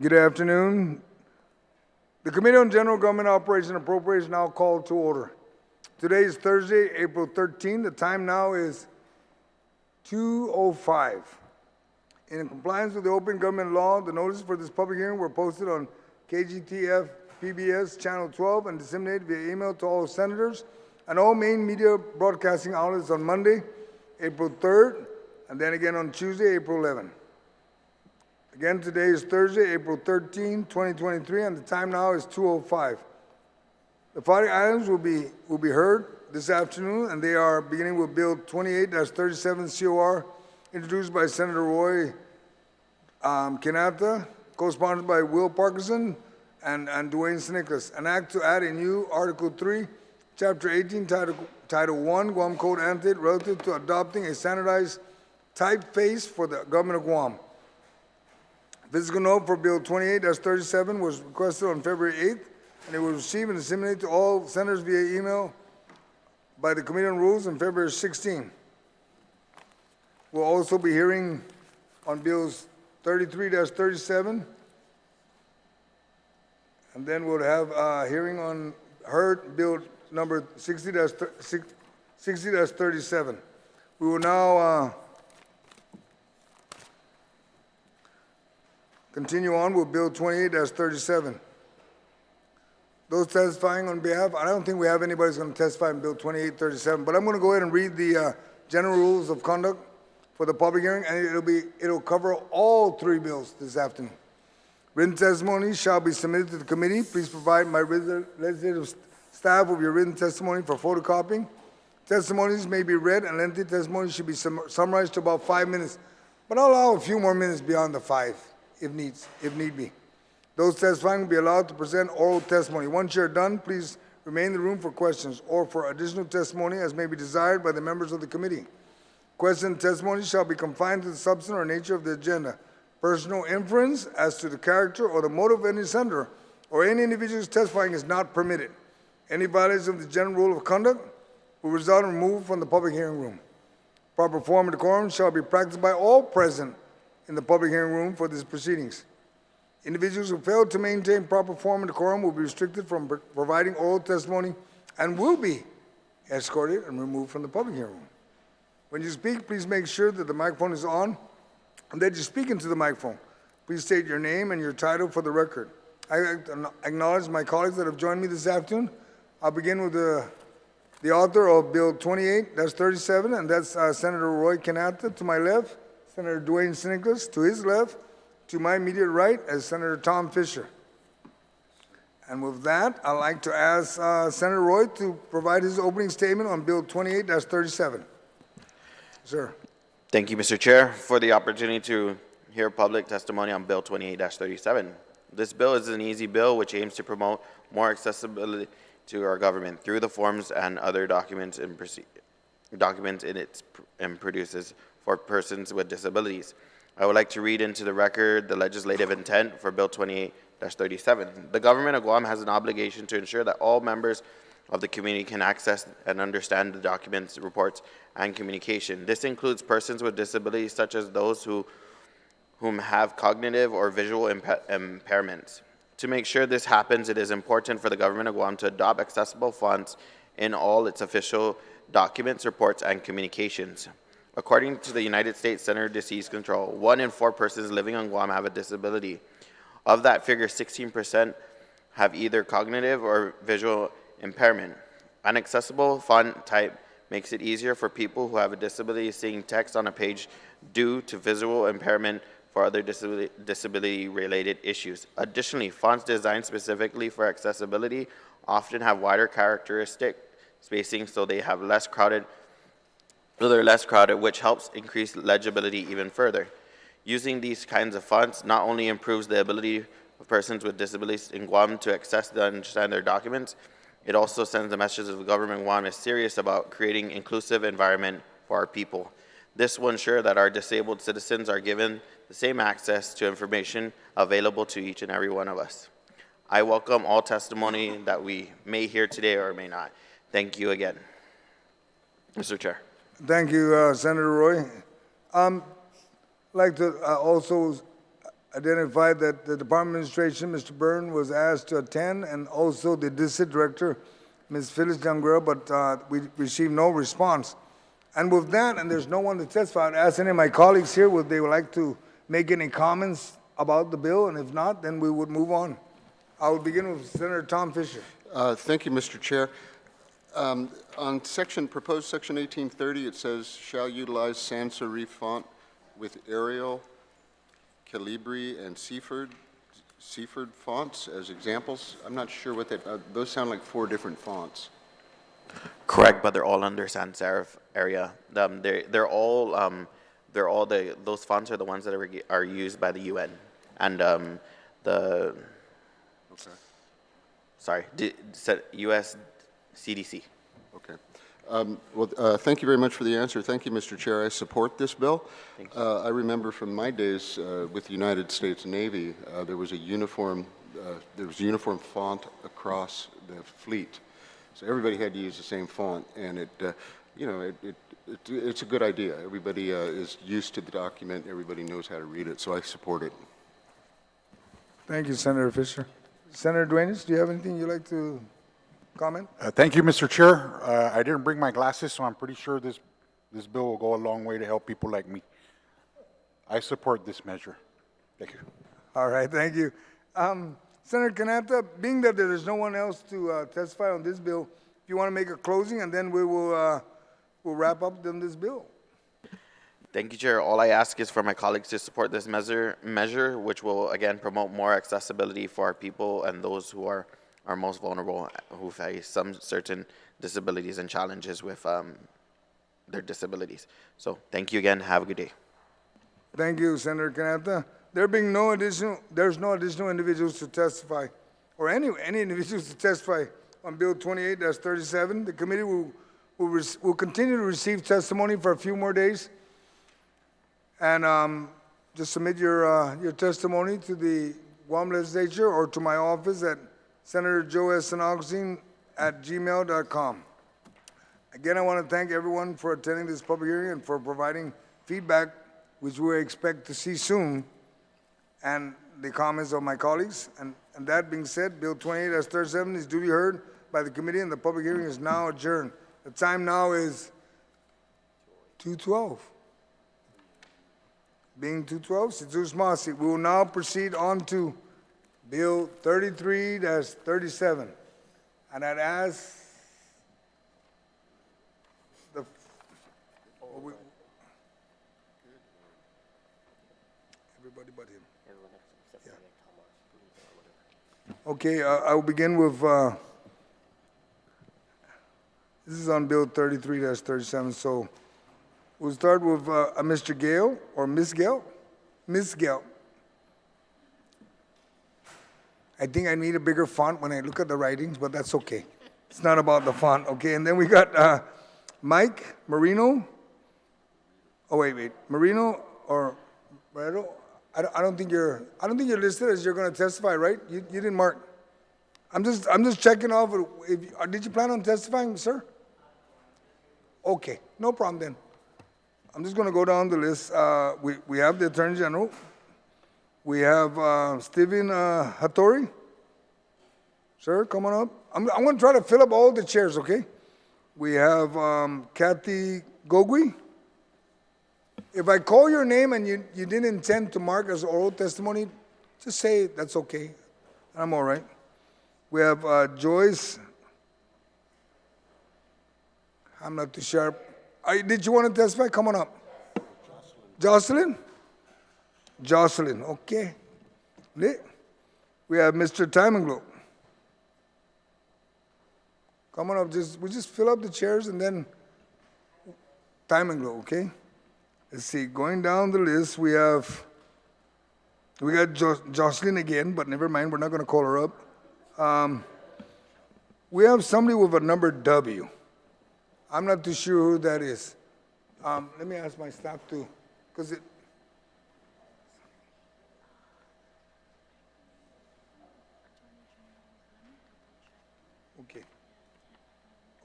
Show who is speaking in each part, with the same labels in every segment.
Speaker 1: Good afternoon. The Committee on General Government Operations and Appropriations now called to order. Today is Thursday, April 13. The time now is 2:05. In compliance with the open government law, the notices for this public hearing were posted on KGTF PBS Channel 12 and disseminated via email to all senators and all main media broadcasting outlets on Monday, April 3rd, and then again on Tuesday, April 11th. Again, today is Thursday, April 13, 2023, and the time now is 2:05. The following items will be heard this afternoon, and they are beginning with Bill 28-37 COR, introduced by Senator Roy Quinata, co-sponsored by Will Parkinson and Dwayne Nicolas. An act to add a new Article 3, Chapter 18, Title 1, Guam Code Annotated, relative to adopting a standardized typeface for the government of Guam. Fiscal note for Bill 28-37 was requested on February 8th, and it was received and disseminated to all senators via email by the Committee on Rules on February 16th. We'll also be hearing on Bills 33-37, and then we'll have a hearing on Bill number 60-37. We will now continue on with Bill 28-37. Those testifying on behalf, I don't think we have anybody who's going to testify on Bill 28-37, but I'm going to go ahead and read the general rules of conduct for the public hearing, and it'll cover all three bills this afternoon. Written testimony shall be submitted to the committee. Please provide my legislative staff with your written testimony for photocopying. Testimonies may be read, and lengthy testimonies should be summarized to about 5 minutes, but I'll allow a few more minutes beyond the 5. If need be. Those testifying will be allowed to present oral testimony. Once you're done, please remain in the room for questions or for additional testimony as may be desired by the members of the committee. Questions and testimony shall be confined to the substance or nature of the agenda. Personal inference as to the character or the motive of any senator or any individual testifying is not permitted. Any violation of the general rule of conduct will result in removal from the public hearing room. Proper form and decorum shall be practiced by all present in the public hearing room for these proceedings. Individuals who fail to maintain proper form and decorum will be restricted from providing oral testimony and will be escorted and removed from the public hearing room. When you speak, please make sure that the microphone is on and that you speak into the microphone. Please state your name and your title for the record. I acknowledge my colleagues that have joined me this afternoon. I'll begin with the author of Bill 28-37, and that's Senator Roy Quinata to my left, Senator Dwayne Nicolas to his left, to my immediate right as Senator Tom Fisher. And with that, I'd like to ask Senator Roy to provide his opening statement on Bill 28-37. Sir.
Speaker 2: Thank you, Mr. Chair, for the opportunity to hear public testimony on Bill 28-37. This bill is an easy bill which aims to promote more accessibility to our government through the forms and other documents and produces for persons with disabilities. I would like to read into the record the legislative intent for Bill 28-37. The government of Guam has an obligation to ensure that all members of the community can access and understand the documents, reports, and communication. This includes persons with disabilities such as those whom have cognitive or visual impairments. To make sure this happens, it is important for the government of Guam to adopt accessible fonts in all its official documents, reports, and communications. According to the United States Center for Disease Control, 1 in 4 persons living on Guam have a disability. Of that figure, 16% have either cognitive or visual impairment. An accessible font type makes it easier for people who have a disability seeing text on a page due to visual impairment for other disability-related issues. Additionally, fonts designed specifically for accessibility often have wider characteristic spacing, so they're less crowded, which helps increase legibility even further. Using these kinds of fonts not only improves the ability of persons with disabilities in Guam to access and understand their documents, it also sends the message that the government of Guam is serious about creating an inclusive environment for our people. This will ensure that our disabled citizens are given the same access to information available to each and every one of us. I welcome all testimony that we may hear today or may not. Thank you again. Mr. Chair.
Speaker 1: Thank you, Senator Roy. I'd like to also identified that the Department of Administration, Mr. Byrne, was asked to attend, and also the District Director, Ms. Phyllis Janguera, but we received no response. And with that, and there's no one to testify, I'd ask any of my colleagues here, would they would like to make any comments about the bill, and if not, then we would move on. I will begin with Senator Tom Fisher.
Speaker 3: Thank you, Mr. Chair. On proposed section 1830, it says, shall utilize sans serif font with Arial, Calibri, and Seaford fonts as examples. I'm not sure what that, those sound like 4 different fonts.
Speaker 2: Correct, but they're all under sans serif area. Those fonts are the ones that are used by the UN, and U.S. CDC.
Speaker 3: Okay. Thank you very much for the answer. Thank you, Mr. Chair. I support this bill. I remember from my days with the United States Navy, there was uniform font across the fleet. So everybody had to use the same font, and it's a good idea. Everybody is used to the document. Everybody knows how to read it, so I support it.
Speaker 1: Thank you, Senator Fisher. Senator Dwayne, do you have anything you'd like to comment?
Speaker 4: Thank you, Mr. Chair. I didn't bring my glasses, so I'm pretty sure this bill will go a long way to help people like me. I support this measure. Thank you.
Speaker 1: All right, thank you. Senator Quinata, being that there is no one else to testify on this bill, if you want to make a closing, and then we will we'll wrap up on this bill.
Speaker 2: Thank you, Chair. All I ask is for my colleagues to support this measure, which will, again, promote more accessibility for our people and those who are most vulnerable, who face some certain disabilities and challenges with their disabilities. So thank you again. Have a good day.
Speaker 1: Thank you, Senator Quinata. There's no additional individuals to testify, or any individuals to testify on Bill 28-37. The committee will continue to receive testimony for a few more days. And just submit your testimony to the Guam Legislature or to my office at Senator Joe S. Agustin at gmail.com. Again, I want to thank everyone for attending this public hearing and for providing feedback, which we expect to see soon, and the comments of my colleagues. And that being said, Bill 28-37 is duly heard by the committee, and the public hearing is now adjourned. The time now is 2:12. Being 2:12, we will now proceed on to Bill 33-37. And I'd ask everybody but him. Yeah. Okay, I will begin with, this is on Bill 33-37, so we'll start with Mr. Gale, or Ms. Gale? Ms. Gale. I think I need a bigger font when I look at the writings, but that's okay. It's not about the font, okay? And then we got Mike Marino. Oh, wait. Marino or Marino? I don't think you're listed as you're going to testify, right? You didn't mark. I'm just checking off. Did you plan on testifying, sir? Okay, no problem then. I'm just going to go down the list. We have the Attorney General. We have Stephen Hattori. Sir, come on up. I'm going to try to fill up all the chairs, okay? We have Kathy Gogui. If I call your name and you didn't intend to mark as oral testimony, just say that's okay. I'm all right. We have Joyce. I'm not too sharp. Did you want to testify? Come on up. Jocelyn? Jocelyn, okay. We have Mr. Timinglow. Come on up, we just fill up the chairs and then Timinglow, okay? Let's see, going down the list, we got Jocelyn again, but never mind, we're not going to call her up. We have somebody with a number W. I'm not too sure who that is. Let me ask my staff too, because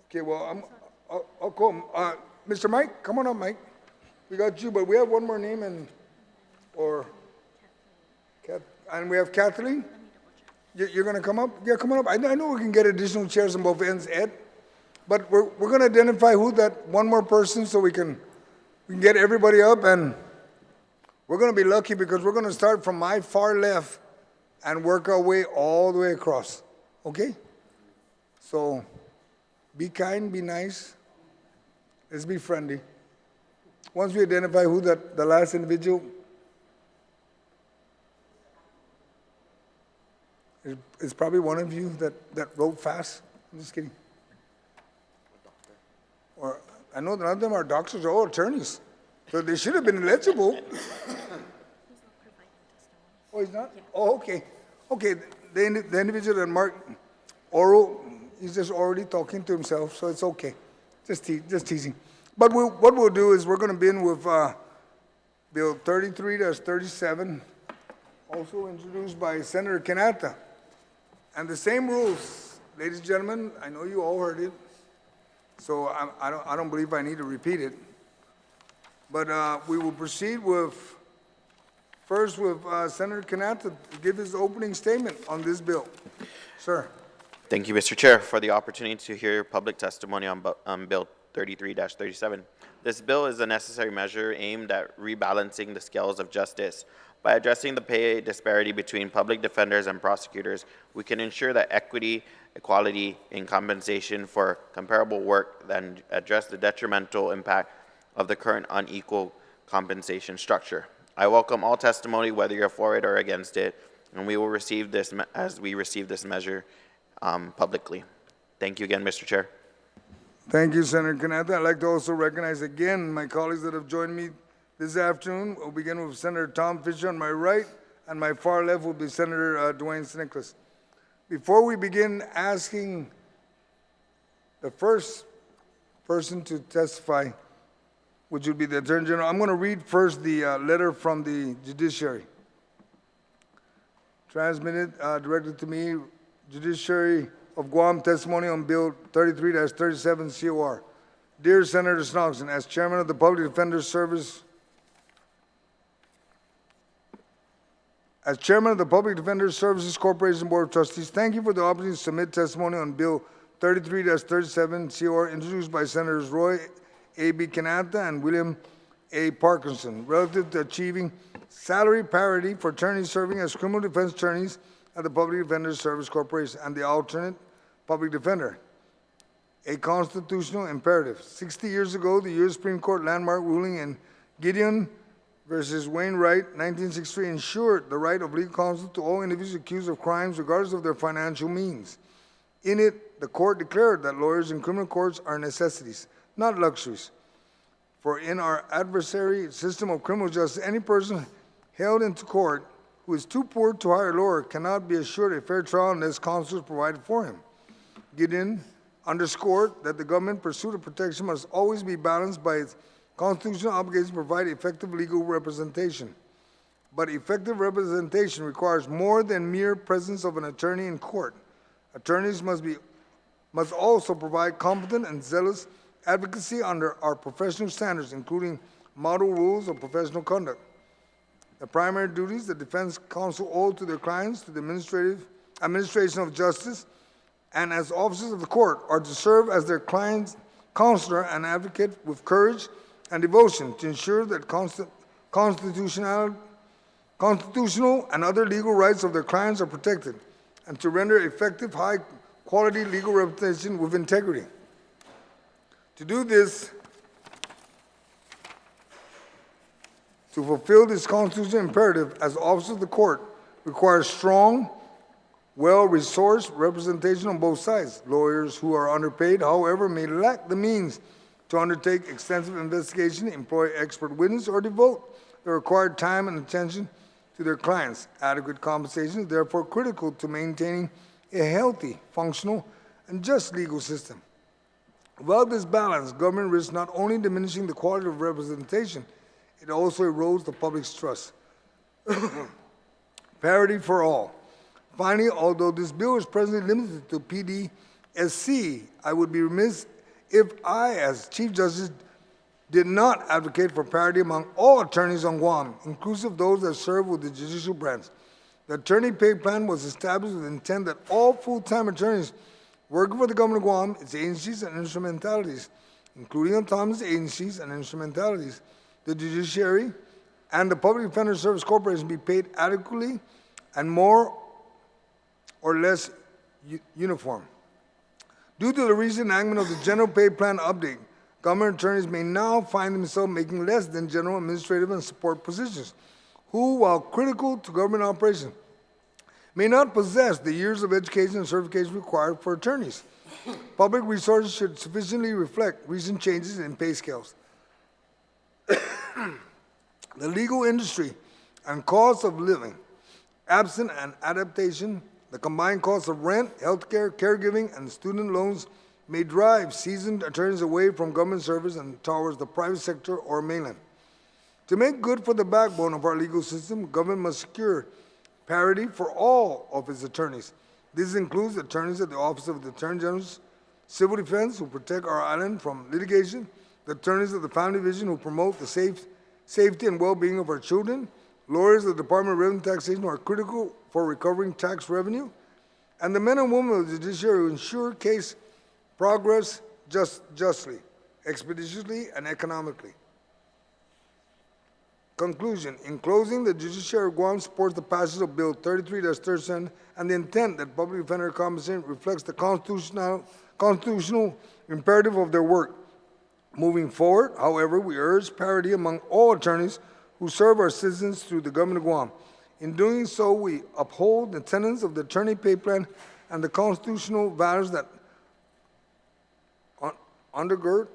Speaker 1: Okay, well, I'll call him. Mr. Mike, come on up, Mike. We got you, but we have one more name or And we have Kathleen? You're going to come up? Yeah, come on up. I know we can get additional chairs on both ends, Ed. But we're going to identify who that one more person so we can get everybody up. And we're going to be lucky because we're going to start from my far left and work our way all the way across. Okay? So be kind, be nice. Let's be friendly. Once we identify who the last individual, it's probably one of you that wrote fast. I'm just kidding. Or I know none of them are doctors or all attorneys, so they should have been eligible. Oh, he's not? Oh, okay. Okay, the individual that marked oral, he's just already talking to himself, so it's okay. Just teasing. But what we'll do is we're going to begin with Bill 33-37, also introduced by Senator Quinata. And the same rules, ladies and gentlemen, I know you all heard it, so I don't believe I need to repeat it. But we will proceed first with Senator Quinata to give his opening statement on this bill. Sir.
Speaker 2: Thank you, Mr. Chair, for the opportunity to hear public testimony on Bill 33-37. This bill is a necessary measure aimed at rebalancing the scales of justice. By addressing the pay disparity between public defenders and prosecutors, we can ensure that equality in compensation for comparable work and address the detrimental impact of the current unequal compensation structure. I welcome all testimony, whether you're for it or against it, and we will receive this as we receive this measure publicly. Thank you again, Mr. Chair.
Speaker 1: Thank you, Senator Quinata. I'd like to also recognize again my colleagues that have joined me this afternoon. We'll begin with Senator Tom Fisher on my right, and my far left will be Senator Dwayne Nicolas. Before we begin asking the first person to testify, which would be the Attorney General, I'm going to read first the letter from the judiciary. Transmitted, directed to me, Judiciary of Guam, testimony on Bill 33-37 COR. Dear Senator Snoxon, as Chairman of the Public Defender Service, Services Corporation Board of Trustees, thank you for the opportunity to submit testimony on Bill 33-37 COR introduced by Senators Roy A.B. Quinata and William A. Parkinson relative to achieving salary parity for attorneys serving as criminal defense attorneys at the Public Defender Service Corporation and the alternate public defender, a constitutional imperative. 60 years ago, the U.S. Supreme Court landmark ruling in Gideon versus Wainwright, 1963, ensured the right of legal counsel to all individuals accused of crimes regardless of their financial means. In it, the court declared that lawyers in criminal courts are necessities, not luxuries. For in our adversary system of criminal justice, any person held into court who is too poor to hire a lawyer cannot be assured a fair trial unless counsel is provided for him. Gideon underscored that the government pursuit of protection must always be balanced by its constitutional obligation to provide effective legal representation. But effective representation requires more than mere presence of an attorney in court. Attorneys must also provide competent and zealous advocacy under our professional standards, including model rules of professional conduct. The primary duties the defense counsel owe to their clients, to the administration of justice, and as officers of the court are to serve as their client's counselor and advocate with courage and devotion to ensure that constitutional and other legal rights of their clients are protected, and to render effective, high-quality legal representation with integrity. To do this, to fulfill this constitutional imperative as officers of the court requires strong, well-resourced representation on both sides. Lawyers who are underpaid, however, may lack the means to undertake extensive investigation, employ expert witnesses, or devote the required time and attention to their clients. Adequate compensation is therefore critical to maintaining a healthy, functional, and just legal system. Without this balance, government risks not only diminishing the quality of representation, it also erodes the public's trust. Parity for all. Finally, although this bill is presently limited to PDSC, I would be remiss if I, as Chief Justice, did not advocate for parity among all attorneys on Guam, inclusive those that serve with the judicial branch. The attorney pay plan was established with the intent that all full-time attorneys working for the government of Guam, its agencies and instrumentalities, including autonomous agencies and instrumentalities, the judiciary, and the Public Defender Service Corporation be paid adequately and more or less uniform. Due to the recent enactment of the general pay plan update, government attorneys may now find themselves making less than general administrative and support positions, who, while critical to government operation, may not possess the years of education and certification required for attorneys. Public resources should sufficiently reflect recent changes in pay scales. The legal industry and cost of living, absent an adaptation, the combined cost of rent, healthcare, caregiving, and student loans may drive seasoned attorneys away from government service and towards the private sector or mainland. To make good for the backbone of our legal system, government must secure parity for all of its attorneys. This includes attorneys at the Office of the Attorney General's Civil Defense who protect our island from litigation, the attorneys of the Family Division who promote the safety and well-being of our children, lawyers of the Department of Revenue and Taxation who are critical for recovering tax revenue, and the men and women of the judiciary who ensure case progress justly, expeditiously, and economically. Conclusion. In closing, the Judiciary of Guam supports the passage of Bill 33-37 and the intent that public defender compensation reflects the constitutional imperative of their work. Moving forward, however, we urge parity among all attorneys who serve our citizens through the government of Guam. In doing so, we uphold the tenets of the attorney pay plan and the constitutional values that undergirded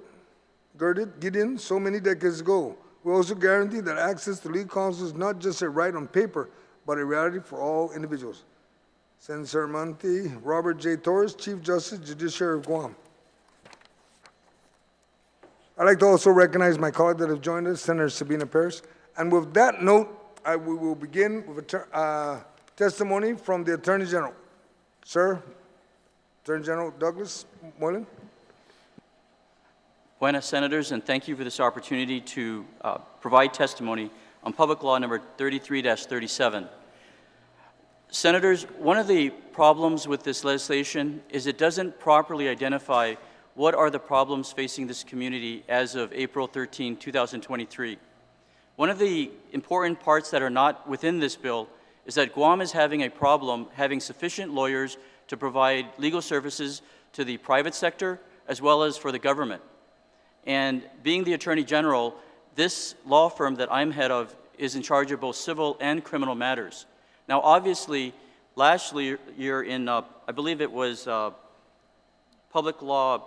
Speaker 1: Gideon so many decades ago. We also guarantee that access to legal counsel is not just a right on paper, but a reality for all individuals. Sinceramente, Robert J. Torres, Chief Justice, Judiciary of Guam. I'd like to also recognize my colleagues that have joined us, Senator Sabina Perez. And with that note, we will begin with a testimony from the Attorney General. Sir, Attorney General Douglas Moylan.
Speaker 5: Buenas, Senators, and thank you for this opportunity to provide testimony on Public Law number 33-37. Senators, one of the problems with this legislation is it doesn't properly identify what are the problems facing this community as of April 13, 2023. One of the important parts that are not within this bill is that Guam is having a problem having sufficient lawyers to provide legal services to the private sector as well as for the government. And being the Attorney General, this law firm that I'm head of is in charge of both civil and criminal matters. Now, obviously, last year in, I believe it was Public Law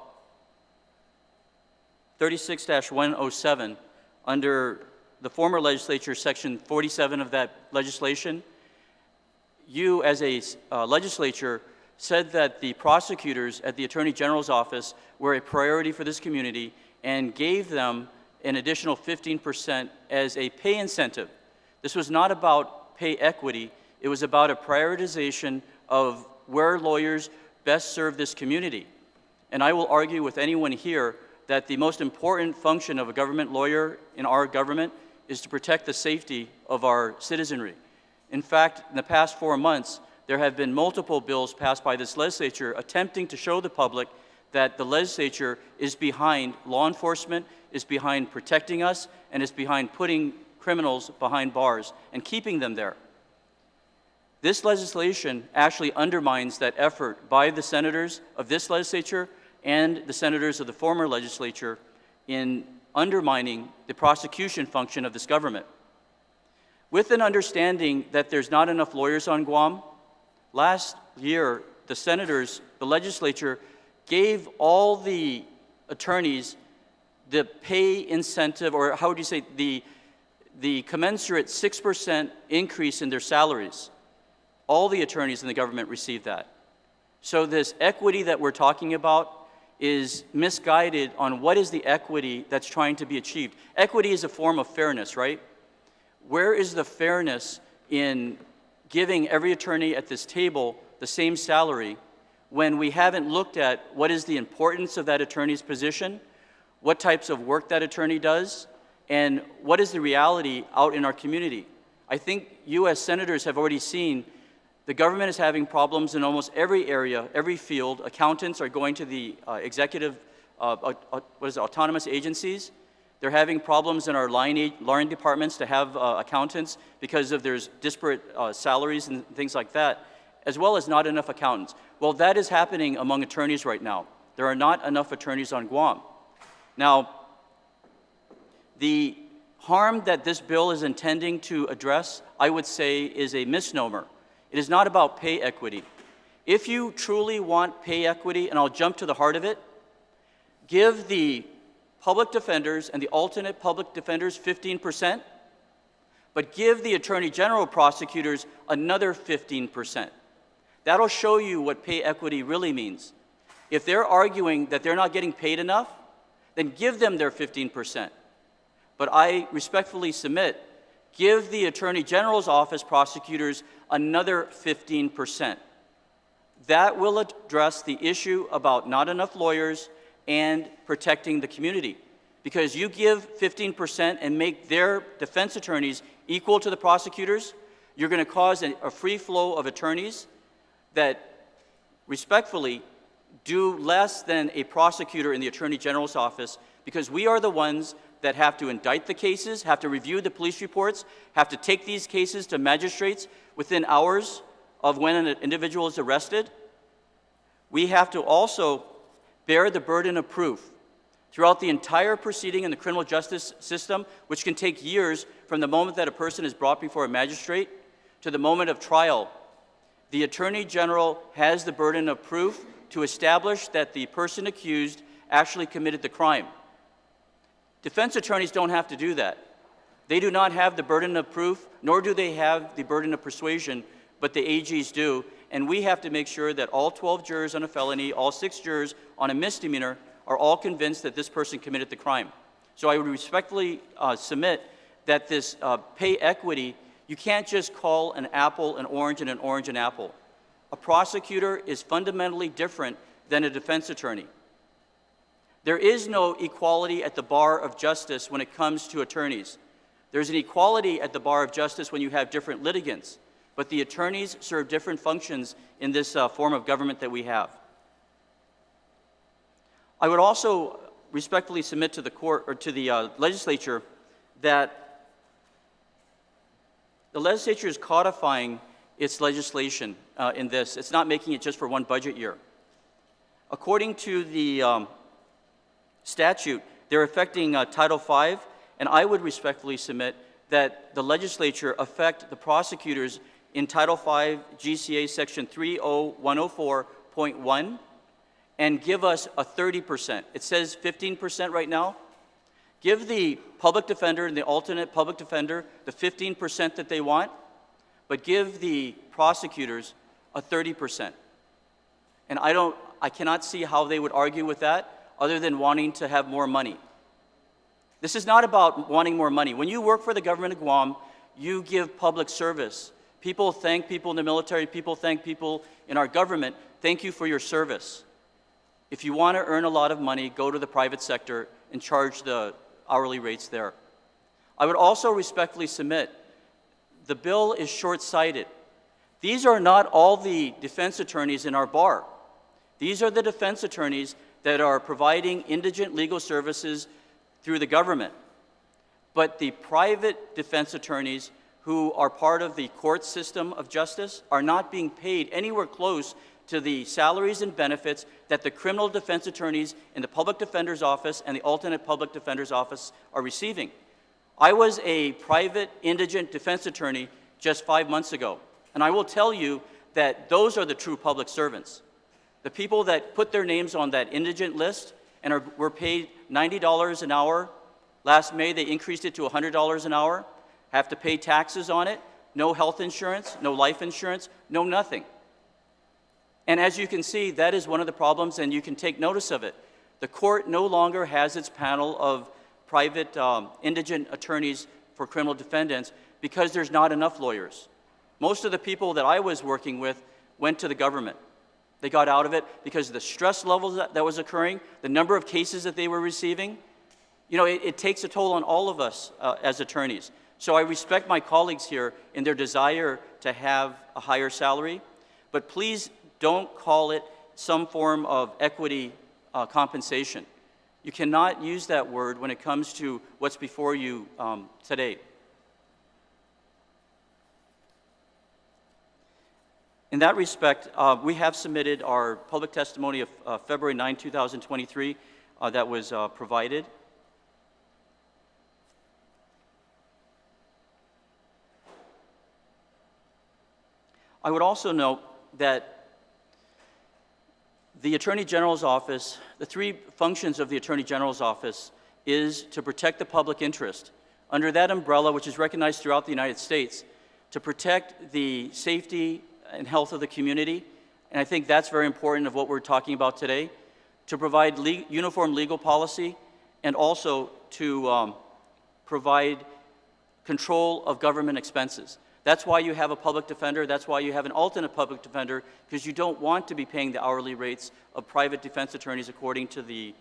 Speaker 5: 36-107, under the former legislature, Section 47 of that legislation, you as a legislature said that the prosecutors at the Attorney General's office were a priority for this community and gave them an additional 15% as a pay incentive. This was not about pay equity, it was about a prioritization of where lawyers best serve this community. And I will argue with anyone here that the most important function of a government lawyer in our government is to protect the safety of our citizenry. In fact, in the past 4 months, there have been multiple bills passed by this legislature attempting to show the public that the legislature is behind law enforcement, is behind protecting us, and is behind putting criminals behind bars and keeping them there. This legislation actually undermines that effort by the senators of this legislature and the senators of the former legislature in undermining the prosecution function of this government. With an understanding that there's not enough lawyers on Guam, last year the senators, the legislature, gave all the attorneys the pay incentive, or how would you say, the commensurate 6% increase in their salaries. All the attorneys in the government received that. So this equity that we're talking about is misguided on what is the equity that's trying to be achieved. Equity is a form of fairness, right? Where is the fairness in giving every attorney at this table the same salary when we haven't looked at what is the importance of that attorney's position, what types of work that attorney does, and what is the reality out in our community? I think you as senators have already seen The government is having problems in almost every area, every field. Accountants are going to the autonomous agencies. They're having problems in our line departments to have accountants because of there's disparate salaries and things like that, as well as not enough accountants. Well, that is happening among attorneys right now. There are not enough attorneys on Guam. Now, the harm that this bill is intending to address, I would say, is a misnomer. It is not about pay equity. If you truly want pay equity, and I'll jump to the heart of it, give the public defenders and the alternate public defenders 15%, but give the Attorney General prosecutors another 15%. That'll show you what pay equity really means. If they're arguing that they're not getting paid enough, then give them their 15%. But I respectfully submit, give the Attorney General's office prosecutors another 15%. That will address the issue about not enough lawyers and protecting the community. Because you give 15% and make their defense attorneys equal to the prosecutors, you're going to cause a free flow of attorneys that respectfully do less than a prosecutor in the Attorney General's office, because we are the ones that have to indict the cases, have to review the police reports, have to take these cases to magistrates within hours of when an individual is arrested. We have to also bear the burden of proof throughout the entire proceeding in the criminal justice system, which can take years from the moment that a person is brought before a magistrate to the moment of trial. The Attorney General has the burden of proof to establish that the person accused actually committed the crime. Defense attorneys don't have to do that. They do not have the burden of proof, nor do they have the burden of persuasion, but the AGs do. And we have to make sure that all 12 jurors on a felony, all 6 jurors on a misdemeanor, are all convinced that this person committed the crime. So I would respectfully submit that this pay equity, you can't just call an apple an orange and an orange an apple. A prosecutor is fundamentally different than a defense attorney. There is no equality at the bar of justice when it comes to attorneys. There's an equality at the bar of justice when you have different litigants, but the attorneys serve different functions in this form of government that we have. I would also respectfully submit to the court, or to the legislature, that the legislature is codifying its legislation in this. It's not making it just for one budget year. According to the statute, they're affecting Title V, and I would respectfully submit that the legislature affect the prosecutors in Title V GCA Section 30104.1 and give us a 30%. It says 15% right now. Give the public defender and the alternate public defender the 15% that they want, but give the prosecutors a 30%. And I cannot see how they would argue with that other than wanting to have more money. This is not about wanting more money. When you work for the government of Guam, you give public service. People thank people in the military, people thank people in our government, thank you for your service. If you want to earn a lot of money, go to the private sector and charge the hourly rates there. I would also respectfully submit, the bill is short-sighted. These are not all the defense attorneys in our bar. These are the defense attorneys that are providing indigent legal services through the government. But the private defense attorneys who are part of the court system of justice are not being paid anywhere close to the salaries and benefits that the criminal defense attorneys in the public defender's office and the alternate public defender's office are receiving. I was a private indigent defense attorney just 5 months ago, and I will tell you that those are the true public servants. The people that put their names on that indigent list and were paid $90 an hour. Last May, they increased it to $100 an hour, have to pay taxes on it, no health insurance, no life insurance, no nothing. And as you can see, that is one of the problems, and you can take notice of it. The court no longer has its panel of private indigent attorneys for criminal defendants because there's not enough lawyers. Most of the people that I was working with went to the government. They got out of it because of the stress levels that was occurring, the number of cases that they were receiving. You know, it takes a toll on all of us as attorneys. So I respect my colleagues here in their desire to have a higher salary, but please don't call it some form of equity compensation. You cannot use that word when it comes to what's before you today. In that respect, we have submitted our public testimony of February 9, 2023 that was provided. I would also note that the Attorney General's office, the three functions of the Attorney General's office is to protect the public interest. Under that umbrella, which is recognized throughout the United States, to protect the safety and health of the community, and I think that's very important of what we're talking about today, to provide uniform legal policy, and also to provide control of government expenses. That's why you have a public defender, that's why you have an alternate public defender, because you don't want to be paying the hourly rates of private defense attorneys according to the,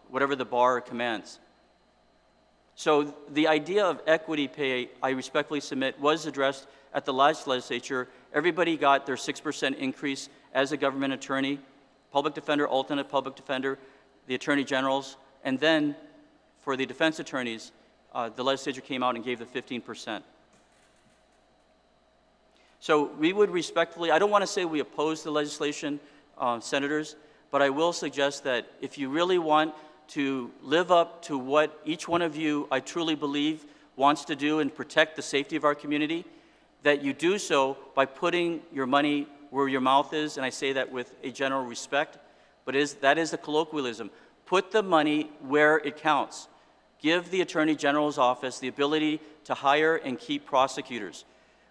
Speaker 5: whatever the bar commands. So the idea of equity pay, I respectfully submit, was addressed at the last legislature. Everybody got their 6% increase as a government attorney, public defender, alternate public defender, the attorney generals, and then for the defense attorneys, the legislature came out and gave the 15%. So we would respectfully, I don't want to say we oppose the legislation, senators, but I will suggest that if you really want to live up to what each one of you, I truly believe, wants to do and protect the safety of our community, that you do so by putting your money where your mouth is, and I say that with a general respect, but that is the colloquialism. Put the money where it counts. Give the Attorney General's office the ability to hire and keep prosecutors.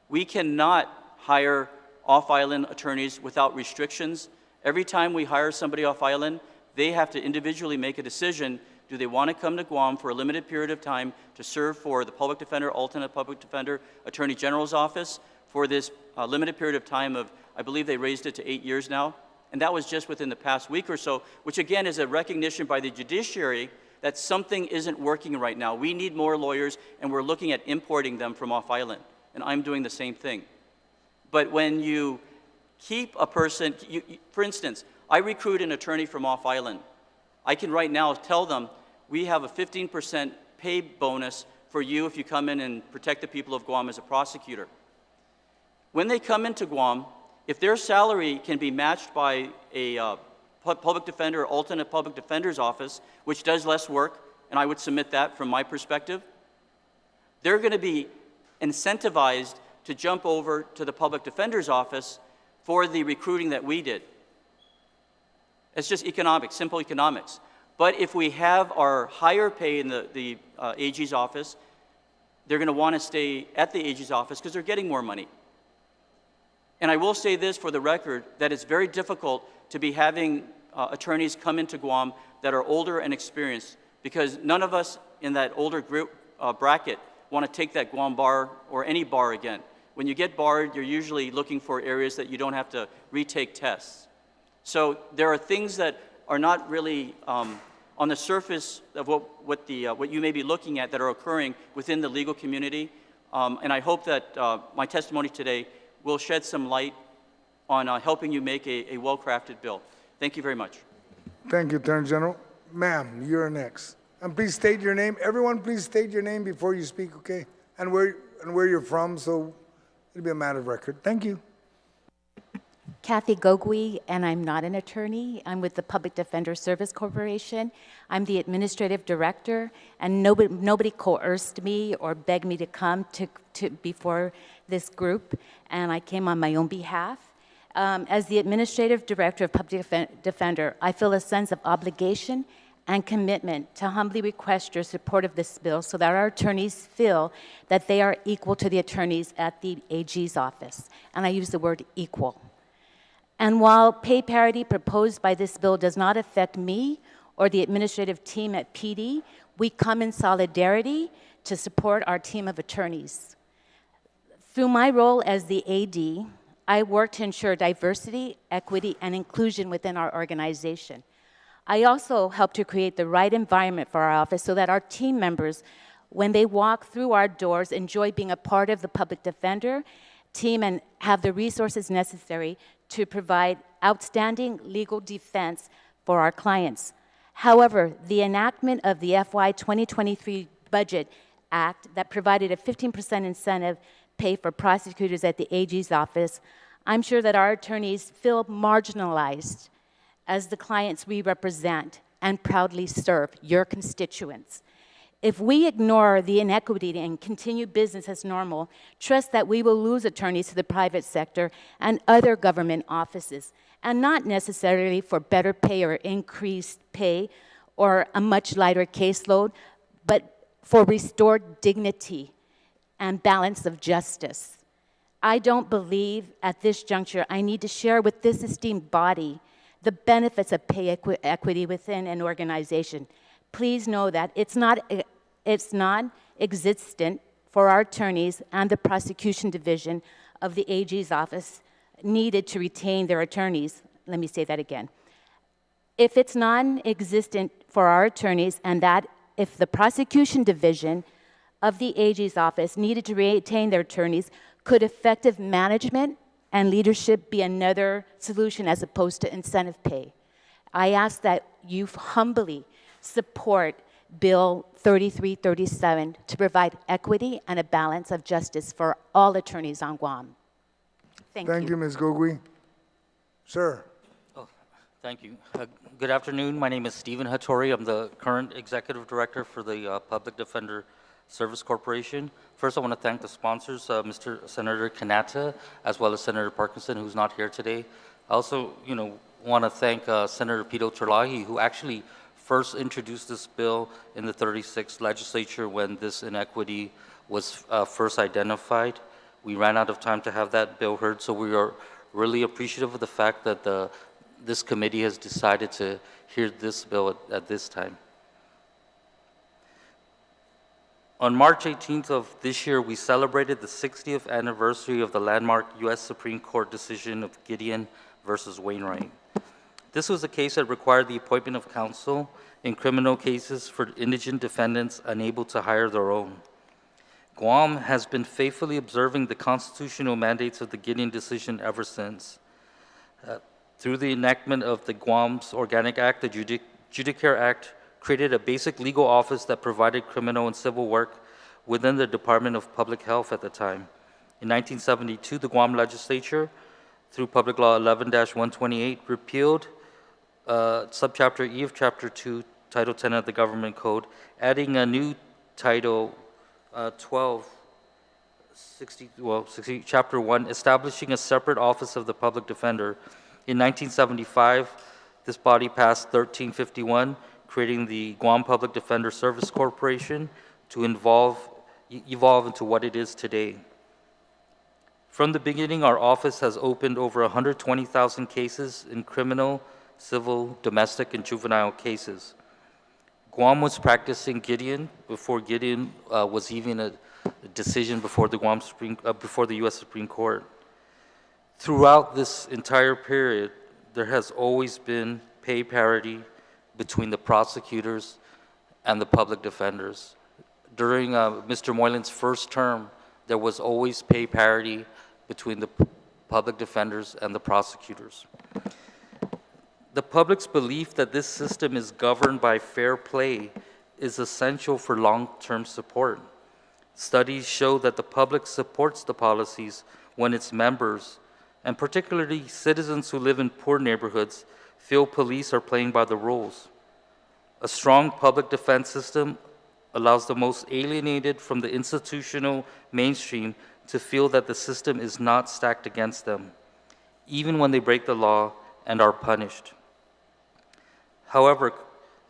Speaker 5: We cannot hire off-island attorneys without restrictions. Every time we hire somebody off-island, they have to individually make a decision. Do they want to come to Guam for a limited period of time to serve for the public defender, alternate public defender, Attorney General's office for this limited period of time of, I believe they raised it to 8 years now. And that was just within the past week or so, which again is a recognition by the judiciary that something isn't working right now. We need more lawyers, and we're looking at importing them from off-island. And I'm doing the same thing. But when you keep a person, for instance, I recruit an attorney from off-island. I can right now tell them, we have a 15% pay bonus for you if you come in and protect the people of Guam as a prosecutor. When they come into Guam, if their salary can be matched by a public defender or alternate public defender's office, which does less work, and I would submit that from my perspective, they're going to be incentivized to jump over to the public defender's office for the recruiting that we did. It's just economics, simple economics. But if we have our higher pay in the AG's office, they're going to want to stay at the AG's office because they're getting more money. And I will say this for the record, that it's very difficult to be having attorneys come into Guam that are older and experienced, because none of us in that older group bracket want to take that Guam bar or any bar again. When you get barred, you're usually looking for areas that you don't have to retake tests. So there are things that are not really on the surface of what you may be looking at that are occurring within the legal community. And I hope that my testimony today will shed some light on helping you make a well-crafted bill. Thank you very much.
Speaker 1: Thank you, Attorney General. Ma'am, you're next. And please state your name. Everyone, please state your name before you speak, okay? And where you're from, so it'll be a matter of record. Thank you.
Speaker 6: Kathy Gogui, and I'm not an attorney. I'm with the Public Defender Service Corporation. I'm the administrative director, and nobody coerced me or begged me to come to before this group, and I came on my own behalf. As the administrative director of Public Defender, I feel a sense of obligation and commitment to humbly request your support of this bill so that our attorneys feel that they are equal to the attorneys at the AG's office. And I use the word equal. And while pay parity proposed by this bill does not affect me or the administrative team at PD, we come in solidarity to support our team of attorneys. Through my role as the AD, I work to ensure diversity, equity, and inclusion within our organization. I also help to create the right environment for our office so that our team members when they walk through our doors, enjoy being a part of the public defender team and have the resources necessary to provide outstanding legal defense for our clients. However, the enactment of the FY 2023 Budget Act that provided a 15% incentive pay for prosecutors at the AG's office, I'm sure that our attorneys feel marginalized as the clients we represent and proudly serve, your constituents. If we ignore the inequity and continue business as normal, trust that we will lose attorneys to the private sector and other government offices, and not necessarily for better pay or increased pay or a much lighter caseload, but for restored dignity and balance of justice. I don't believe at this juncture I need to share with this esteemed body the benefits of pay equity within an organization. Please know that it's non-existent for our attorneys and the prosecution division of the AG's office needed to retain their attorneys. Let me say that again. If it's non-existent for our attorneys and that if the prosecution division of the AG's office needed to retain their attorneys, could effective management and leadership be another solution as opposed to incentive pay? I ask that you humbly support Bill 3337 to provide equity and a balance of justice for all attorneys on Guam. Thank you,
Speaker 1: Ms. Gogui. Sir.
Speaker 7: Thank you. Good afternoon. My name is Stephen Hattori. I'm the current executive director for the Public Defender Service Corporation. First, I want to thank the sponsors, Mr. Senator Quinata, as well as Senator Parkinson, who's not here today. I also, want to thank Senator Pito Terlahi, who actually first introduced this bill in the 36th legislature when this inequity was first identified. We ran out of time to have that bill heard, so we are really appreciative of the fact that this committee has decided to hear this bill at this time. On March 18th of this year, we celebrated the 60th anniversary of the landmark U.S. Supreme Court decision of Gideon versus Wainwright. This was a case that required the appointment of counsel in criminal cases for indigent defendants unable to hire their own. Guam has been faithfully observing the constitutional mandates of the Gideon decision ever since. Through the enactment of the Guam's Organic Act, the Judicare Act created a basic legal office that provided criminal and civil work within the Department of Public Health at the time. In 1972, the Guam legislature, through Public Law 11-128, repealed subchapter E of Chapter 2, Title 10 of the Government Code, adding a new Title 60, Chapter 1, establishing a separate Office of the Public Defender. In 1975, this body passed 1351, creating the Guam Public Defender Service Corporation to evolve into what it is today. From the beginning, our office has opened over 120,000 cases in criminal, civil, domestic, and juvenile cases. Guam was practicing Gideon before Gideon was even a decision before the U.S. Supreme Court. Throughout this entire period, there has always been pay parity between the prosecutors and the public defenders. During Mr. Moylan's first term, there was always pay parity between the public defenders and the prosecutors. The public's belief that this system is governed by fair play is essential for long-term support. Studies show that the public supports the policies when its members, and particularly citizens who live in poor neighborhoods, feel police are playing by the rules. A strong public defense system allows the most alienated from the institutional mainstream to feel that the system is not stacked against them, even when they break the law and are punished. However,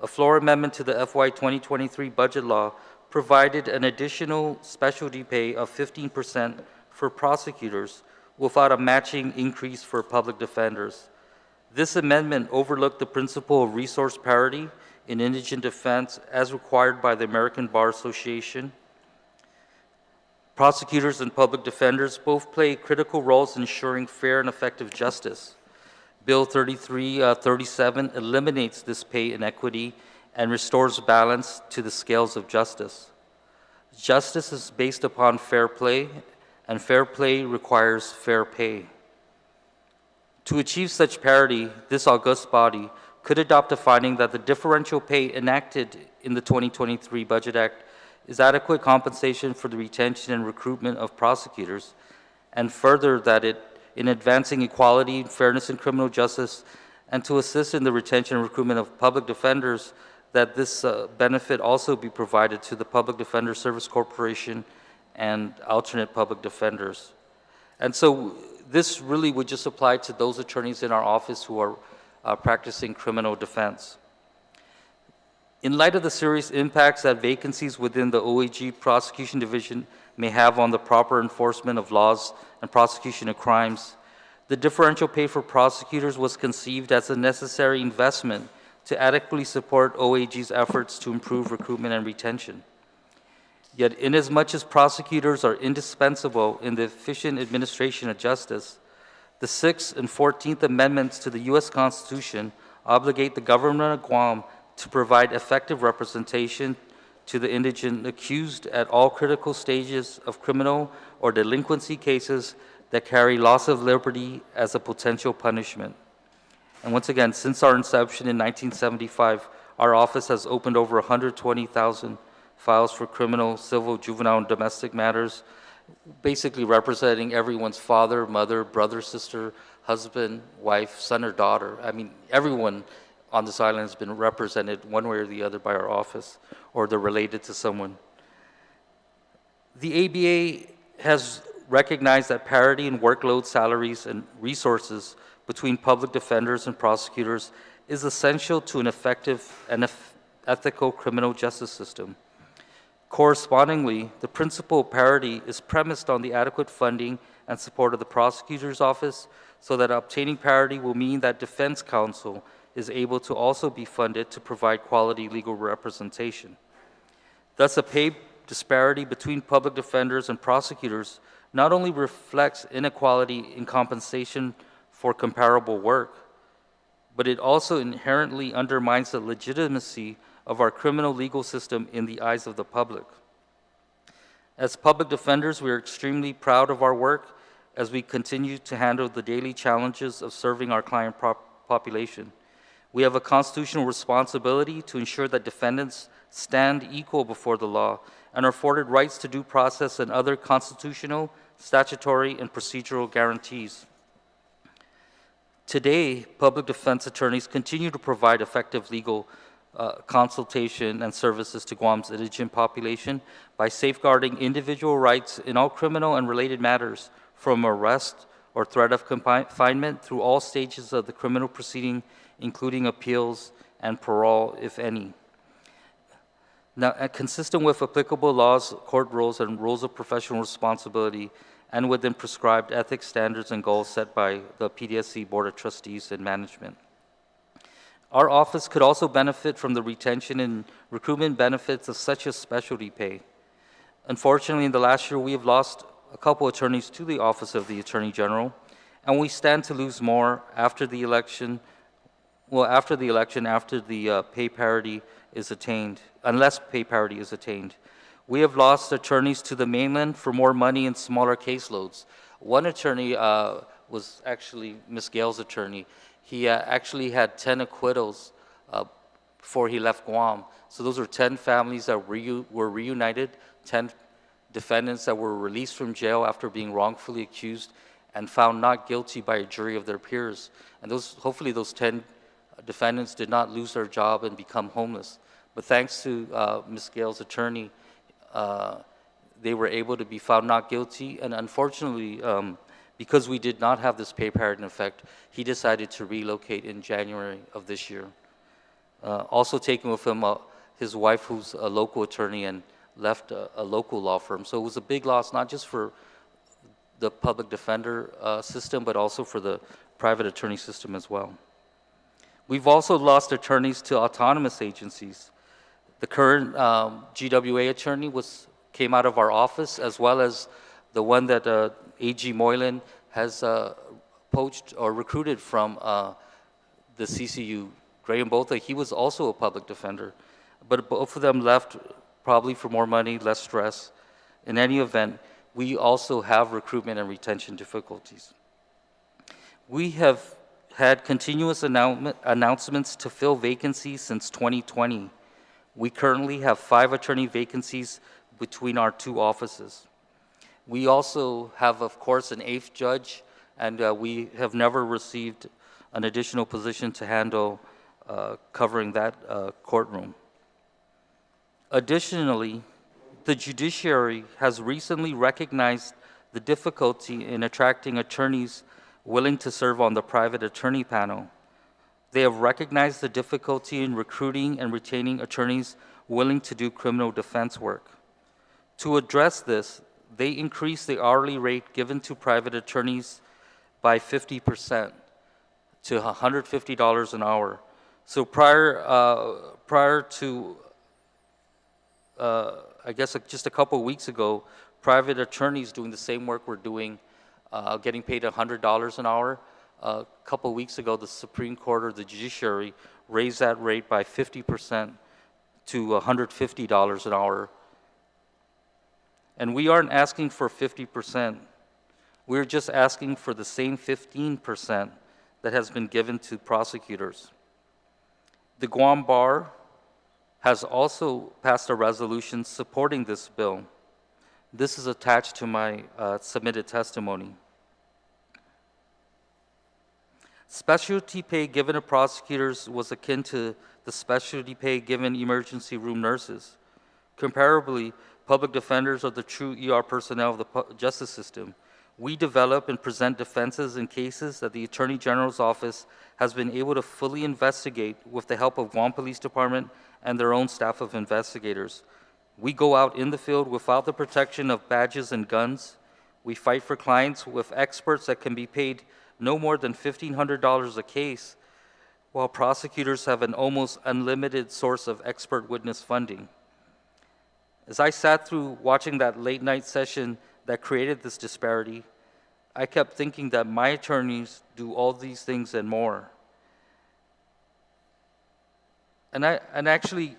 Speaker 7: a floor amendment to the FY 2023 budget law provided an additional specialty pay of 15% for prosecutors without a matching increase for public defenders. This amendment overlooked the principle of resource parity in indigent defense as required by the American Bar Association. Prosecutors and public defenders both play critical roles in ensuring fair and effective justice. Bill 3337 eliminates this pay inequity and restores balance to the scales of justice. Justice is based upon fair play, and fair play requires fair pay. To achieve such parity, this august body could adopt a finding that the differential pay enacted in the 2023 Budget Act is adequate compensation for the retention and recruitment of prosecutors, and further that it, in advancing equality, fairness, and criminal justice, and to assist in the retention and recruitment of public defenders, that this benefit also be provided to the Public Defender Service Corporation and alternate public defenders. And so this really would just apply to those attorneys in our office who are practicing criminal defense. In light of the serious impacts that vacancies within the OAG Prosecution Division may have on the proper enforcement of laws and prosecution of crimes, the differential pay for prosecutors was conceived as a necessary investment to adequately support OAG's efforts to improve recruitment and retention. Yet, inasmuch as prosecutors are indispensable in the efficient administration of justice, the 6th and 14th Amendments to the U.S. Constitution obligate the government of Guam to provide effective representation to the indigent accused at all critical stages of criminal or delinquency cases that carry loss of liberty as a potential punishment. And once again, since our inception in 1975, our office has opened over 120,000 files for criminal, civil, juvenile, and domestic matters, basically representing everyone's father, mother, brother, sister, husband, wife, son, or daughter. I mean, everyone on this island has been represented one way or the other by our office, or they're related to someone. The ABA has recognized that parity in workload, salaries, and resources between public defenders and prosecutors is essential to an effective and ethical criminal justice system. Correspondingly, the principle of parity is premised on the adequate funding and support of the prosecutor's office, so that obtaining parity will mean that defense counsel is able to also be funded to provide quality legal representation. Thus, a pay disparity between public defenders and prosecutors not only reflects inequality in compensation for comparable work, but it also inherently undermines the legitimacy of our criminal legal system in the eyes of the public. As public defenders, we are extremely proud of our work as we continue to handle the daily challenges of serving our client population. We have a constitutional responsibility to ensure that defendants stand equal before the law and are afforded rights to due process and other constitutional, statutory, and procedural guarantees. Today, public defense attorneys continue to provide effective legal consultation and services to Guam's indigent population by safeguarding individual rights in all criminal and related matters, from arrest or threat of confinement through all stages of the criminal proceeding, including appeals and parole, if any. Now, consistent with applicable laws, court rules, and rules of professional responsibility, and within prescribed ethics standards and goals set by the PDSC Board of Trustees and Management. Our office could also benefit from the retention and recruitment benefits of such as specialty pay. Unfortunately, in the last year, we have lost a couple attorneys to the Office of the Attorney General, and we stand to lose more after the election, after the pay parity is attained, unless pay parity is attained. We have lost attorneys to the mainland for more money and smaller caseloads. One attorney was actually Ms. Gale's attorney. He actually had 10 acquittals before he left Guam. So those are 10 families that were reunited, 10 defendants that were released from jail after being wrongfully accused and found not guilty by a jury of their peers. And hopefully those 10 defendants did not lose their job and become homeless. But thanks to Ms. Gale's attorney, they were able to be found not guilty. And unfortunately, because we did not have this pay parity in effect, he decided to relocate in January of this year. Also taking with him his wife, who's a local attorney, and left a local law firm. So it was a big loss, not just for the public defender system, but also for the private attorney system as well. We've also lost attorneys to autonomous agencies. The current GWA attorney came out of our office, as well as the one that A.G. Moylan has poached or recruited from the CCU. Graham Botha, he was also a public defender, but both of them left probably for more money, less stress. In any event, we also have recruitment and retention difficulties. We have had continuous announcements to fill vacancies since 2020. We currently have 5 attorney vacancies between our 2 offices. We also have, of course, an 8th judge, and we have never received an additional position to handle covering that courtroom. Additionally, the judiciary has recently recognized the difficulty in attracting attorneys willing to serve on the private attorney panel. They have recognized the difficulty in recruiting and retaining attorneys willing to do criminal defense work. To address this, they increased the hourly rate given to private attorneys by 50% to $150 an hour. So prior to, I guess just a couple of weeks ago, private attorneys doing the same work we're doing, getting paid $100 an hour. A couple of weeks ago, the Supreme Court or the judiciary raised that rate by 50% to $150 an hour. And we aren't asking for 50%. We're just asking for the same 15% that has been given to prosecutors. The Guam Bar has also passed a resolution supporting this bill. This is attached to my submitted testimony. Specialty pay given to prosecutors was akin to the specialty pay given emergency room nurses. Comparably, public defenders are the true ER personnel of the justice system. We develop and present defenses in cases that the Attorney General's office has been able to fully investigate with the help of Guam Police Department and their own staff of investigators. We go out in the field without the protection of badges and guns. We fight for clients with experts that can be paid no more than $1,500 a case, while prosecutors have an almost unlimited source of expert witness funding. As I sat through watching that late night session that created this disparity, I kept thinking that my attorneys do all these things and more. And I actually,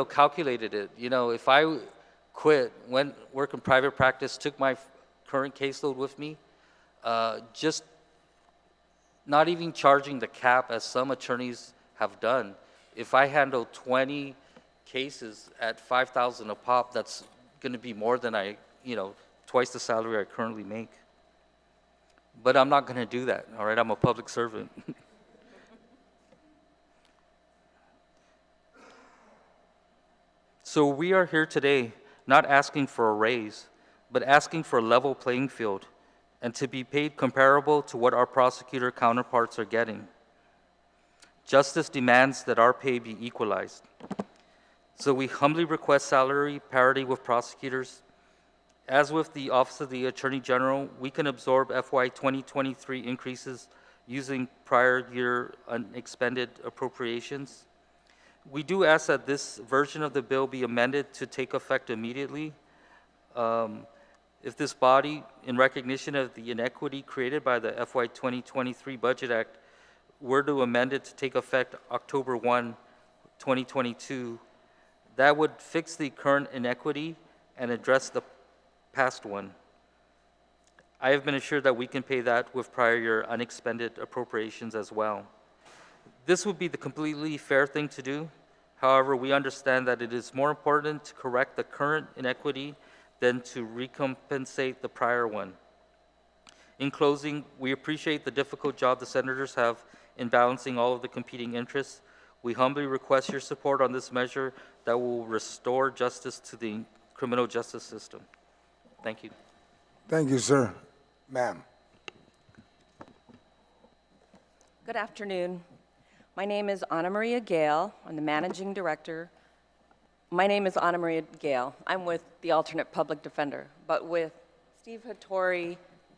Speaker 7: calculated it. If I quit, went work in private practice, took my current caseload with me, just not even charging the cap as some attorneys have done. If I handle 20 cases at $5,000 a pop, that's going to be more than twice the salary I currently make. But I'm not going to do that, all right? I'm a public servant. So we are here today not asking for a raise, but asking for a level playing field and to be paid comparable to what our prosecutor counterparts are getting. Justice demands that our pay be equalized. So we humbly request salary parity with prosecutors. As with the Office of the Attorney General, we can absorb FY 2023 increases using prior year unexpended appropriations. We do ask that this version of the bill be amended to take effect immediately. If this body, in recognition of the inequity created by the FY 2023 Budget Act, were to amend it to take effect October 1, 2022, that would fix the current inequity and address the past one. I have been assured that we can pay that with prior year unexpended appropriations as well. This would be the completely fair thing to do. However, we understand that it is more important to correct the current inequity than to recompensate the prior one. In closing, we appreciate the difficult job the senators have in balancing all of the competing interests. We humbly request your support on this measure that will restore justice to the criminal justice system. Thank you.
Speaker 1: Thank you, sir. Ma'am.
Speaker 8: Good afternoon. My name is Anna Maria Gale. I'm the managing director. My name is Anna Maria Gale. I'm with the alternate public defender, but with Steve Hattori,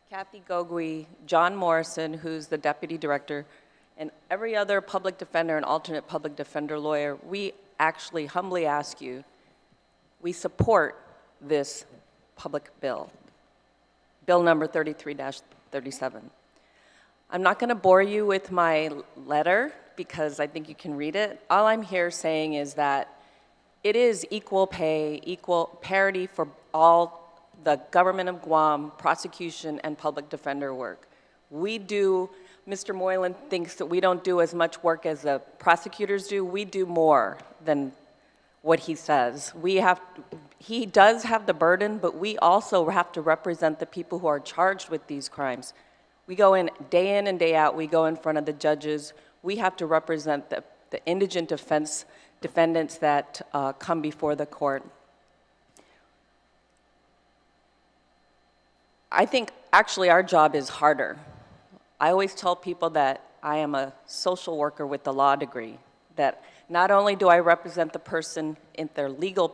Speaker 8: Kathy Gogui, John Morrison, who's the deputy director, and every other public defender and alternate public defender lawyer, we actually humbly ask you, we support this public bill, bill number 33-37. I'm not going to bore you with my letter because I think you can read it. All I'm here saying is that it is equal pay, equal parity for all the government of Guam, prosecution, and public defender work. We do, Mr. Moylan thinks that we don't do as much work as the prosecutors do. We do more than what he says. He does have the burden, but we also have to represent the people who are charged with these crimes. We go in and day out, we go in front of the judges. We have to represent the indigent defendants that come before the court. I think actually our job is harder. I always tell people that I am a social worker with a law degree, that not only do I represent the person in their legal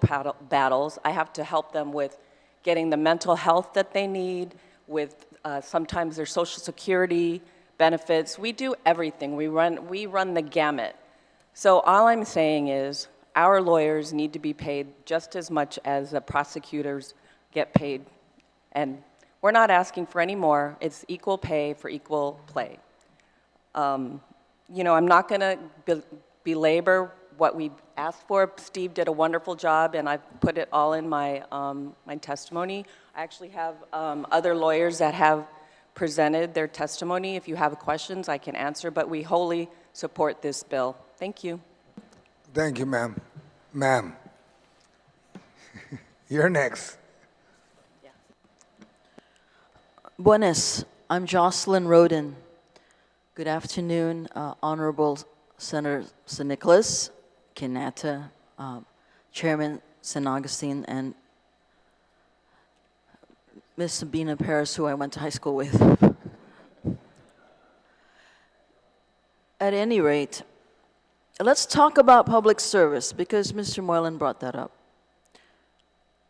Speaker 8: battles, I have to help them with getting the mental health that they need, with sometimes their Social Security benefits. We do everything. We run the gamut. So all I'm saying is our lawyers need to be paid just as much as the prosecutors get paid. And we're not asking for any more. It's equal pay for equal play. You know, I'm not going to belabor what we asked for. Steve did a wonderful job, and I've put it all in my, my testimony. I actually have other lawyers that have presented their testimony. If you have questions, I can answer, but we wholly support this bill. Thank you.
Speaker 1: Thank you, ma'am. Ma'am. You're next.
Speaker 9: Buenas, I'm Jocelyn Roden. Good afternoon, Honorable Senator Nicolas, Quinata, Chairman San Agustin, and Miss Sabina Perez, who I went to high school with. At any rate, let's talk about public service, because Mr. Moylan brought that up.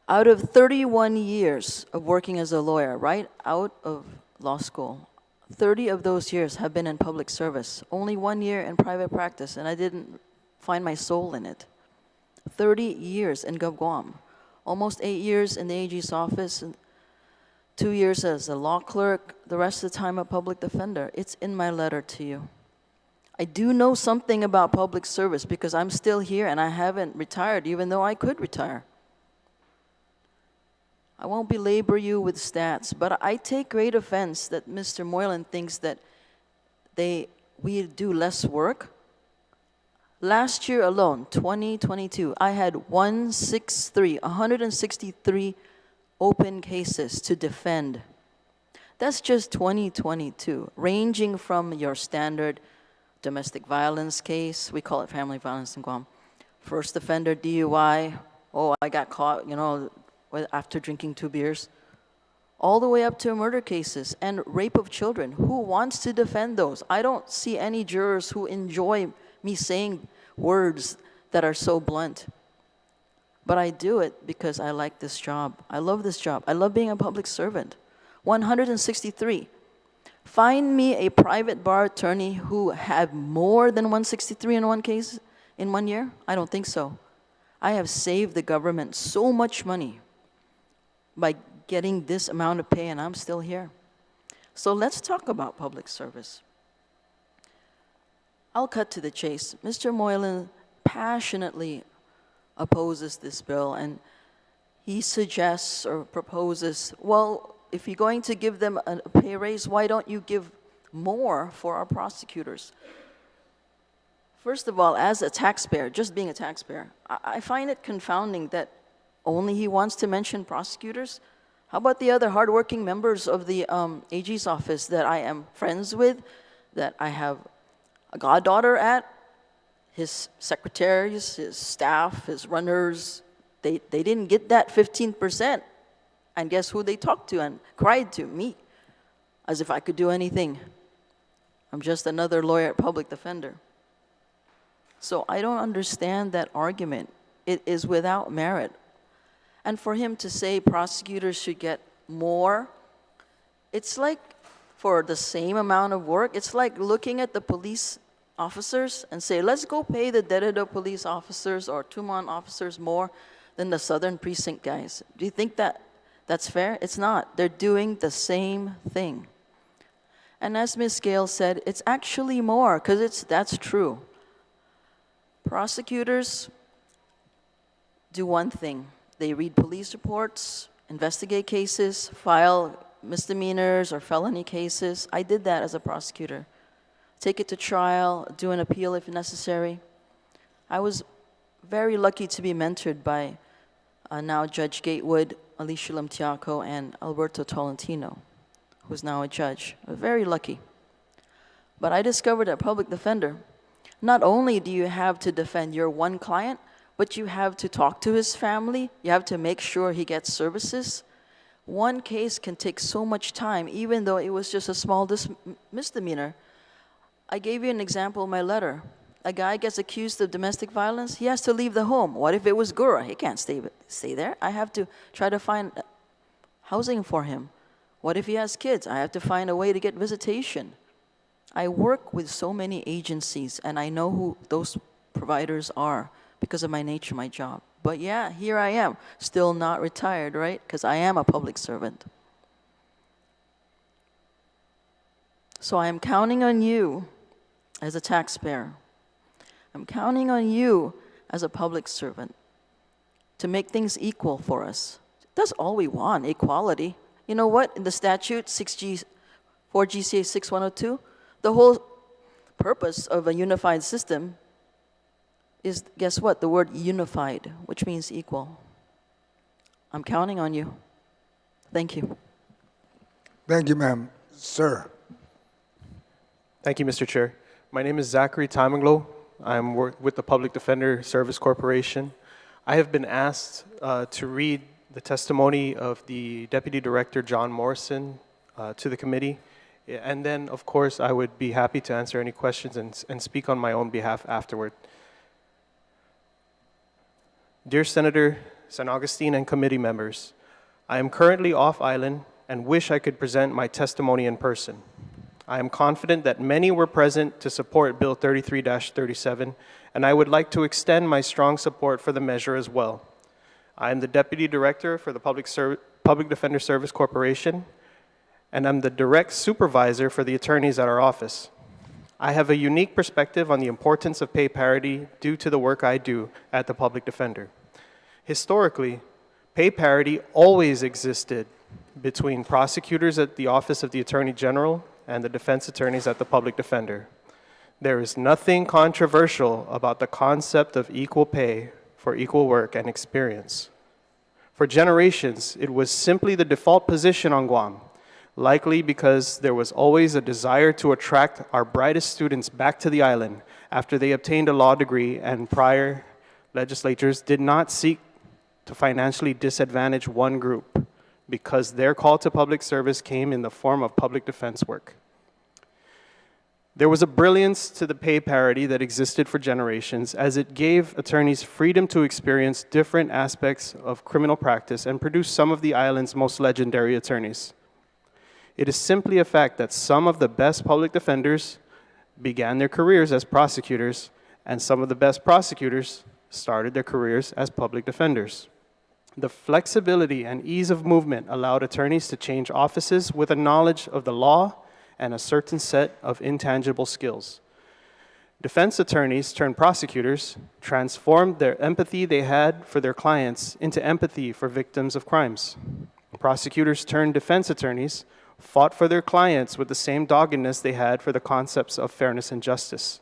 Speaker 9: Out of 31 years of working as a lawyer, right out of law school, 30 of those years have been in public service. Only 1 year in private practice, and I didn't find my soul in it. 30 years in Guam, almost 8 years in the AG's office, and 2 years as a law clerk, the rest of the time a public defender. It's in my letter to you. I do know something about public service because I'm still here and I haven't retired, even though I could retire. I won't belabor you with stats, but I take great offense that Mr. Moylan thinks that we do less work. Last year alone, 2022, I had 163 open cases to defend. That's just 2022, ranging from your standard domestic violence case, we call it family violence in Guam, first offender DUI, oh, I got caught, you know, after drinking 2 beers, all the way up to murder cases and rape of children. Who wants to defend those? I don't see any jurors who enjoy me saying words that are so blunt. But I do it because I like this job. I love this job. I love being a public servant. 163. Find me a private bar attorney who had more than 163 in one case in 1 year? I don't think so. I have saved the government so much money by getting this amount of pay, and I'm still here. So let's talk about public service. I'll cut to the chase. Mr. Moylan passionately opposes this bill, and he suggests or proposes, well, if you're going to give them a pay raise, why don't you give more for our prosecutors? First of all, as a taxpayer, just being a taxpayer, I find it confounding that only he wants to mention prosecutors. How about the other hardworking members of the AG's office that I am friends with, that I have a goddaughter at, his secretaries, his staff, his runners, they didn't get that 15%. And guess who they talked to and cried to? Me. As if I could do anything. I'm just another lawyer, public defender. So I don't understand that argument. It is without merit. And for him to say prosecutors should get more, it's like for the same amount of work, it's like looking at the police officers and say, let's go pay the Deredo police officers or Tumon officers more than the Southern Precinct guys. Do you think that that's fair? It's not. They're doing the same thing. And as Ms. Gale said, it's actually more, because that's true. Prosecutors, do one thing. They read police reports, investigate cases, file misdemeanors or felony cases. I did that as a prosecutor. Take it to trial, do an appeal if necessary. I was very lucky to be mentored by now Judge Gatewood, Alicia Lamtiaco, and Alberto Tolentino, who's now a judge. Very lucky. But I discovered that public defender, not only do you have to defend your one client, but you have to talk to his family. You have to make sure he gets services. One case can take so much time, even though it was just a small misdemeanor. I gave you an example in my letter. A guy gets accused of domestic violence, he has to leave the home. What if it was Gura? He can't stay there. I have to try to find housing for him. What if he has kids? I have to find a way to get visitation. I work with so many agencies, and I know who those providers are because of my nature, my job. But yeah, here I am, still not retired, right? Because I am a public servant. So I am counting on you as a taxpayer. I'm counting on you as a public servant to make things equal for us. That's all we want, equality. You know what? In the statute, 4 GCA 6102, the whole purpose of a unified system is, guess what? The word unified, which means equal. I'm counting on you. Thank you.
Speaker 1: Thank you, ma'am. Sir.
Speaker 10: Thank you, Mr. Chair. My name is Zachary Timinglow. I'm with the Public Defender Service Corporation. I have been asked to read the testimony of the Deputy Director, John Morrison, to the committee. And then, of course, I would be happy to answer any questions and speak on my own behalf afterward. Dear Senator San Agustin and committee members, I am currently off island and wish I could present my testimony in person. I am confident that many were present to support Bill 33-37, and I would like to extend my strong support for the measure as well. I am the Deputy Director for the Public Defender Service Corporation, and I'm the direct supervisor for the attorneys at our office. I have a unique perspective on the importance of pay parity due to the work I do at the Public Defender. Historically, pay parity always existed between prosecutors at the Office of the Attorney General and the defense attorneys at the Public Defender. There is nothing controversial about the concept of equal pay for equal work and experience. For generations, it was simply the default position on Guam, likely because there was always a desire to attract our brightest students back to the island after they obtained a law degree, and prior legislatures did not seek to financially disadvantage one group because their call to public service came in the form of public defense work. There was a brilliance to the pay parity that existed for generations, as it gave attorneys freedom to experience different aspects of criminal practice and produce some of the island's most legendary attorneys. It is simply a fact that some of the best public defenders began their careers as prosecutors, and some of the best prosecutors started their careers as public defenders. The flexibility and ease of movement allowed attorneys to change offices with a knowledge of the law and a certain set of intangible skills. Defense attorneys turned prosecutors transformed their empathy they had for their clients into empathy for victims of crimes. Prosecutors turned defense attorneys fought for their clients with the same doggedness they had for the concepts of fairness and justice.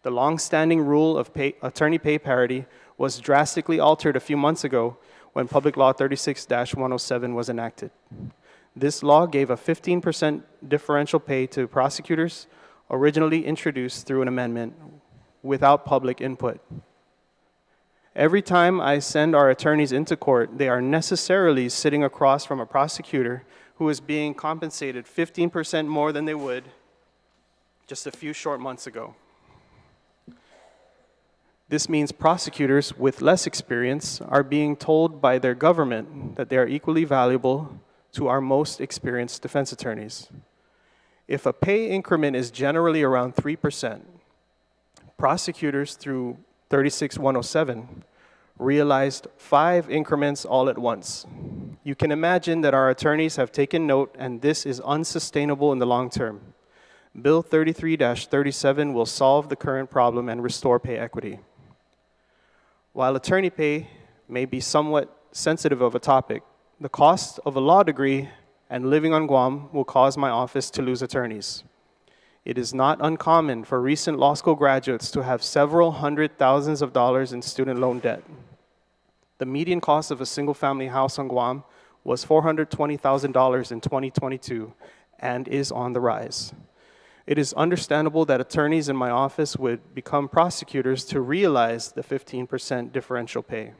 Speaker 10: The long-standing rule of attorney pay parity was drastically altered a few months ago when Public Law 36-107 was enacted. This law gave a 15% differential pay to prosecutors, originally introduced through an amendment without public input. Every time I send our attorneys into court, they are necessarily sitting across from a prosecutor who is being compensated 15% more than they would just a few short months ago. This means prosecutors with less experience are being told by their government that they are equally valuable to our most experienced defense attorneys. If a pay increment is generally around 3%, prosecutors through 36-107 realized 5 increments all at once. You can imagine that our attorneys have taken note, and this is unsustainable in the long term. Bill 33-37 will solve the current problem and restore pay equity. While attorney pay may be somewhat sensitive of a topic, the cost of a law degree and living on Guam will cause my office to lose attorneys. It is not uncommon for recent law school graduates to have several hundred thousands of dollars in student loan debt. The median cost of a single-family house on Guam was $420,000 in 2022 and is on the rise. It is understandable that attorneys in my office would become prosecutors to realize the 15% differential pay.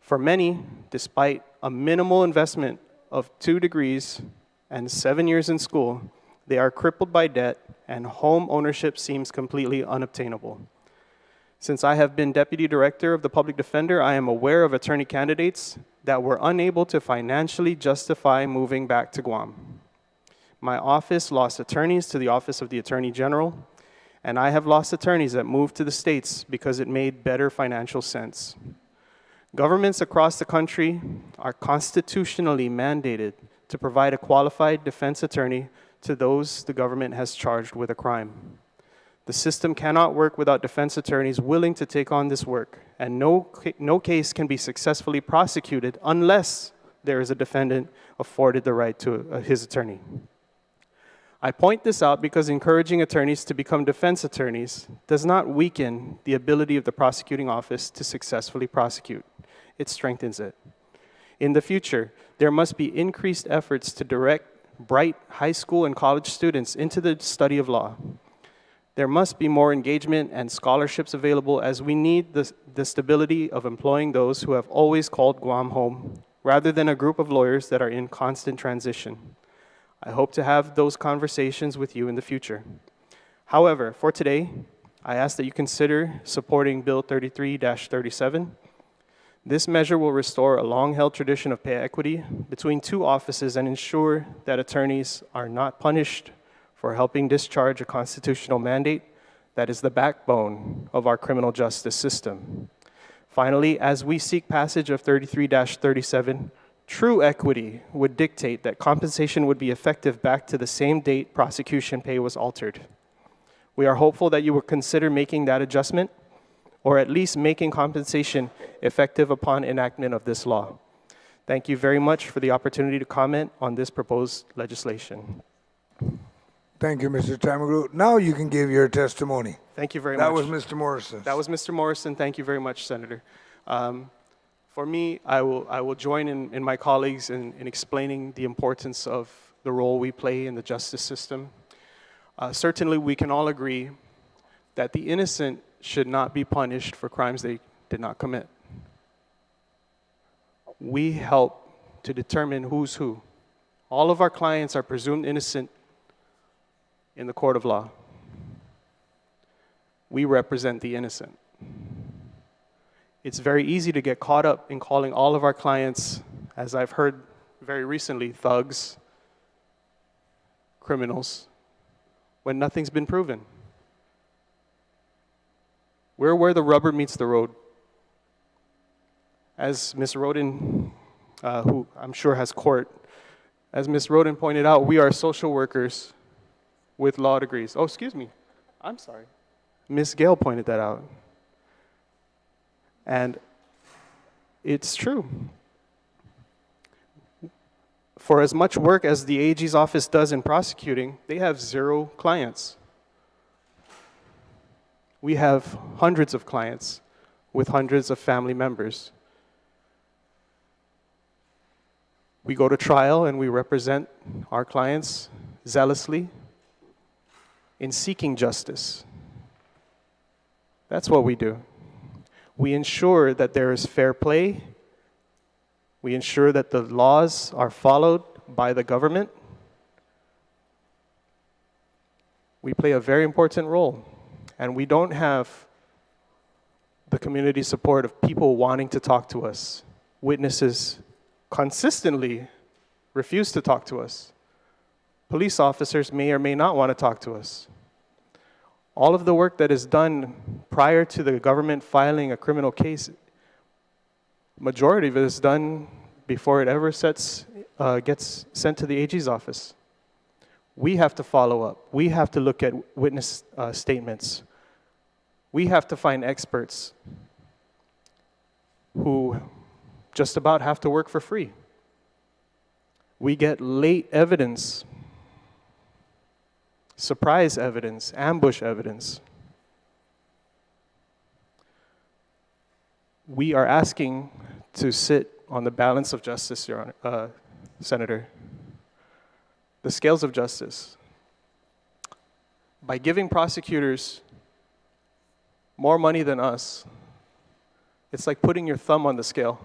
Speaker 10: For many, despite a minimal investment of 2 degrees and 7 years in school, they are crippled by debt and home ownership seems completely unobtainable. Since I have been Deputy Director of the Public Defender, I am aware of attorney candidates that were unable to financially justify moving back to Guam. My office lost attorneys to the Office of the Attorney General, and I have lost attorneys that moved to the States because it made better financial sense. Governments across the country are constitutionally mandated to provide a qualified defense attorney to those the government has charged with a crime. The system cannot work without defense attorneys willing to take on this work, and no case can be successfully prosecuted unless there is a defendant afforded the right to his attorney. I point this out because encouraging attorneys to become defense attorneys does not weaken the ability of the prosecuting office to successfully prosecute. It strengthens it. In the future, there must be increased efforts to direct bright high school and college students into the study of law. There must be more engagement and scholarships available as we need the stability of employing those who have always called Guam home, rather than a group of lawyers that are in constant transition. I hope to have those conversations with you in the future. However, for today, I ask that you consider supporting Bill 33-37. This measure will restore a long-held tradition of pay equity between 2 offices and ensure that attorneys are not punished for helping discharge a constitutional mandate that is the backbone of our criminal justice system. Finally, as we seek passage of 33-37, true equity would dictate that compensation would be effective back to the same date prosecution pay was altered. We are hopeful that you will consider making that adjustment, or at least making compensation effective upon enactment of this law. Thank you very much for the opportunity to comment on this proposed legislation.
Speaker 1: Thank you, Mr. Tamaglu. Now you can give your testimony.
Speaker 10: Thank you very much.
Speaker 1: That was Mr. Morrison.
Speaker 10: That was Mr. Morrison. Thank you very much, Senator. For me, I will join in my colleagues in explaining the importance of the role we play in the justice system. Certainly, we can all agree that the innocent should not be punished for crimes they did not commit. We help to determine who's who. All of our clients are presumed innocent in the court of law. We represent the innocent. It's very easy to get caught up in calling all of our clients, as I've heard very recently, thugs, criminals, when nothing's been proven. We're where the rubber meets the road. As Ms. Roden, who I'm sure has court, as Ms. Roden pointed out, we are social workers with law degrees. Oh, excuse me. I'm sorry. Ms. Gale pointed that out. And it's true. For as much work as the AG's office does in prosecuting, they have 0 clients. We have hundreds of clients with hundreds of family members. We go to trial and we represent our clients zealously in seeking justice. That's what we do. We ensure that there is fair play. We ensure that the laws are followed by the government. We play a very important role, and we don't have the community support of people wanting to talk to us. Witnesses consistently refuse to talk to us. Police officers may or may not want to talk to us. All of the work that is done prior to the government filing a criminal case, majority of it is done before it ever gets sent to the AG's office. We have to follow up. We have to look at witness statements. We have to find experts. who just about have to work for free. We get late evidence, surprise evidence, ambush evidence. We are asking to sit on the balance of justice, Your Honor, Senator, the scales of justice. By giving prosecutors more money than us, it's like putting your thumb on the scale.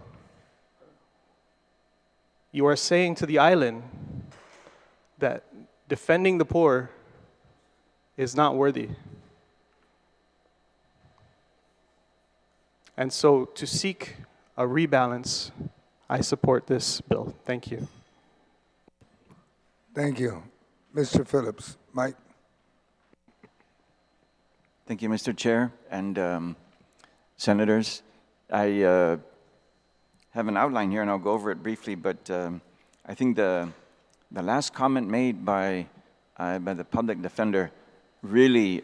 Speaker 10: You are saying to the island that defending the poor is not worthy. And so to seek a rebalance, I support this bill. Thank you.
Speaker 1: Thank you. Mr. Phillips. Mike?
Speaker 11: Thank you, Mr. Chair and senators. I have an outline here, and I'll go over it briefly, but I think the last comment made by the public defender really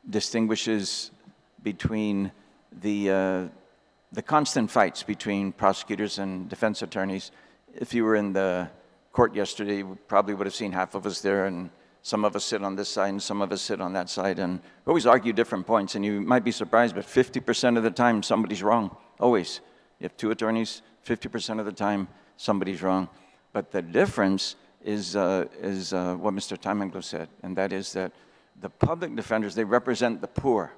Speaker 11: distinguishes between the constant fights between prosecutors and defense attorneys. If you were in the court yesterday, you probably would have seen half of us there, and some of us sit on this side and some of us sit on that side, and we always argue different points, and you might be surprised, but 50% of the time somebody's wrong, always. You have two attorneys, 50% of the time somebody's wrong. But the difference is what Mr. Tamanglo said, and that is that the public defenders, they represent the poor.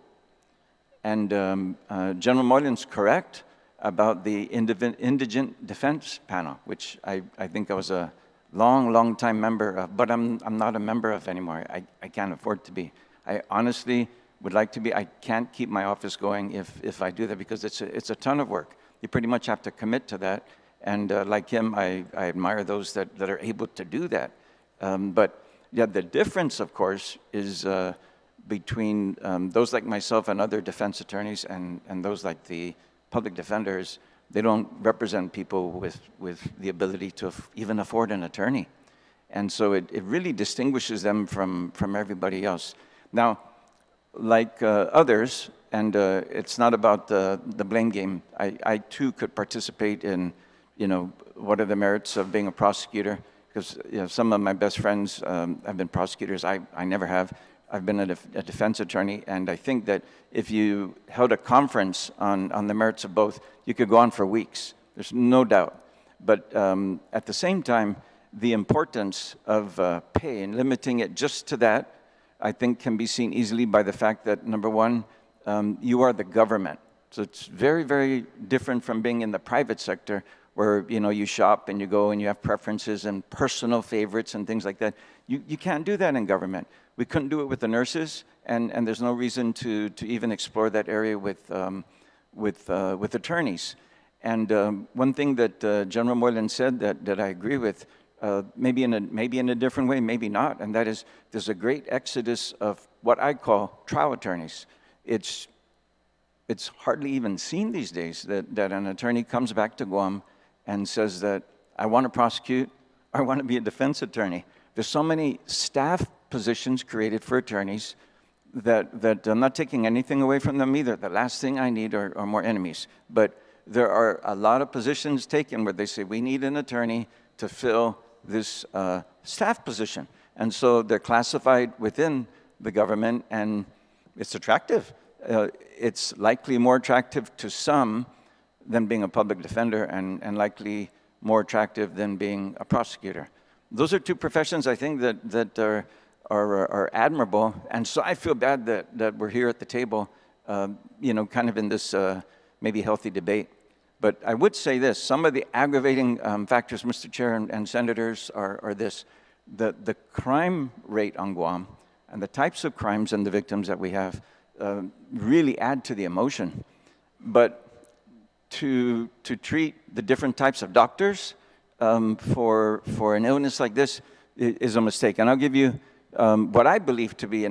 Speaker 11: And General Moylan's correct about the indigent defense panel, which I think I was a long time member of, but I'm not a member of anymore. I can't afford to be. I honestly would like to be. I can't keep my office going if I do that, because it's a ton of work. You pretty much have to commit to that. And like him, I admire those that are able to do that. But yeah, the difference, of course, is between those like myself and other defense attorneys and those like the public defenders. They don't represent people with the ability to even afford an attorney. And so it really distinguishes them from everybody else. Now, like others, and it's not about the blame game, I too could participate in, what are the merits of being a prosecutor? Because some of my best friends have been prosecutors. I never have. I've been a defense attorney, and I think that if you held a conference on the merits of both, you could go on for weeks. There's no doubt. But at the same time, the importance of pay and limiting it just to that, I think can be seen easily by the fact that, number one, you are the government. So it's very, very different from being in the private sector where, you shop and you go and you have preferences and personal favorites and things like that. You can't do that in government. We couldn't do it with the nurses, and there's no reason to even explore that area with attorneys. And one thing that General Moylan said that I agree with, maybe in a different way, maybe not, and that is there's a great exodus of what I call trial attorneys. It's hardly even seen these days that an attorney comes back to Guam and says that I want to prosecute, I want to be a defense attorney. There's so many staff positions created for attorneys that I'm not taking anything away from them either. The last thing I need are more enemies. But there are a lot of positions taken where they say, we need an attorney to fill this staff position. And so they're classified within the government, and it's attractive. It's likely more attractive to some than being a public defender, and likely more attractive than being a prosecutor. Those are two professions, I think, that are admirable, and so I feel bad that we're here at the table, kind of in this maybe healthy debate. But I would say this, some of the aggravating factors, Mr. Chair and senators, are this. The crime rate on Guam and the types of crimes and the victims that we have really add to the emotion. But to treat the different types of doctors for an illness like this is a mistake. And I'll give you what I believe to be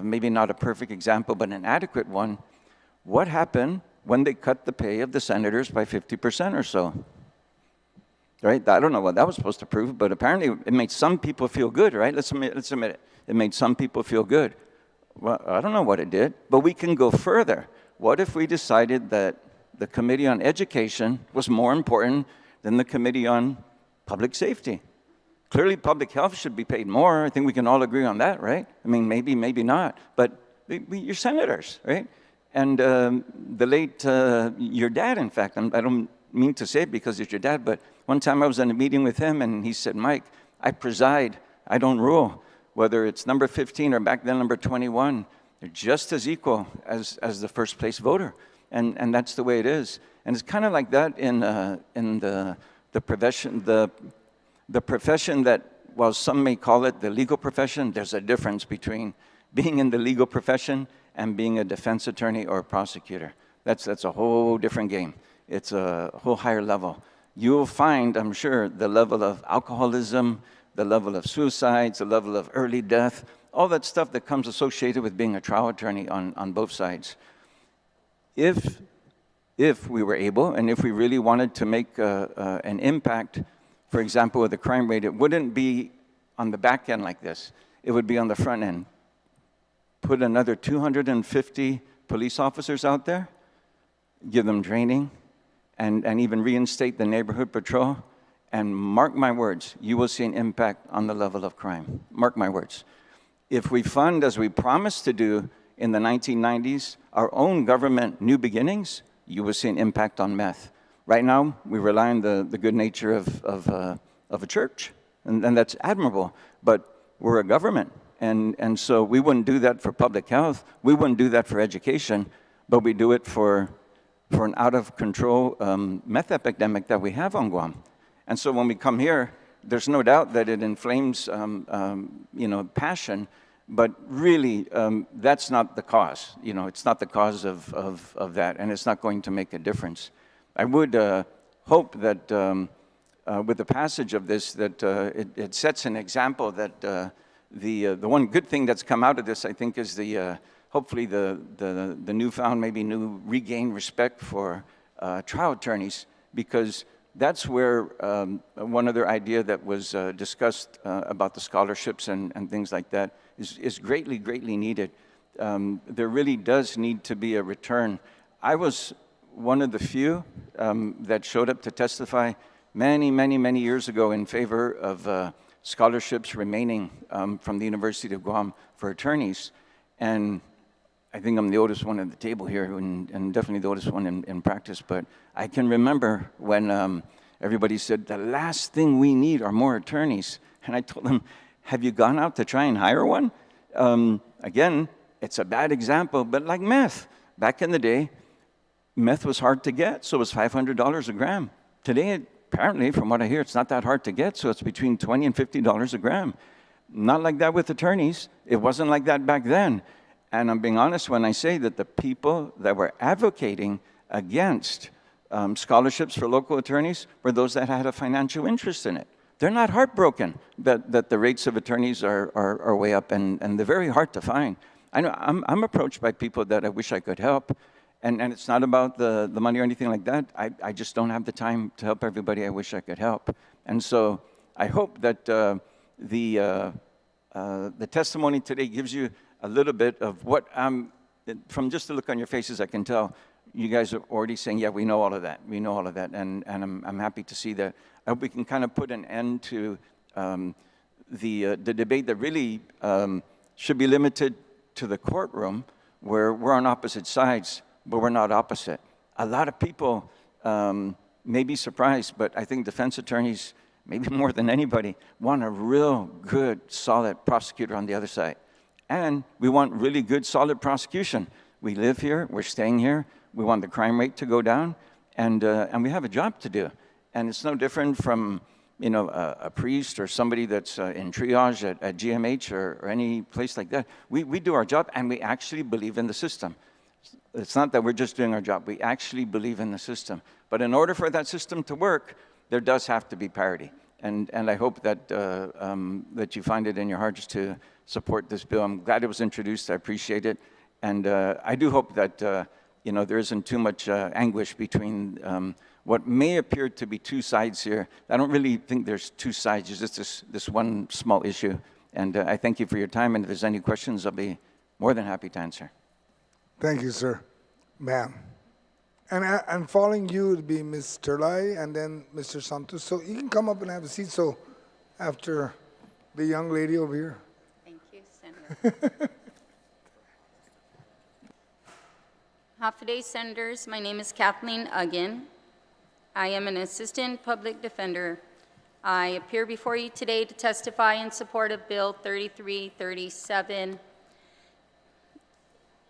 Speaker 11: maybe not a perfect example, but an adequate one. What happened when they cut the pay of the senators by 50% or so? Right? I don't know what that was supposed to prove, but apparently it made some people feel good, right? Let's admit it. It made some people feel good. Well, I don't know what it did, but we can go further. What if we decided that the Committee on Education was more important than the Committee on Public Safety. Clearly, public health should be paid more. I think we can all agree on that, right? I mean, maybe, maybe not. But you're senators, right? And the late, your dad, in fact, I don't mean to say it because it's your dad, but one time I was in a meeting with him and he said, Mike, I preside, I don't rule. Whether it's number 15 or back then number 21, they're just as equal as the first place voter. And that's the way it is. And it's kind of like that in the profession, the profession that, while some may call it the legal profession, there's a difference between being in the legal profession and being a defense attorney or a prosecutor. That's a whole different game. It's a whole higher level. You'll find, I'm sure, the level of alcoholism, the level of suicides, the level of early death, all that stuff that comes associated with being a trial attorney on both sides. If we were able, and if we really wanted to make an impact, for example, with the crime rate, it wouldn't be on the back end like this. It would be on the front end. Put another 250 police officers out there, give them training, and even reinstate the neighborhood patrol, and mark my words, you will see an impact on the level of crime. Mark my words. If we fund, as we promised to do in the 1990s, our own government new beginnings, you will see an impact on meth. Right now, we rely on the good nature of a church, and that's admirable, but we're a government, and so we wouldn't do that for public health, we wouldn't do that for education, but we do it for an out-of-control meth epidemic that we have on Guam. And so when we come here, there's no doubt that it inflames passion, but really, that's not the cause. It's not the cause of that, and it's not going to make a difference. I would hope that with the passage of this, that it sets an example that the one good thing that's come out of this, I think, is hopefully the newfound, maybe new regained respect for trial attorneys, because that's where one other idea that was discussed about the scholarships and things like that is greatly, greatly needed. There really does need to be a return. I was one of the few that showed up to testify many, many, many years ago in favor of scholarships remaining from the University of Guam for attorneys. And I think I'm the oldest one at the table here, and definitely the oldest one in practice. But I can remember when everybody said, the last thing we need are more attorneys. And I told them, have you gone out to try and hire one? Again, it's a bad example, but like meth. Back in the day, meth was hard to get, so it was $500 a gram. Today, apparently, from what I hear, it's not that hard to get, so it's between $20 and $50 a gram. Not like that with attorneys. It wasn't like that back then. And I'm being honest when I say that the people that were advocating against scholarships for local attorneys were those that had a financial interest in it. They're not heartbroken that the rates of attorneys are way up, and they're very hard to find. I know I'm approached by people that I wish I could help, and it's not about the money or anything like that. I just don't have the time to help everybody I wish I could help. And so I hope that the testimony today gives you a little bit of what from just the look on your faces, I can tell you guys are already saying, yeah, we know all of that. We know all of that, and I'm happy to see that. I hope we can kind of put an end to the debate that really should be limited to the courtroom, where we're on opposite sides, but we're not opposite. A lot of people may be surprised, but I think defense attorneys, maybe more than anybody, want a real good, solid prosecutor on the other side. And we want really good, solid prosecution. We live here, we're staying here, we want the crime rate to go down, and we have a job to do. And it's no different from, a priest or somebody that's in triage at GMH or any place like that. We do our job, and we actually believe in the system. It's not that we're just doing our job. We actually believe in the system. But in order for that system to work, there does have to be parity. And I hope that that you find it in your hearts to support this bill. I'm glad it was introduced. I appreciate it. And I do hope that there isn't too much anguish between what may appear to be two sides here. I don't really think there's two sides. It's just this one small issue. And I thank you for your time. And if there's any questions, I'll be more than happy to answer.
Speaker 1: Thank you, sir. Ma'am. And following you would be Ms. Terlai and then Mr. Santos. So you can come up and have a seat. So after the young lady over here.
Speaker 12: Thank you, Senator. Half-a-day Senators, my name is Kathleen Uggan. I am an Assistant Public Defender. I appear before you today to testify in support of Bill 3337.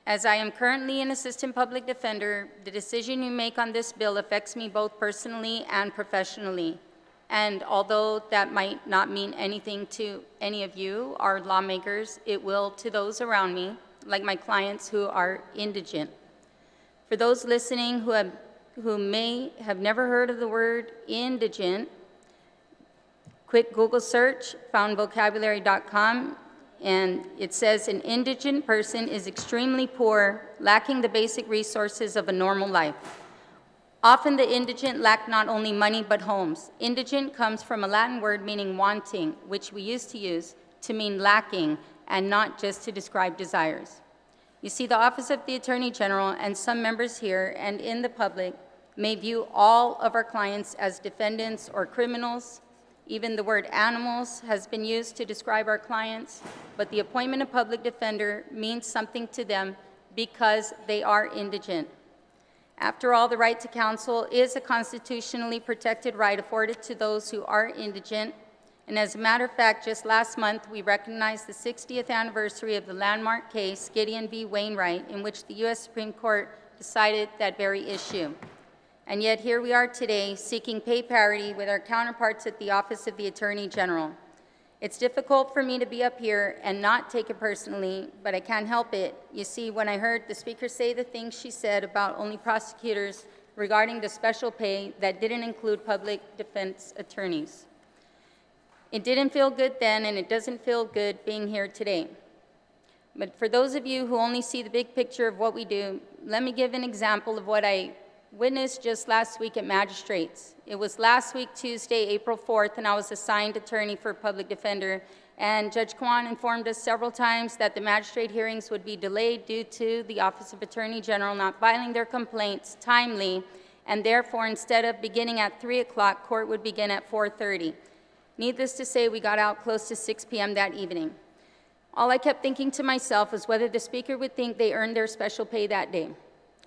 Speaker 12: As I am currently an Assistant Public Defender, the decision you make on this bill affects me both personally and professionally. And although that might not mean anything to any of you, our lawmakers, it will to those around me, like my clients who are indigent. For those listening who may have never heard of the word indigent, quick Google search, foundvocabulary.com, and it says an indigent person is extremely poor, lacking the basic resources of a normal life. Often the indigent lack not only money but homes. Indigent comes from a Latin word meaning wanting, which we used to use to mean lacking and not just to describe desires. You see, the Office of the Attorney General and some members here and in the public may view all of our clients as defendants or criminals. Even the word animals has been used to describe our clients, but the appointment of public defender means something to them because they are indigent. After all, the right to counsel is a constitutionally protected right afforded to those who are indigent. And as a matter of fact, just last month, we recognized the 60th anniversary of the landmark case, Gideon v. Wainwright, in which the U.S. Supreme Court decided that very issue. And yet here we are today seeking pay parity with our counterparts at the Office of the Attorney General. It's difficult for me to be up here and not take it personally, but I can't help it. You see, when I heard the speaker say the things she said about only prosecutors regarding the special pay that didn't include public defense attorneys, it didn't feel good then, and it doesn't feel good being here today. But for those of you who only see the big picture of what we do, let me give an example of what I witnessed just last week at Magistrates. It was last week, Tuesday, April 4th, and I was assigned attorney for public defender. And Judge Kwan informed us several times that the magistrate hearings would be delayed due to the Office of Attorney General not filing their complaints timely, and therefore, instead of beginning at 3 o'clock, court would begin at 4:30. Needless to say, we got out close to 6 p.m. that evening. All I kept thinking to myself was whether the speaker would think they earned their special pay that day.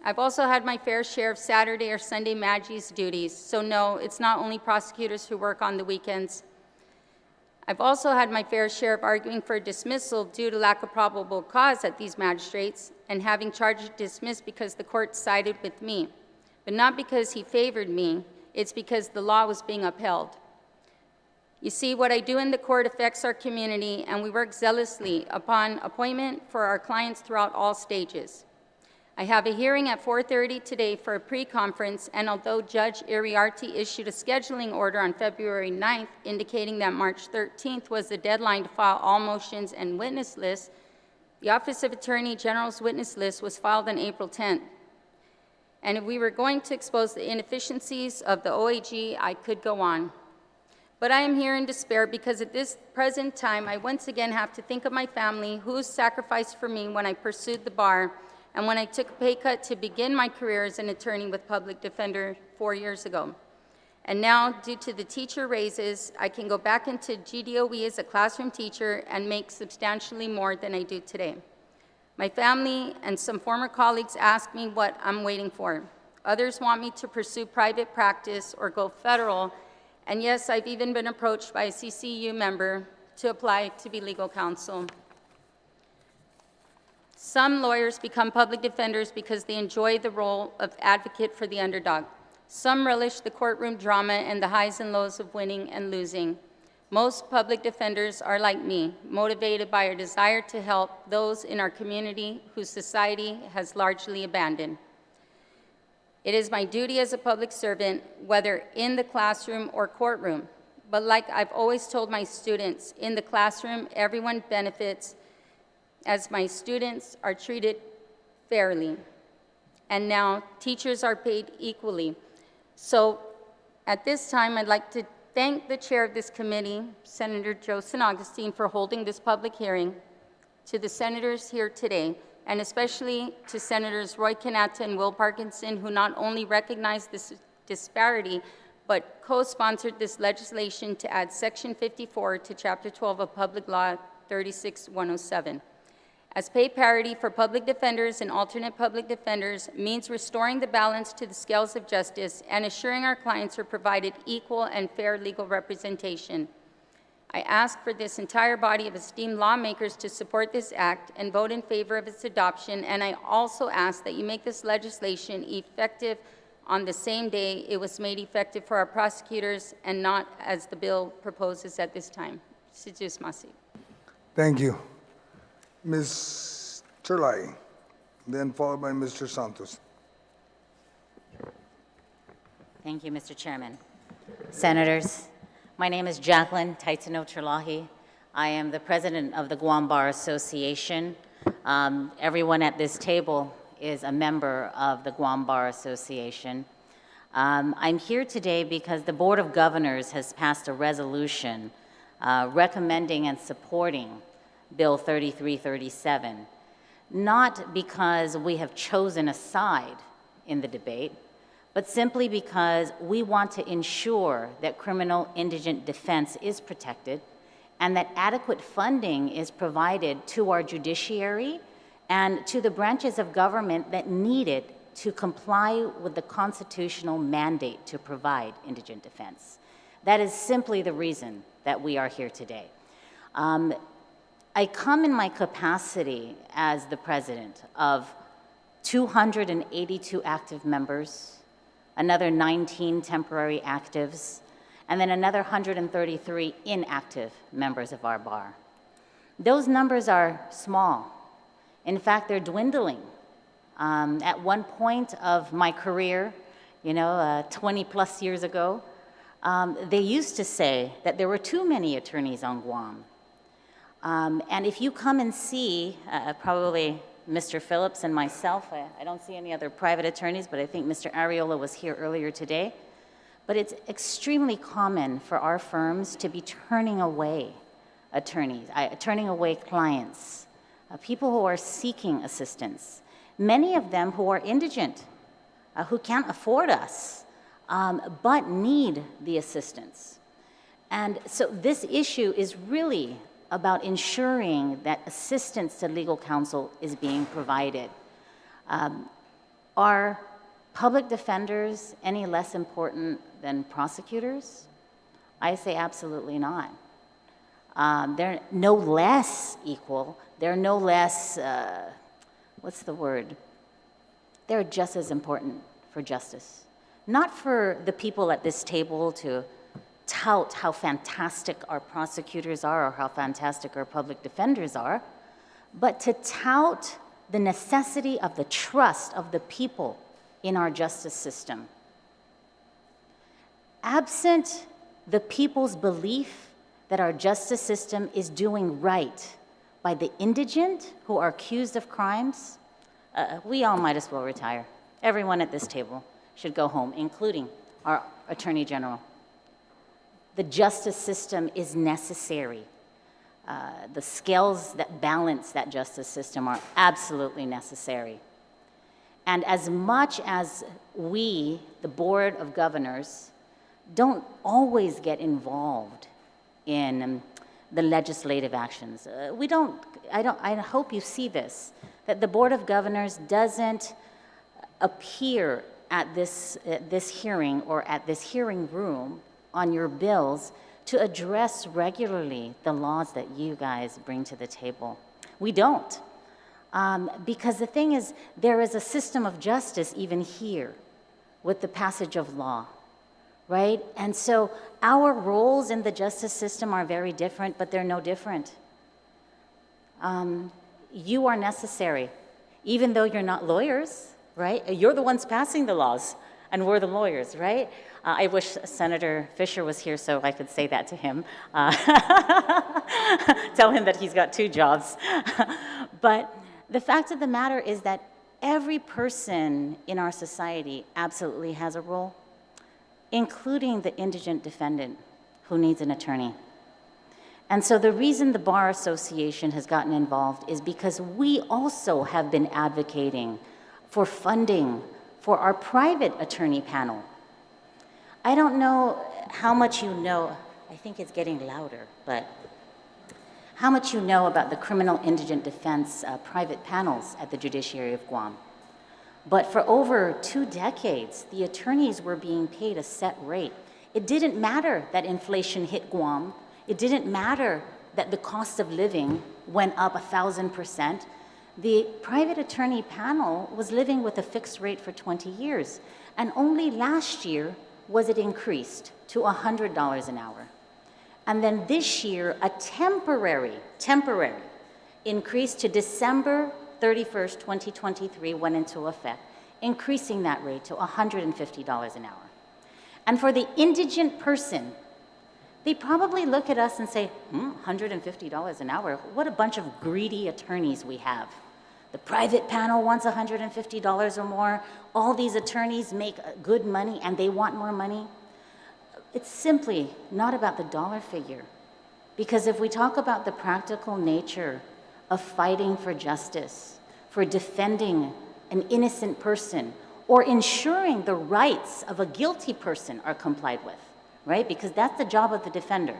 Speaker 12: I've also had my fair share of Saturday or Sunday Maggies duties, so no, it's not only prosecutors who work on the weekends. I've also had my fair share of arguing for dismissal due to lack of probable cause at these magistrates and having charges dismissed because the court sided with me. But not because he favored me, it's because the law was being upheld. You see, what I do in the court affects our community, and we work zealously upon appointment for our clients throughout all stages. I have a hearing at 4:30 today for a pre-conference, and although Judge Iriarte issued a scheduling order on February 9th indicating that March 13th was the deadline to file all motions and witness lists, the Office of Attorney General's witness list was filed on April 10th. And if we were going to expose the inefficiencies of the OAG, I could go on. But I am here in despair because at this present time, I once again have to think of my family who sacrificed for me when I pursued the bar and when I took a pay cut to begin my career as an attorney with Public Defender 4 years ago. And now, due to the teacher raises, I can go back into GDOE as a classroom teacher and make substantially more than I do today. My family and some former colleagues ask me what I'm waiting for. Others want me to pursue private practice or go federal. And yes, I've even been approached by a CCU member to apply to be legal counsel. Some lawyers become public defenders because they enjoy the role of advocate for the underdog. Some relish the courtroom drama and the highs and lows of winning and losing. Most public defenders are like me, motivated by a desire to help those in our community whose society has largely abandoned. It is my duty as a public servant, whether in the classroom or courtroom. But like I've always told my students, in the classroom, everyone benefits as my students are treated fairly. And now teachers are paid equally. So at this time, I'd like to thank the chair of this committee, Senator Agustin, for holding this public hearing, to the senators here today, and especially to Senators Roy Quinata and Will Parkinson, who not only recognize this disparity, but co-sponsored this legislation to add Section 54 to Chapter 12 of Public Law 36107. As pay parity for public defenders and alternate public defenders means restoring the balance to the scales of justice and assuring our clients are provided equal and fair legal representation. I ask for this entire body of esteemed lawmakers to support this act and vote in favor of its adoption, and I also ask that you make this legislation effective on the same day it was made effective for our prosecutors and not as the bill proposes at this time.
Speaker 1: Thank you. Ms. Terlai, then followed by Mr. Santos.
Speaker 6: Thank you, Mr. Chairman. Senators, my name is Jacqueline Taitano Terlahi. I am the president of the Guam Bar Association. Everyone at this table is a member of the Guam Bar Association. I'm here today because the Board of Governors has passed a resolution recommending and supporting Bill 3337, not because we have chosen a side in the debate, but simply because we want to ensure that criminal indigent defense is protected and that adequate funding is provided to our judiciary and to the branches of government that need it to comply with the constitutional mandate to provide indigent defense. That is simply the reason that we are here today. I come in my capacity as the president of 282 active members, another 19 temporary actives, and then another 133 inactive members of our bar. Those numbers are small. In fact, they're dwindling. At one point of my career, 20 plus years ago, they used to say that there were too many attorneys on Guam. And if you come and see, probably Mr. Phillips and myself, I don't see any other private attorneys, but I think Mr. Ariola was here earlier today. But it's extremely common for our firms to be turning away attorneys, turning away clients, people who are seeking assistance, many of them who are indigent, who can't afford us, but need the assistance. And so this issue is really about ensuring that assistance to legal counsel is being provided. Are public defenders any less important than prosecutors? I say absolutely not. They're no less equal. They're no less, what's the word? They're just as important for justice. Not for the people at this table to tout how fantastic our prosecutors are or how fantastic our public defenders are, but to tout the necessity of the trust of the people in our justice system. Absent the people's belief that our justice system is doing right by the indigent who are accused of crimes, we all might as well retire. Everyone at this table should go home, including our Attorney General. The justice system is necessary. The scales that balance that justice system are absolutely necessary. And as much as we, the Board of Governors, don't always get involved in the legislative actions, I hope you see this, that the Board of Governors doesn't appear at this hearing or at this hearing room on your bills to address regularly the laws that you guys bring to the table. We don't. Because the thing is, there is a system of justice even here with the passage of law, right? And so our roles in the justice system are very different, but they're no different. You are necessary, even though you're not lawyers, right? You're the ones passing the laws, and we're the lawyers, right? I wish Senator Fisher was here so I could say that to him. Tell him that he's got two jobs. But the fact of the matter is that every person in our society absolutely has a role, including the indigent defendant who needs an attorney. And so the reason the Bar Association has gotten involved is because we also have been advocating for funding for our private attorney panel. I don't know how much you know, I think it's getting louder, but how much you know about the criminal indigent defense private panels at the Judiciary of Guam. But for over 2 decades, the attorneys were being paid a set rate. It didn't matter that inflation hit Guam. It didn't matter that the cost of living went up 1,000%. The private attorney panel was living with a fixed rate for 20 years. And only last year was it increased to $100 an hour. And then this year, a temporary increase to December 31st, 2023 went into effect, increasing that rate to $150 an hour. And for the indigent person, they probably look at us and say, $150 an hour, what a bunch of greedy attorneys we have. The private panel wants $150 or more. All these attorneys make good money and they want more money. It's simply not about the dollar figure. Because if we talk about the practical nature of fighting for justice, for defending an innocent person, or ensuring the rights of a guilty person are complied with, right? Because that's the job of the defender.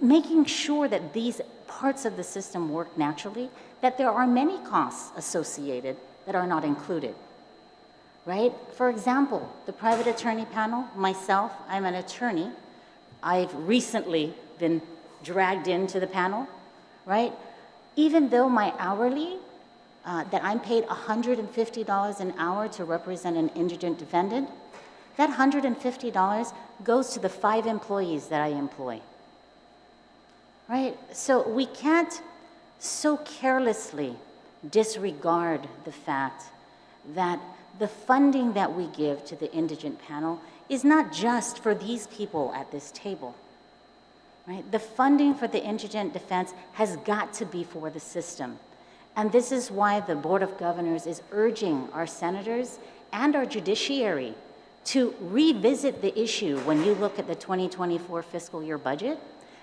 Speaker 6: Making sure that these parts of the system work naturally, that there are many costs associated that are not included, right? For example, the private attorney panel, myself, I'm an attorney. I've recently been dragged into the panel, right? Even though my hourly, that I'm paid $150 an hour to represent an indigent defendant, that $150 goes to the 5 employees that I employ, right? So we can't so carelessly disregard the fact that the funding that we give to the indigent panel is not just for these people at this table, right? The funding for the indigent defense has got to be for the system. And this is why the Board of Governors is urging our senators and our judiciary to revisit the issue when you look at the 2024 fiscal year budget,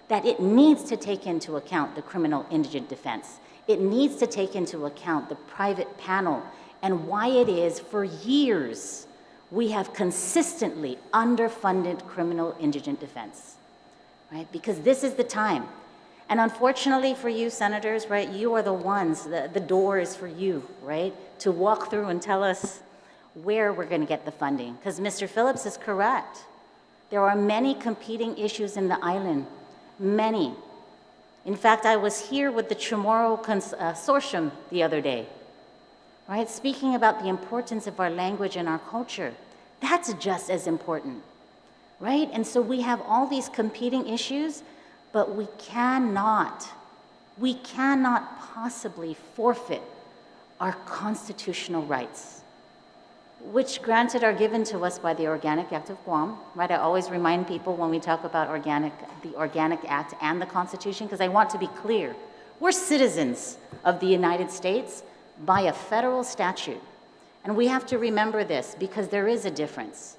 Speaker 6: that it needs to take into account the criminal indigent defense. It needs to take into account the private panel and why it is for years we have consistently underfunded criminal indigent defense, right? Because this is the time. And unfortunately for you, senators, right, you are the ones, the door is for you, right, to walk through and tell us where we're going to get the funding. Because Mr. Phillips is correct. There are many competing issues in the island, many. In fact, I was here with the Chamorro Consortium the other day, right, speaking about the importance of our language and our culture. That's just as important, right? And so we have all these competing issues, but we cannot possibly forfeit our constitutional rights, which granted are given to us by the Organic Act of Guam, right? I always remind people when we talk about the Organic Act and the Constitution, because I want to be clear. We're citizens of the United States by a federal statute. And we have to remember this because there is a difference.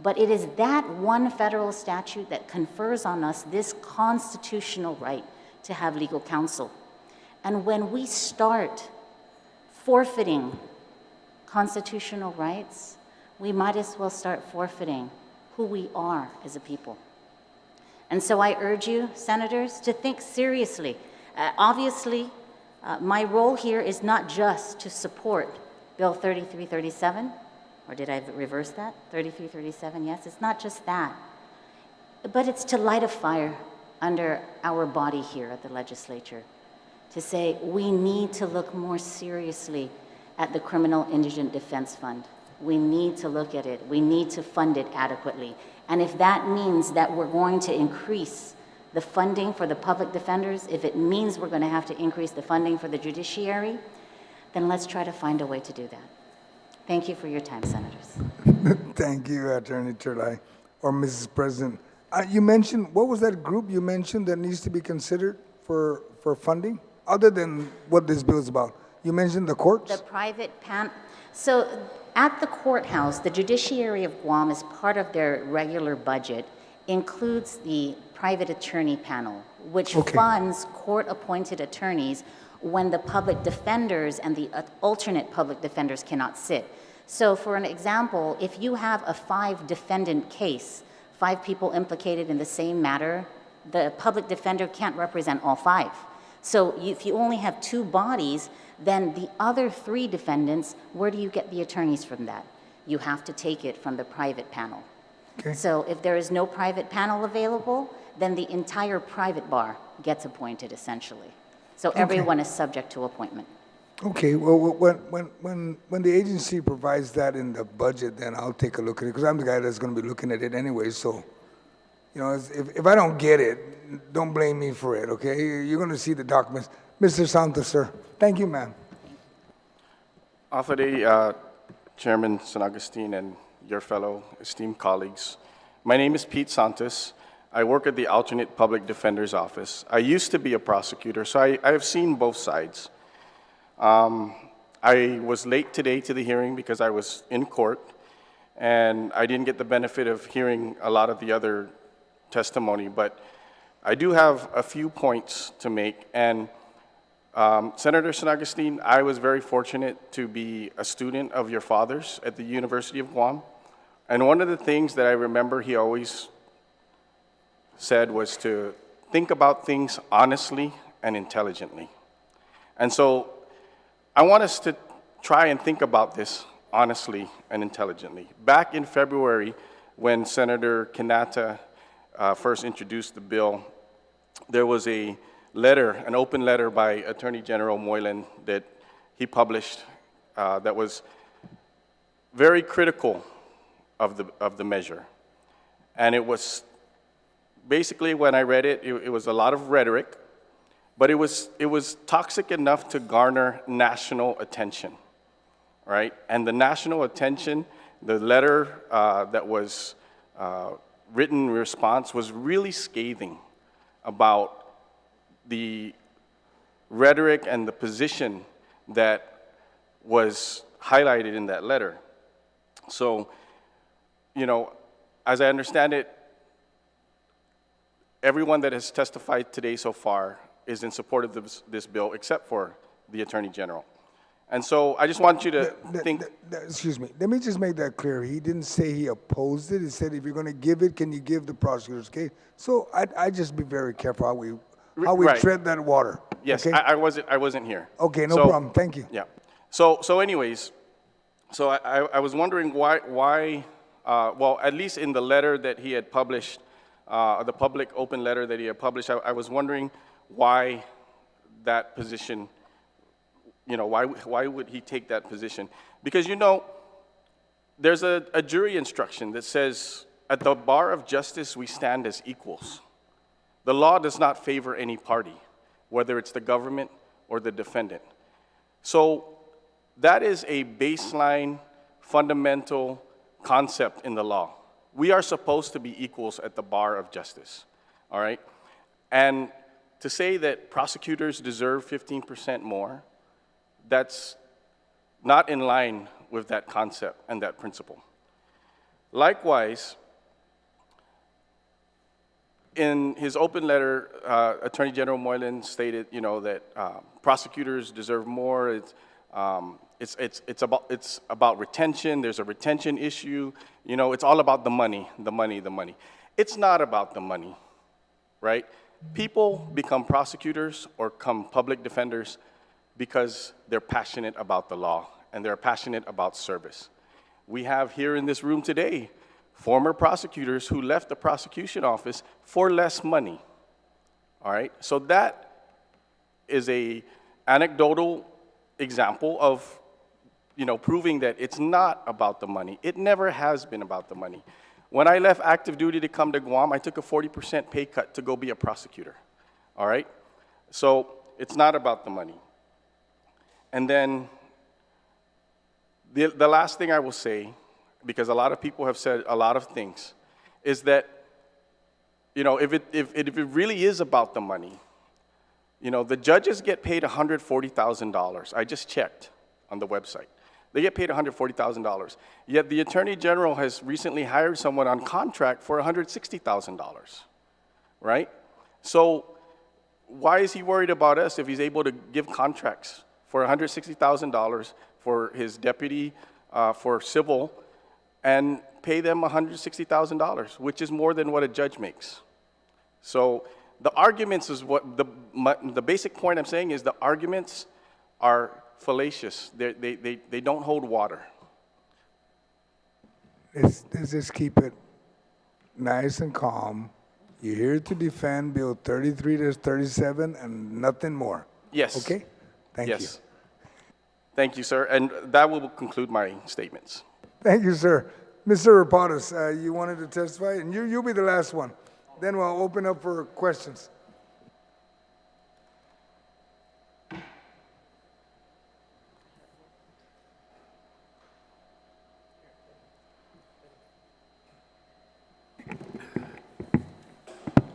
Speaker 6: But it is that one federal statute that confers on us this constitutional right to have legal counsel. And when we start forfeiting constitutional rights, we might as well start forfeiting who we are as a people. And so I urge you, senators, to think seriously. Obviously, my role here is not just to support Bill 3337, or did I reverse that? 3337, yes, it's not just that. But it's to light a fire under our body here at the legislature, to say we need to look more seriously at the Criminal Indigent Defense Fund. We need to look at it. We need to fund it adequately. And if that means that we're going to increase the funding for the public defenders, if it means we're going to have to increase the funding for the judiciary, then let's try to find a way to do that. Thank you for your time, senators.
Speaker 1: Thank you, Attorney Turlai, or Mrs. President. You mentioned, what was that group you mentioned that needs to be considered for funding, other than what this bill is about? You mentioned the courts?
Speaker 6: The private panel. So at the courthouse, the Judiciary of Guam, as part of their regular budget, includes the private attorney panel, which
Speaker 1: Okay.
Speaker 6: funds court-appointed attorneys when the public defenders and the alternate public defenders cannot sit. So for an example, if you have a 5-defendant case, 5 people implicated in the same matter, the public defender can't represent all 5. So if you only have 2 bodies, then the other 3 defendants, where do you get the attorneys from that? You have to take it from the private panel.
Speaker 1: Okay.
Speaker 6: So if there is no private panel available, then the entire private bar gets appointed essentially. So everyone is subject to appointment.
Speaker 1: Okay, well, when the agency provides that in the budget, then I'll take a look at it, because I'm the guy that's going to be looking at it anyway, so, you know, if I don't get it, don't blame me for it, okay? You're going to see the documents. Mr. Santos, sir. Thank you, ma'am.
Speaker 13: Authority, Chairman San Agustin and your fellow esteemed colleagues. My name is Pete Santos. I work at the Alternate Public Defender's Office. I used to be a prosecutor, so I have seen both sides. I was late today to the hearing because I was in court, and I didn't get the benefit of hearing a lot of the other testimony, but I do have a few points to make. And Senator San Agustin, I was very fortunate to be a student of your father's at the University of Guam. And one of the things that I remember he always said was to think about things honestly and intelligently. And so I want us to try and think about this honestly and intelligently. Back in February, when Senator Quinata first introduced the bill, there was a letter, an open letter by Attorney General Moylan that he published that was very critical of the measure. And it was basically, when I read it, it was a lot of rhetoric, but it was toxic enough to garner national attention, right? And the national attention, the letter that was written in response was really scathing about the rhetoric and the position that was highlighted in that letter. So, you know, as I understand it, everyone that has testified today so far is in support of this bill, except for the Attorney General. And so I just want you to think...
Speaker 1: Excuse me, let me just make that clear. He didn't say he opposed it. He said, if you're going to give it, can you give the prosecutor's case? So I'd just be very careful how we
Speaker 13: Right.
Speaker 1: tread that water.
Speaker 13: Yes,
Speaker 1: okay?
Speaker 13: I wasn't here.
Speaker 1: Okay, no
Speaker 13: So-
Speaker 1: problem. Thank you.
Speaker 13: Yeah. So anyways, so I was wondering why well, at least in the letter that he had published, the public open letter that he had published, I was wondering why that position, you know, why would he take that position? Because, you know, there's a jury instruction that says, at the bar of justice, we stand as equals. The law does not favor any party, whether it's the government or the defendant. So that is a baseline, fundamental concept in the law. We are supposed to be equals at the bar of justice, all right? And to say that prosecutors deserve 15% more, that's not in line with that concept and that principle. Likewise, in his open letter, Attorney General Moylan stated, you know, that prosecutors deserve more. It's about retention. There's a retention issue. You know, it's all about the money, the money, the money. It's not about the money, right? People become prosecutors or become public defenders because they're passionate about the law and they're passionate about service. We have here in this room today former prosecutors who left the prosecution office for less money, all right? So that is a anecdotal example of, you know, proving that it's not about the money. It never has been about the money. When I left active duty to come to Guam, I took a 40% pay cut to go be a prosecutor, all right? So it's not about the money. And then the last thing I will say, because a lot of people have said a lot of things, is that, you know, if it really is about the money, you know, the judges get paid $140,000. I just checked on the website. They get paid $140,000. Yet the Attorney General has recently hired someone on contract for $160,000, right? So why is he worried about us if he's able to give contracts for $160,000 for his deputy for civil and pay them $160,000, which is more than what a judge makes? So the arguments is what, the basic point I'm saying is the arguments are fallacious. They don't hold water.
Speaker 1: Let's just keep it nice and calm. You're here to defend Bill 33-37 and nothing more.
Speaker 13: Yes.
Speaker 1: Okay? Thank you.
Speaker 13: Yes. Thank you, sir. And that will conclude my statements.
Speaker 1: Thank you, sir. Mr. Rapadas, you wanted to testify, and you'll be the last one. Then we'll open up for questions.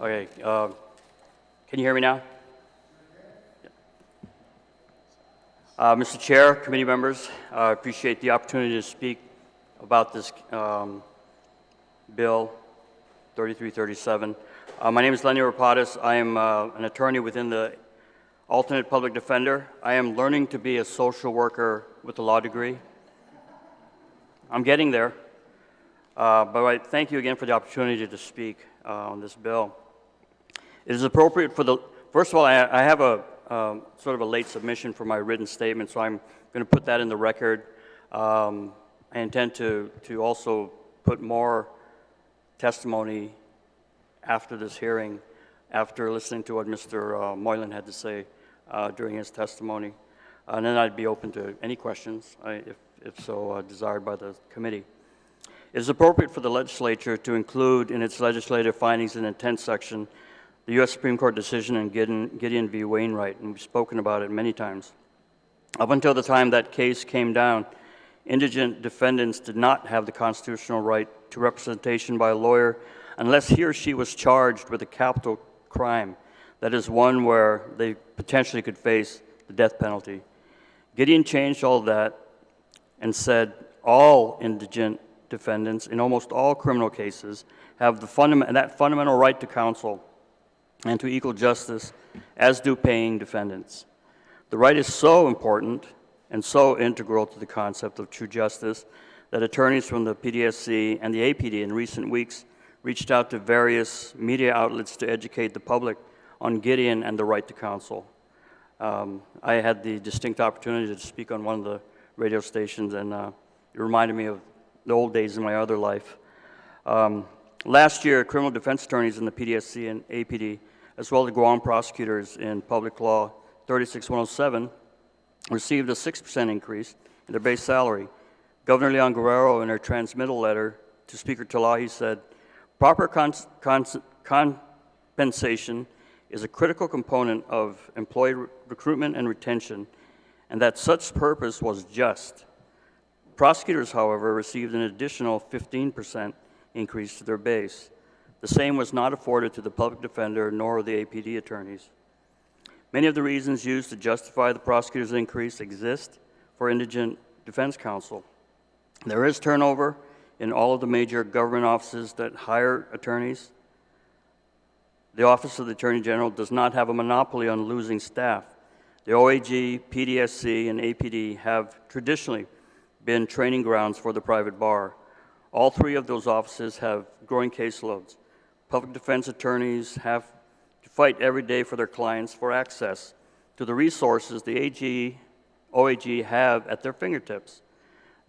Speaker 14: Okay, can you hear me now? Mr. Chair, committee members, I appreciate the opportunity to speak about this bill 3337. My name is Lenny Rapadas. I am an attorney within the alternate public defender. I am learning to be a social worker with a law degree. I'm getting there. But I thank you again for the opportunity to speak on this bill. It is appropriate for the, first of all, I have a sort of a late submission for my written statement, so I'm going to put that in the record. I intend to also put more testimony after this hearing, after listening to what Mr. Moylan had to say during his testimony. And then I'd be open to any questions, if so desired by the committee. It is appropriate for the legislature to include in its legislative findings and intent section the U.S. Supreme Court decision in Gideon v. Wainwright, and we've spoken about it many times. Up until the time that case came down, indigent defendants did not have the constitutional right to representation by a lawyer unless he or she was charged with a capital crime, that is one where they potentially could face the death penalty. Gideon changed all that and said all indigent defendants in almost all criminal cases have that fundamental right to counsel and to equal justice, as do paying defendants. The right is so important and so integral to the concept of true justice that attorneys from the PDSC and the APD in recent weeks reached out to various media outlets to educate the public on Gideon and the right to counsel. I had the distinct opportunity to speak on one of the radio stations, and it reminded me of the old days in my other life. Last year, criminal defense attorneys in the PDSC and APD, as well as Guam prosecutors in Public Law 36107, received a 6% increase in their base salary. Governor Leon Guerrero, in her transmittal letter to Speaker Talahi, said, "Proper compensation is a critical component of employee recruitment and retention, and that such purpose was just." Prosecutors, however, received an additional 15% increase to their base. The same was not afforded to the public defender nor the APD attorneys. Many of the reasons used to justify the prosecutor's increase exist for indigent defense counsel. There is turnover in all of the major government offices that hire attorneys. The Office of the Attorney General does not have a monopoly on losing staff. The OAG, PDSC, and APD have traditionally been training grounds for the private bar. All three of those offices have growing caseloads. Public defense attorneys have to fight every day for their clients for access to the resources the OAG have at their fingertips.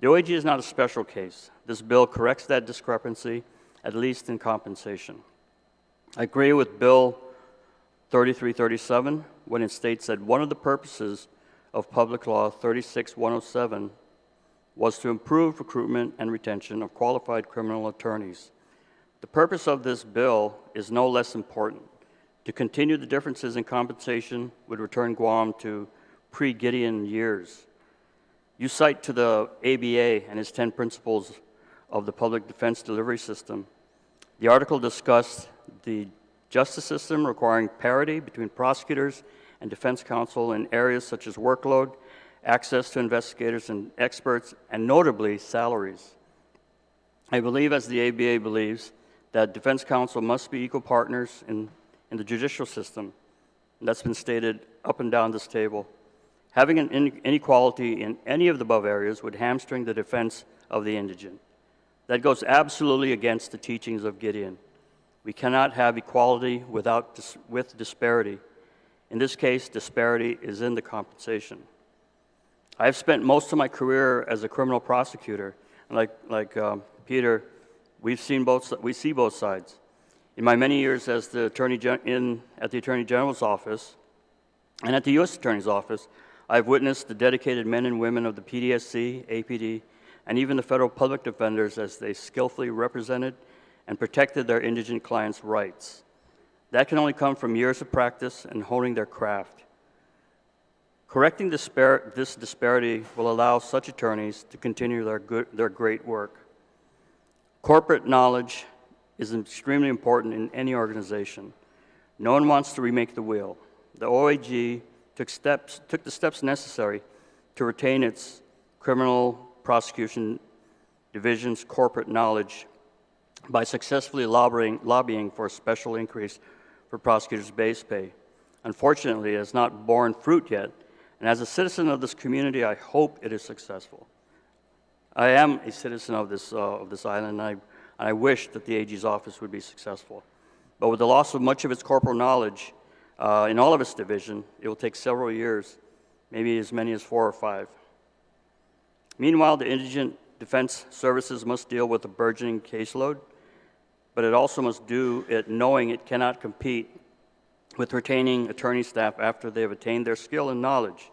Speaker 14: The OAG is not a special case. This bill corrects that discrepancy, at least in compensation. I agree with Bill 3337 when it states that one of the purposes of Public Law 36107 was to improve recruitment and retention of qualified criminal attorneys. The purpose of this bill is no less important. To continue the differences in compensation would return Guam to pre-Gideon years. You cite to the ABA and its 10 principles of the public defense delivery system. The article discussed the justice system requiring parity between prosecutors and defense counsel in areas such as workload, access to investigators and experts, and notably, salaries. I believe, as the ABA believes, that defense counsel must be equal partners in the judicial system. And that's been stated up and down this table. Having an inequality in any of the above areas would hamstring the defense of the indigent. That goes absolutely against the teachings of Gideon. We cannot have equality with disparity. In this case, disparity is in the compensation. I've spent most of my career as a criminal prosecutor, and like Peter, we see both sides. In my many years as the at the Attorney General's office and at the U.S. Attorney's office, I've witnessed the dedicated men and women of the PDSC, APD, and even the federal public defenders as they skillfully represented and protected their indigent clients' rights. That can only come from years of practice and honing their craft. Correcting this disparity will allow such attorneys to continue their great work. Corporate knowledge is extremely important in any organization. No one wants to remake the wheel. The OAG took the steps necessary to retain its criminal prosecution division's corporate knowledge by successfully lobbying for a special increase for prosecutors' base pay. Unfortunately, it has not borne fruit yet, and as a citizen of this community, I hope it is successful. I am a citizen of this island, and I wish that the AG's office would be successful. But with the loss of much of its corporal knowledge in all of its division, it will take several years, maybe as many as 4 or 5. Meanwhile, the indigent defense services must deal with a burgeoning caseload, but it also must do it knowing it cannot compete with retaining attorney staff after they have attained their skill and knowledge.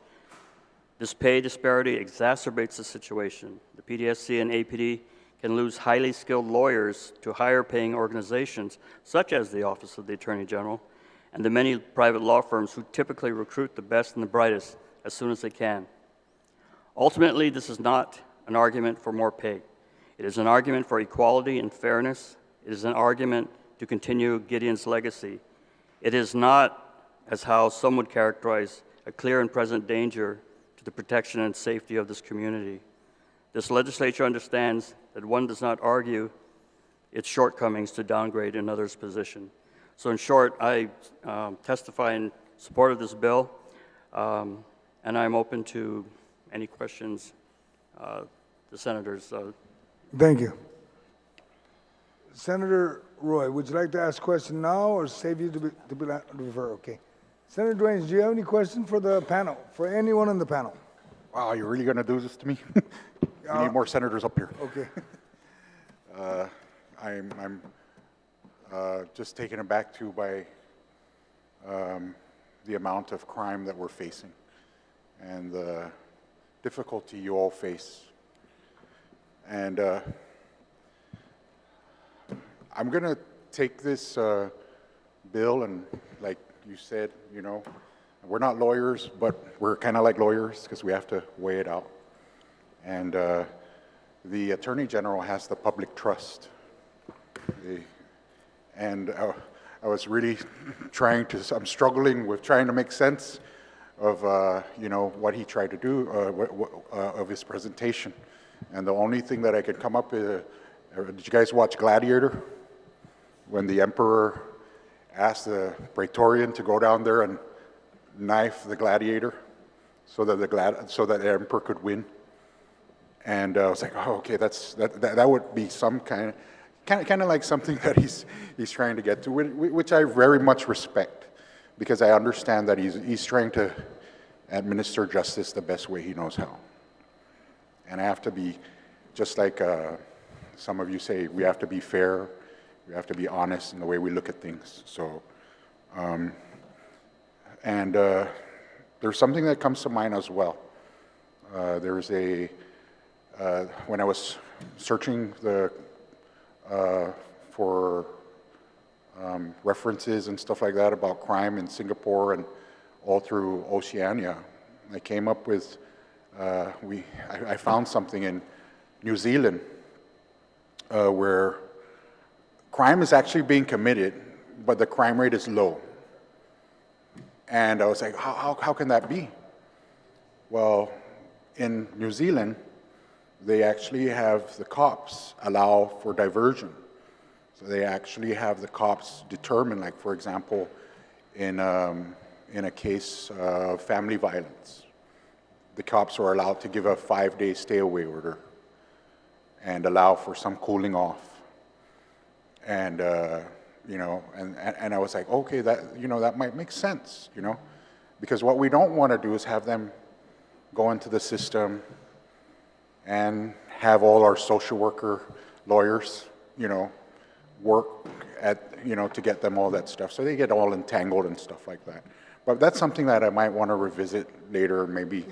Speaker 14: This pay disparity exacerbates the situation. The PDSC and APD can lose highly skilled lawyers to higher paying organizations, such as the Office of the Attorney General, and the many private law firms who typically recruit the best and the brightest as soon as they can. Ultimately, this is not an argument for more pay. It is an argument for equality and fairness. It is an argument to continue Gideon's legacy. It is not, as how some would characterize, a clear and present danger to the protection and safety of this community. This legislature understands that one does not argue its shortcomings to downgrade another's position. So in short, I testify in support of this bill, and I'm open to any questions the senators.
Speaker 1: Thank you. Senator Roy, would you like to ask a question now or save you to refer? Okay. Senator Dwayne, do you have any questions for the panel, for anyone on the panel?
Speaker 4: Wow, you're really going to do this to me? We need more senators up here.
Speaker 1: Okay.
Speaker 4: I'm just taken aback too by the amount of crime that we're facing and the difficulty you all face. And I'm going to take this bill and, like you said, you know, we're not lawyers, but we're kind of like lawyers because we have to weigh it out. And the Attorney General has the public trust. I was really I'm struggling with trying to make sense of, you know, what he tried to do, of his presentation. And the only thing that I could come up with, did you guys watch Gladiator? When the emperor asked the Praetorian to go down there and knife the gladiator so that the emperor could win. And I was like, oh, okay, that would be some kind of like something that he's trying to get to, which I very much respect, because I understand that he's trying to administer justice the best way he knows how. And I have to be, just like some of you say, we have to be fair, we have to be honest in the way we look at things. So, there's something that comes to mind as well. There's when I was searching for references and stuff like that about crime in Singapore and all through Oceania, I came up with, I found something in New Zealand where crime is actually being committed, but the crime rate is low. And I was like, how can that be? Well, in New Zealand, they actually have the cops allow for diversion. So they actually have the cops determine, like for example, in a case of family violence, the cops are allowed to give a 5-day stay-away order and allow for some cooling off. And, you know, and I was like, okay, that, you know, that might make sense, you know, because what we don't want to do is have them go into the system and have all our social worker lawyers, you know, work at, you know, to get them all that stuff. So they get all entangled and stuff like that. But that's something that I might want to revisit later. Maybe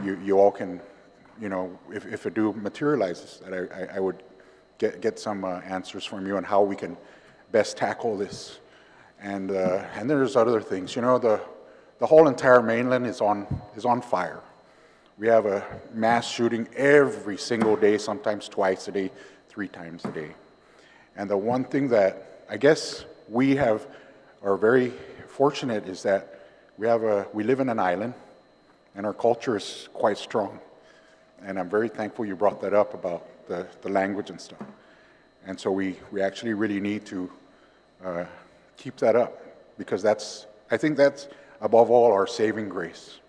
Speaker 4: you all can, you know, if it do materializes, that I would get some answers from you on how we can best tackle this. And there's other things. You know, the whole entire mainland is on fire. We have a mass shooting every single day, sometimes twice a day, 3 times a day. And the one thing that I guess we are very fortunate is that we live in an island, and our culture is quite strong. And I'm very thankful you brought that up about the language and stuff. And so we actually really need to keep that up, because I think that's above all our saving grace,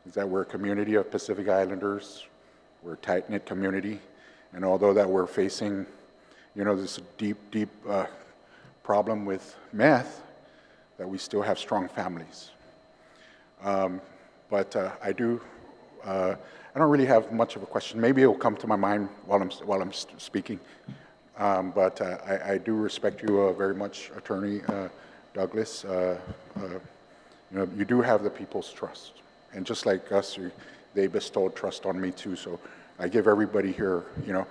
Speaker 4: is that we're a community of Pacific Islanders, we're a tight-knit community, and although that we're facing, you know, this deep problem with meth, that we still have strong families. But I don't really have much of a question. Maybe it will come to my mind while I'm speaking. But I do respect you very much, Attorney Douglas. You know, you do have the people's trust. And just like us, they bestowed trust on me too. So I give everybody here, you know,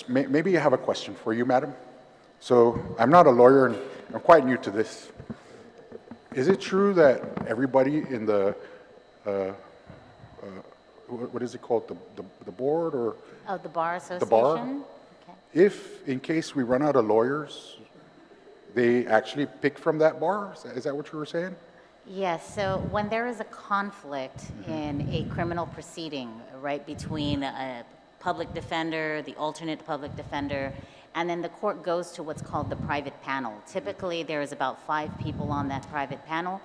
Speaker 4: maybe I have a question for you, madam. So I'm not a lawyer and I'm quite new to this. Is it true that everybody in the, what is it called, the board or?
Speaker 6: Oh, the Bar Association?
Speaker 4: The bar?
Speaker 6: Okay.
Speaker 4: If, in case we run out of lawyers, they actually pick from that bar? Is that what you were saying?
Speaker 6: Yes, so when there is a conflict in a criminal proceeding, right, between a public defender, the alternate public defender, and then the court goes to what's called the private panel. Typically, there is about 5 people on that private panel.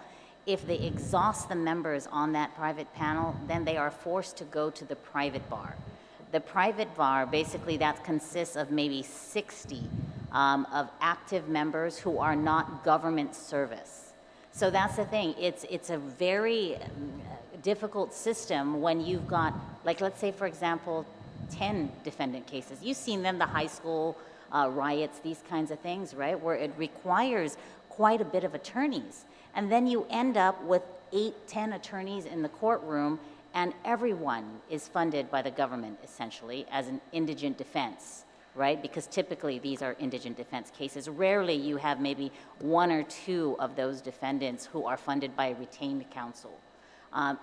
Speaker 6: If they exhaust the members on that private panel, then they are forced to go to the private bar. The private bar, basically, that consists of maybe 60 of active members who are not government service. So that's the thing. It's a very difficult system when you've got, like, let's say, for example, 10 defendant cases. You've seen them, the high school riots, these kinds of things, right, where it requires quite a bit of attorneys. And then you end up with 8, 10 attorneys in the courtroom, and everyone is funded by the government, essentially, as an indigent defense, right? Because typically these are indigent defense cases. Rarely you have maybe 1 or 2 of those defendants who are funded by a retained counsel.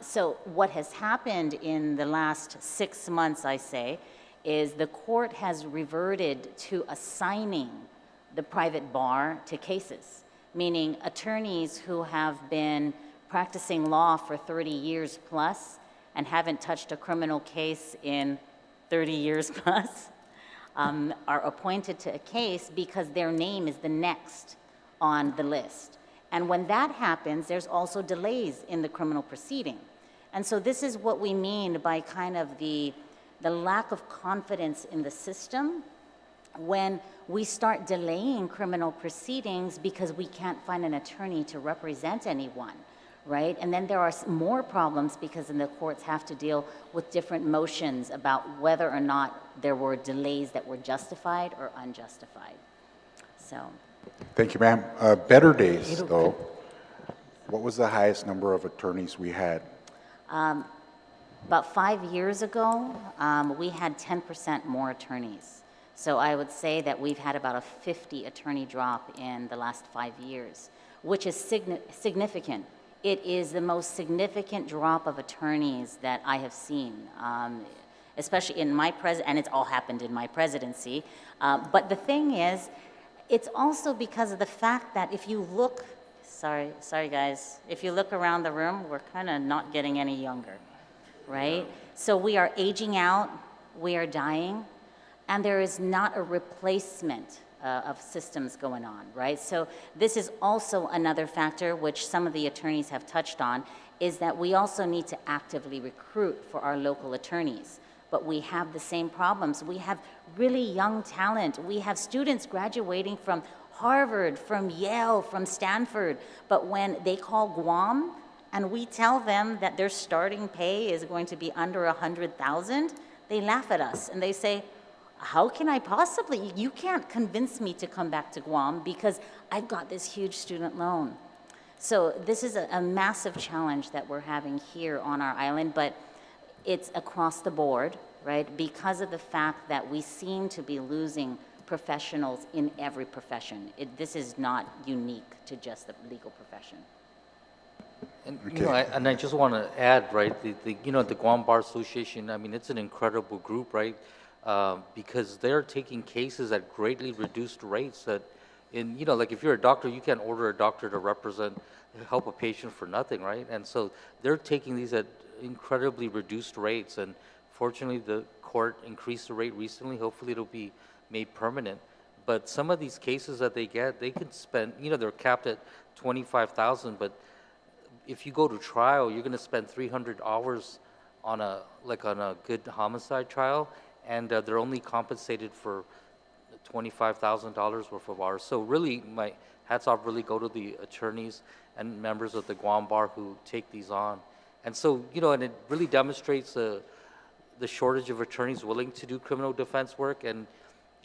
Speaker 6: So what has happened in the last 6 months, I say, is the court has reverted to assigning the private bar to cases, meaning attorneys who have been practicing law for 30 years plus and haven't touched a criminal case in 30 years plus are appointed to a case because their name is the next on the list. And when that happens, there's also delays in the criminal proceeding. And so this is what we mean by kind of the lack of confidence in the system when we start delaying criminal proceedings because we can't find an attorney to represent anyone, right? And then there are more problems because then the courts have to deal with different motions about whether or not there were delays that were justified or unjustified. So.
Speaker 4: Thank you, ma'am. Better days, though. What was the highest number of attorneys we had?
Speaker 6: About 5 years ago, we had 10% more attorneys. So I would say that we've had about a 50 attorney drop in the last 5 years, which is significant. It is the most significant drop of attorneys that I have seen, especially in my and it's all happened in my presidency. But the thing is, it's also because of the fact that if you look, sorry guys, if you look around the room, we're kind of not getting any younger, right?
Speaker 15: So we are aging out, we are dying, and there is not a replacement of systems going on, right? So this is also another factor which some of the attorneys have touched on, is that we also need to actively recruit for our local attorneys. But we have the same problems. We have really young talent. We have students graduating from Harvard, from Yale, from Stanford. But when they call Guam and we tell them that their starting pay is going to be under 100,000, they laugh at us and they say, how can I possibly, you can't convince me to come back to Guam because I've got this huge student loan. So this is a massive challenge that we're having here on our island, but it's across the board, right? Because of the fact that we seem to be losing professionals in every profession. This is not unique to just the legal profession.
Speaker 7: And, you know, I just want to add, right, the Guam Bar Association, I mean, it's an incredible group, right? Because they're taking cases at greatly reduced rates that, you know, like if you're a doctor, you can't order a doctor to help a patient for nothing, right? And so they're taking these at incredibly reduced rates, and fortunately the court increased the rate recently. Hopefully it'll be made permanent. But some of these cases that they get, they could spend, you know, they're capped at 25,000, but if you go to trial, you're going to spend 300 hours on a good homicide trial, and they're only compensated for $25,000 worth of hours. So really, my hats off really go to the attorneys and members of the Guam Bar who take these on. And so, you know, and it really demonstrates the shortage of attorneys willing to do criminal defense work. And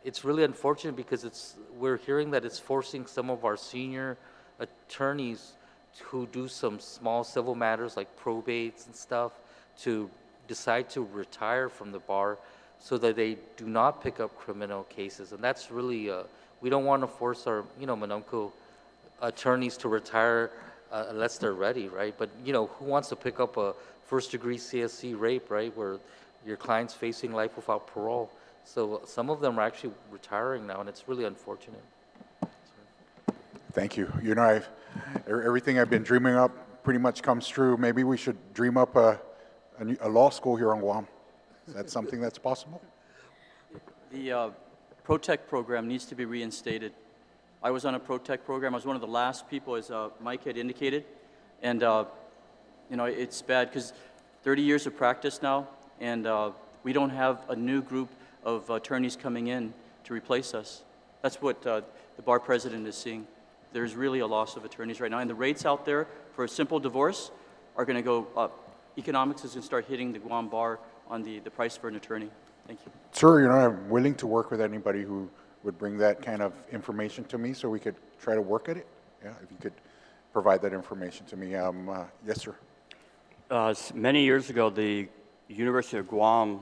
Speaker 7: it's really unfortunate because we're hearing that it's forcing some of our senior attorneys who do some small civil matters like probates and stuff to decide to retire from the bar so that they do not pick up criminal cases. And that's really, we don't want to force our, you know, Manumco attorneys to retire unless they're ready, right? But, you know, who wants to pick up a first-degree CSC rape, right, where your client's facing life without parole? So some of them are actually retiring now, and it's really unfortunate.
Speaker 4: Thank you. You know, everything I've been dreaming up pretty much comes true. Maybe we should dream up a law school here on Guam. Is that something that's possible?
Speaker 5: The ProTech program needs to be reinstated. I was on a ProTech program. I was one of the last people, as Mike had indicated. And, you know, it's bad because 30 years of practice now, and we don't have a new group of attorneys coming in to replace us. That's what the bar president is seeing. There's really a loss of attorneys right now. And the rates out there for a simple divorce are going to go up. Economics is going to start hitting the Guam bar on the price for an attorney. Thank you.
Speaker 4: Sir, you know, I'm willing to work with anybody who would bring that kind of information to me so we could try to work at it. Yeah, if you could provide that information to me. Yes, sir.
Speaker 14: Many years ago, the University of Guam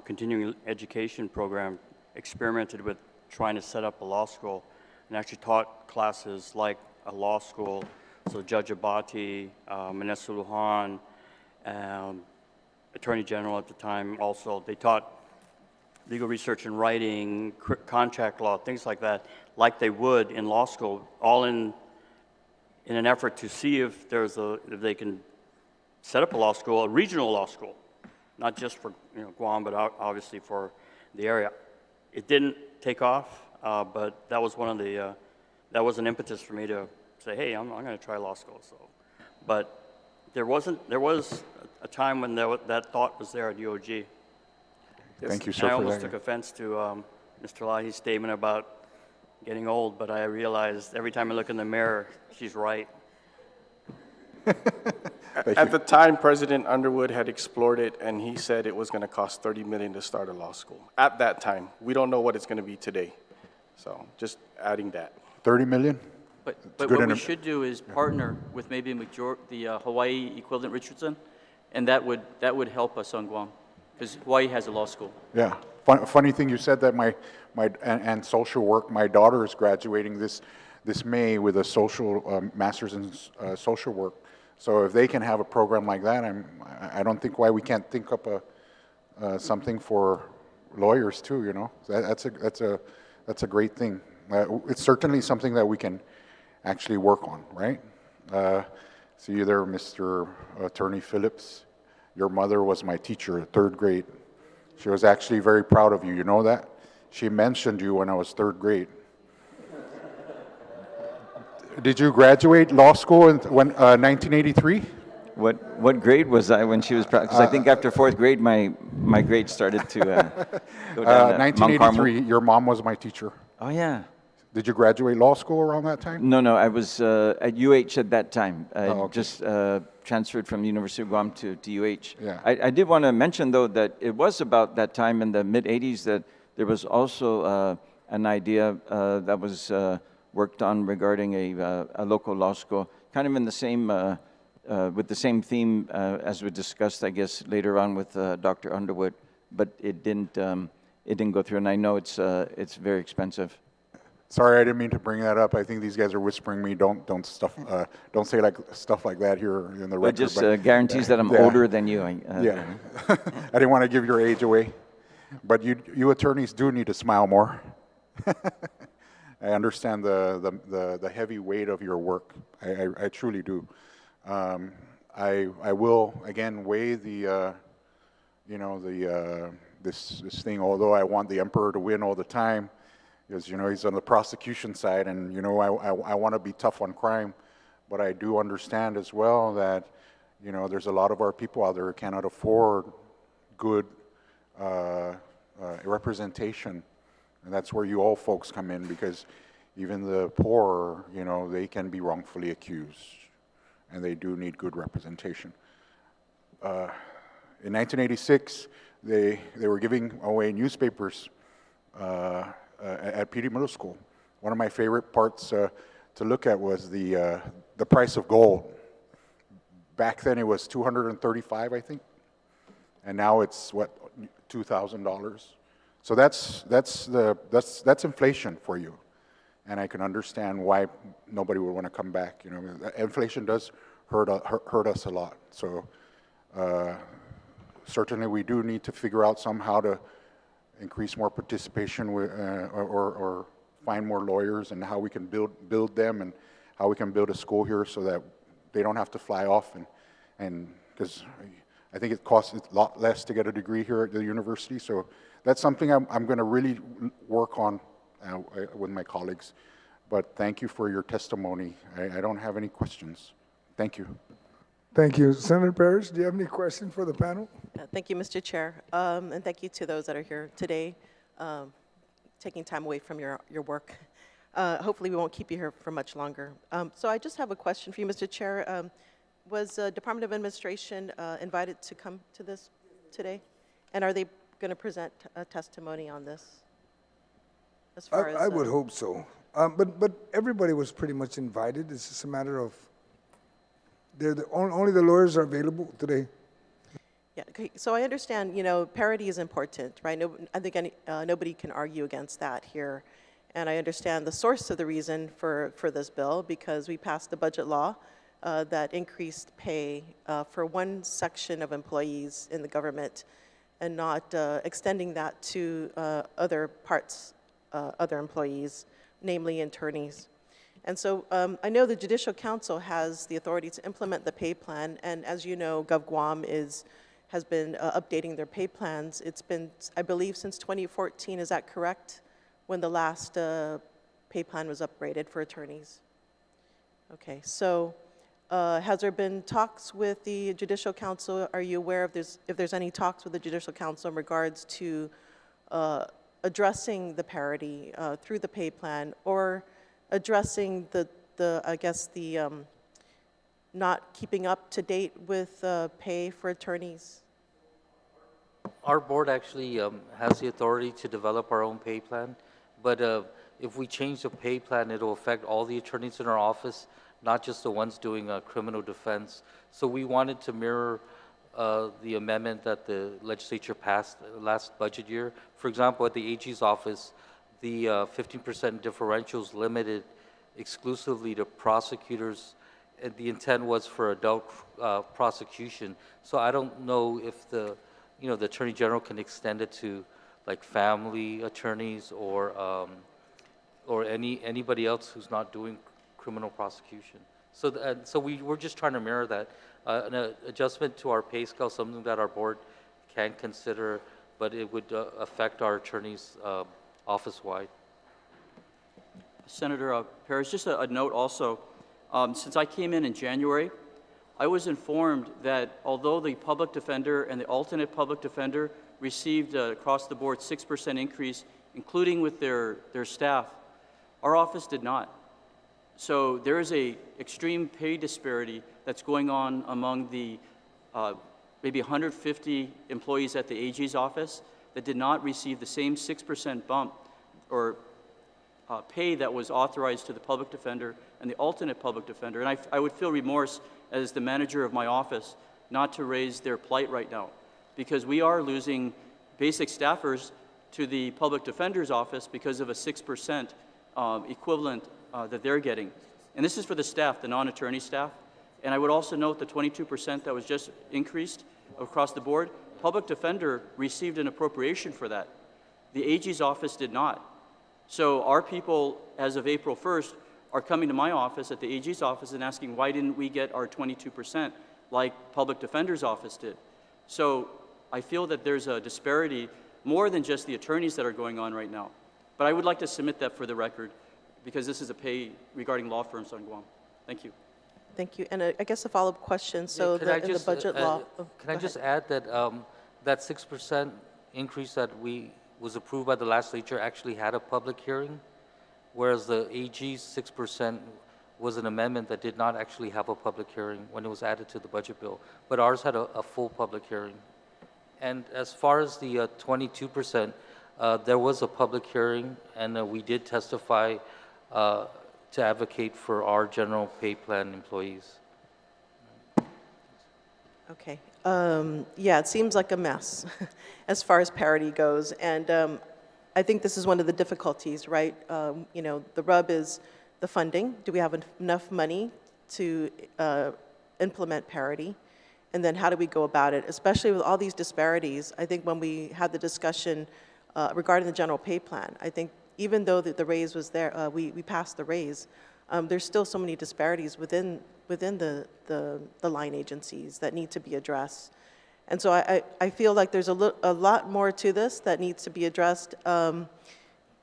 Speaker 14: continuing education program experimented with trying to set up a law school and actually taught classes like a law school. So Judge Abati, Manessa Lujan, Attorney General at the time also, they taught legal research and writing, contract law, things like that, like they would in law school, all in an effort to see if if they can set up a law school, a regional law school, not just for Guam, but obviously for the area. It didn't take off, but that was one of the that was an impetus for me to say, hey, I'm going to try law school. So, but there was a time when that thought was there at UOG.
Speaker 4: Thank you, sir.
Speaker 14: I almost took offense to Mr. Lahi's statement about getting old, but I realized every time I look in the mirror, she's right.
Speaker 13: At the time, President Underwood had explored it, and he said it was going to cost $30 million to start a law school. At that time, we don't know what it's going to be today. So just adding that.
Speaker 4: 30 million?
Speaker 5: But what we should do is partner with maybe the Hawaii equivalent Richardson, and that would help us on Guam, because Hawaii has a law school.
Speaker 4: Yeah. Funny thing you said that and social work. My daughter is graduating this May with a social master's in social work. So if they can have a program like that, I don't think why we can't think up something for lawyers too. You know, that's a great thing. It's certainly something that we can actually work on, right? So either Mr. Attorney Phillips, Your mother was my teacher, third grade. She was actually very proud of you. You know that? She mentioned you when I was third grade. Did you graduate law school in 1983?
Speaker 11: What grade was I when she was? Because I think after fourth grade, my grade started to go down.
Speaker 4: 1983. Your mom was my teacher.
Speaker 11: Oh yeah.
Speaker 4: Did you graduate law school around that time?
Speaker 11: No. I was at UH at that time. I
Speaker 4: okay.
Speaker 11: just transferred from the University of Guam to UH.
Speaker 4: Yeah.
Speaker 11: I did want to mention though that it was about that time in the mid '80s that there was also an idea that was worked on regarding a local law school, kind of in the same. With the same theme as we discussed, I guess, later on with Dr. Underwood, but it didn't go through, and I know it's very expensive.
Speaker 4: Sorry, I didn't mean to bring that up. I think these guys are whispering me, don't say stuff like that here in the record.
Speaker 11: It just guarantees that I'm older than you.
Speaker 4: Yeah, I didn't want to give your age away, but you attorneys do need to smile more. I understand the heavy weight of your work. I truly do. I will again weigh the this thing. Although I want the emperor to win all the time, because he's on the prosecution side, and I want to be tough on crime, but I do understand as well that there's a lot of our people out there who cannot afford good representation, and that's where you all folks come in, because even the poor, they can be wrongfully accused. And they do need good representation. In 1986, they were giving away newspapers at PD Middle School. One of my favorite parts to look at was the price of gold. Back then it was $235, I think, and now it's what, $2,000. So that's inflation for you. And I can understand why nobody would want to come back. Inflation does hurt us a lot. So certainly we do need to figure out somehow to increase more participation or find more lawyers, and how we can build them, and how we can build a school here so that they don't have to fly off, and because I think it costs a lot less to get a degree here at the university. So that's something I'm going to really work on with my colleagues. But thank you for your testimony. I don't have any questions. Thank you.
Speaker 1: Thank you. Senator Perez, do you have any questions for the panel?
Speaker 16: Thank you, Mr. Chair. And thank you to those that are here today, taking time away from your work. Hopefully we won't keep you here for much longer. So I just have a question for you, Mr. Chair. Was Department of Administration invited to come to this today? And are they going to present a testimony on this? As far as,
Speaker 1: I would hope so. But everybody was pretty much invited. It's just a matter of only the lawyers are available today.
Speaker 16: Yeah. Okay. So I understand. Parity is important, right? I think nobody can argue against that here, and I understand the source of the reason for this bill, because we passed the budget law that increased pay for one section of employees in the government, and not extending that to other parts. Other employees, namely attorneys. And so I know the Judicial Council has the authority to implement the pay plan, and as you know, GovGuam has been updating their pay plans. It's been, I believe, since 2014, is that correct? When the last pay plan was upgraded for attorneys? Okay, so has there been talks with the Judicial Council? Are you aware if there's any talks with the Judicial Council in regards to addressing the parity through the pay plan, or addressing the not keeping up to date with pay for attorneys?
Speaker 7: Our board actually has the authority to develop our own pay plan, but if we change the pay plan, it'll affect all the attorneys in our office, not just the ones doing criminal defense. So we wanted to mirror the amendment that the legislature passed last budget year. For example, at the AG's office, the 15% differentials limited exclusively to prosecutors, and the intent was for adult prosecution. So I don't know if the Attorney General can extend it to like family attorneys or anybody else who's not doing criminal prosecution. So, so we're just trying to mirror that. An adjustment to our pay scale, something that our board can consider, but it would affect our attorneys office-wide.
Speaker 5: Senator Perez, just a note also. Since I came in January, I was informed that although the public defender and the alternate public defender received across the board 6% increase, including with their staff, our office did not. So there is a extreme pay disparity that's going on among the maybe 150 employees at the AG's office that did not receive the same 6% bump or pay that was authorized to the public defender and the alternate public defender. And I would feel remorse as the manager of my office not to raise their plight right now, because we are losing basic staffers to the public defender's office because of a 6% equivalent that they're getting. And this is for the staff, the non-attorney staff. And I would also note the 22% that was just increased across the board. Public defender received an appropriation for that. The AG's office did not. So our people, as of April 1st, are coming to my office at the AG's office and asking, why didn't we get our 22% like public defender's office did? So I feel that there's a disparity more than just the attorneys that are going on right now. But I would like to submit that for the record, because this is a pay regarding law firms on Guam. Thank you.
Speaker 16: Thank you. And I guess a follow-up question. So
Speaker 7: Yeah,
Speaker 16: in the budget law.
Speaker 7: Can I just add that that 6% increase that was approved by the legislature actually had a public hearing, whereas the AG's 6% was an amendment that did not actually have a public hearing when it was added to the budget bill. But ours had a full public hearing. And as far as the 22%, there was a public hearing, and we did testify to advocate for our general pay plan employees.
Speaker 16: Okay. Yeah, it seems like a mess as far as parity goes. And I think this is one of the difficulties, right? You know, the rub is the funding. Do we have enough money to implement parity? And then how do we go about it? Especially with all these disparities, I think when we had the discussion regarding the general pay plan, I think even though the raise was there, we passed the raise, there's still so many disparities within the line agencies that need to be addressed. And so I feel like there's a lot more to this that needs to be addressed. I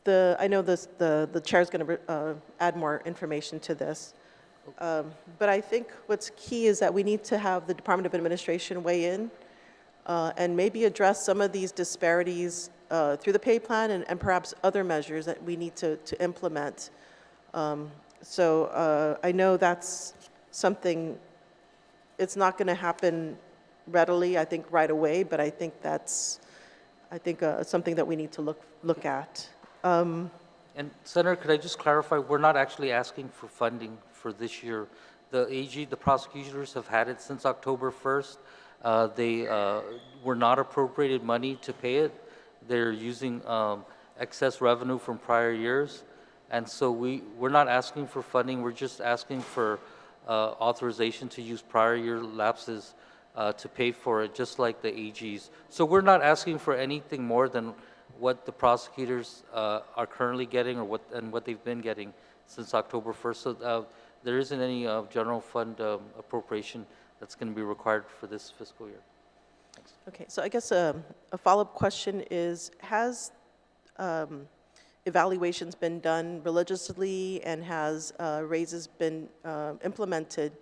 Speaker 16: know the chair is going to add more information to this. But I think what's key is that we need to have the Department of Administration weigh in and maybe address some of these disparities through the pay plan and perhaps other measures that we need to implement. So I know that's something, it's not going to happen readily, I think, right away, but I think that's something that we need to look at.
Speaker 7: And Senator, could I just clarify, we're not actually asking for funding for this year. The AG, the prosecutors have had it since October 1st. They were not appropriated money to pay it. They're using excess revenue from prior years. And so we're not asking for funding, we're just asking for authorization to use prior year lapses to pay for it, just like the AGs. So we're not asking for anything more than what the prosecutors are currently getting or what they've been getting since October 1st. So there isn't any general fund appropriation that's going to be required for this fiscal year. Thanks.
Speaker 16: Okay, so I guess a follow-up question is, has evaluations been done religiously, and has raises been implemented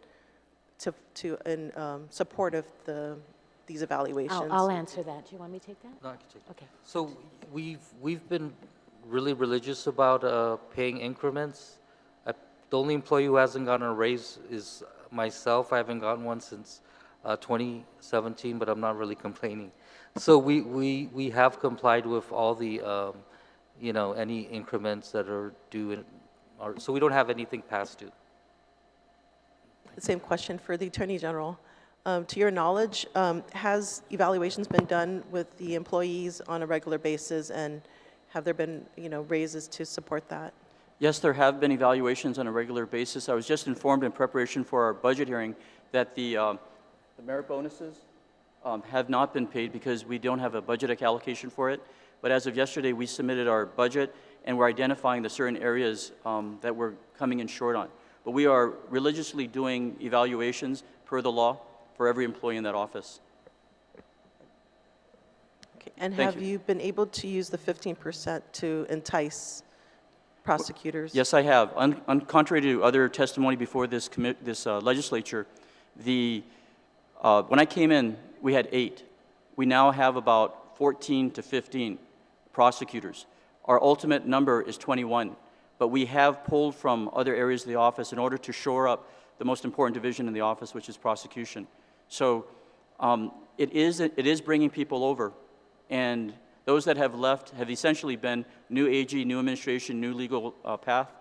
Speaker 16: in support of these evaluations?
Speaker 6: I'll answer that. Do you want me to take that?
Speaker 7: No, I can take it.
Speaker 6: Okay.
Speaker 7: So we've been really religious about paying increments. The only employee who hasn't gotten a raise is myself. I haven't gotten one since 2017, but I'm not really complaining. So we have complied with all the any increments that are due, so we don't have anything past due.
Speaker 16: The same question for the Attorney General. To your knowledge, has evaluations been done with the employees on a regular basis, and have there been raises to support that?
Speaker 5: Yes, there have been evaluations on a regular basis. I was just informed in preparation for our budget hearing that the merit bonuses have not been paid because we don't have a budget allocation for it. But as of yesterday, we submitted our budget, and we're identifying the certain areas that we're coming in short on. but we are religiously doing evaluations per the law for every employee in that office.
Speaker 16: Okay. And
Speaker 5: Thank
Speaker 16: have
Speaker 5: you.
Speaker 16: you been able to use the 15% to entice prosecutors?
Speaker 5: Yes, I have. Contrary to other testimony before this legislature, when I came in, we had 8. We now have about 14 to 15 prosecutors. Our ultimate number is 21, but we have pulled from other areas of the office in order to shore up the most important division in the office, which is prosecution. So it is bringing people over, and those that have left have essentially been new AG, new administration, new legal path.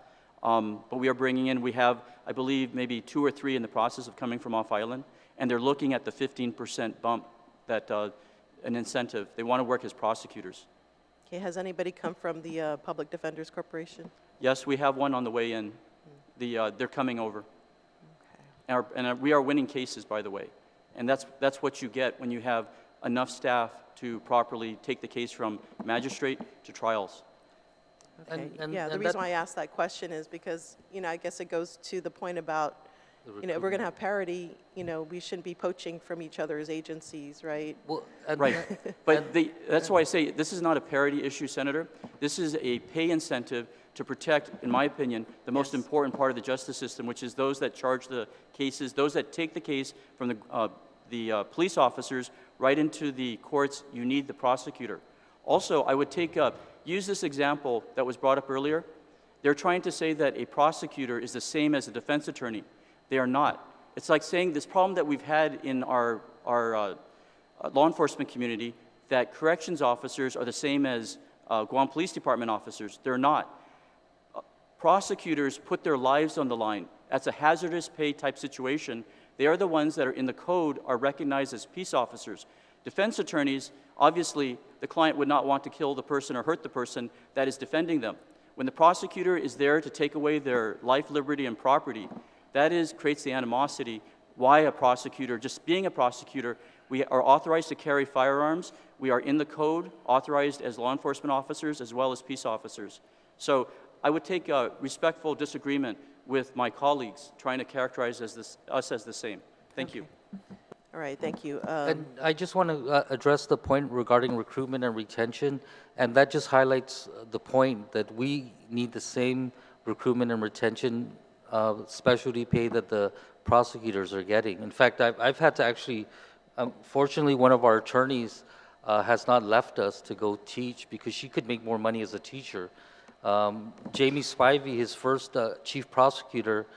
Speaker 5: But we are bringing in, we have, I believe, maybe 2 or 3 in the process of coming from off island, and they're looking at the 15% bump, that an incentive. They want to work as prosecutors.
Speaker 16: Okay, has anybody come from the Public Defenders Corporation?
Speaker 5: Yes, we have one on the way in. They're coming over. And we are winning cases, by the way. And that's what you get when you have enough staff to properly take the case from magistrate to trials.
Speaker 16: Okay. The reason why I asked that question is because, I guess it goes to the point about, if we're going to have parity, we shouldn't be poaching from each other's agencies, right?
Speaker 7: Well,
Speaker 5: Right. But that's why I say this is not a parity issue, Senator. This is a pay incentive to protect, in my opinion, the most important part of the justice system, which is those that charge the cases, those that take the case from the police officers right into the courts. You need the prosecutor. Also, I would use this example that was brought up earlier. They're trying to say that a prosecutor is the same as a defense attorney. They are not. It's like saying this problem that we've had in our law enforcement community, that corrections officers are the same as Guam Police Department officers. They're not. Prosecutors put their lives on the line. That's a hazardous pay type situation. They are the ones that are in the code are recognized as peace officers. Defense attorneys, obviously, the client would not want to kill the person or hurt the person that is defending them. When the prosecutor is there to take away their life, liberty, and property, that creates the animosity. Why a prosecutor? Just being a prosecutor, we are authorized to carry firearms. We are in the code, authorized as law enforcement officers as well as peace officers. So I would take a respectful disagreement with my colleagues trying to characterize us as the same. Thank you.
Speaker 16: All right, thank you.
Speaker 7: And I just want to address the point regarding recruitment and retention, and that just highlights the point that we need the same recruitment and retention specialty pay that the prosecutors are getting. In fact, I've had to actually, fortunately, one of our attorneys has not left us to go teach because she could make more money as a teacher. Jamie Spivey, his first chief prosecutor,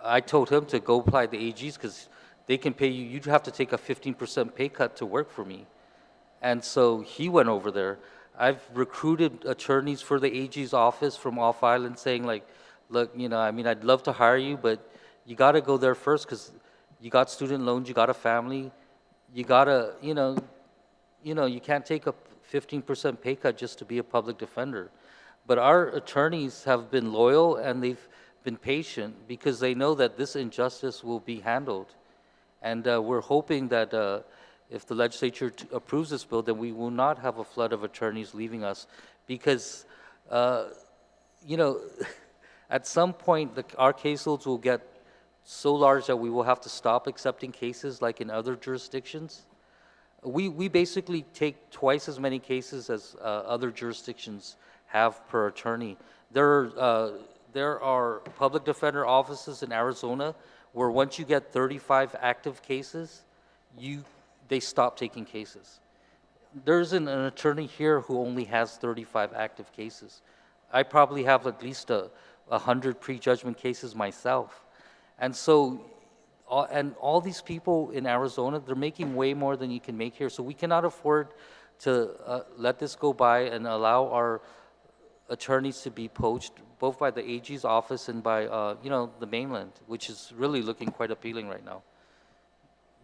Speaker 7: I told him to go apply the AGs because they can pay you. You'd have to take a 15% pay cut to work for me. And so he went over there. I've recruited attorneys for the AG's office from off island saying like, look, I'd love to hire you, but you got to go there first because you got student loans, you got a family, you got to, you can't take a 15% pay cut just to be a public defender. But our attorneys have been loyal and they've been patient because they know that this injustice will be handled. And we're hoping that if the legislature approves this bill, then we will not have a flood of attorneys leaving us because, at some point, our caseloads will get so large that we will have to stop accepting cases like in other jurisdictions. We basically take twice as many cases as other jurisdictions have per attorney. There are public defender offices in Arizona where once you get 35 active cases, they stop taking cases. There's an attorney here who only has 35 active cases. I probably have at least 100 prejudgment cases myself. And so, all these people in Arizona, they're making way more than you can make here. So we cannot afford to let this go by and allow our attorneys to be poached, both by the AG's office and by, the mainland, which is really looking quite appealing right now.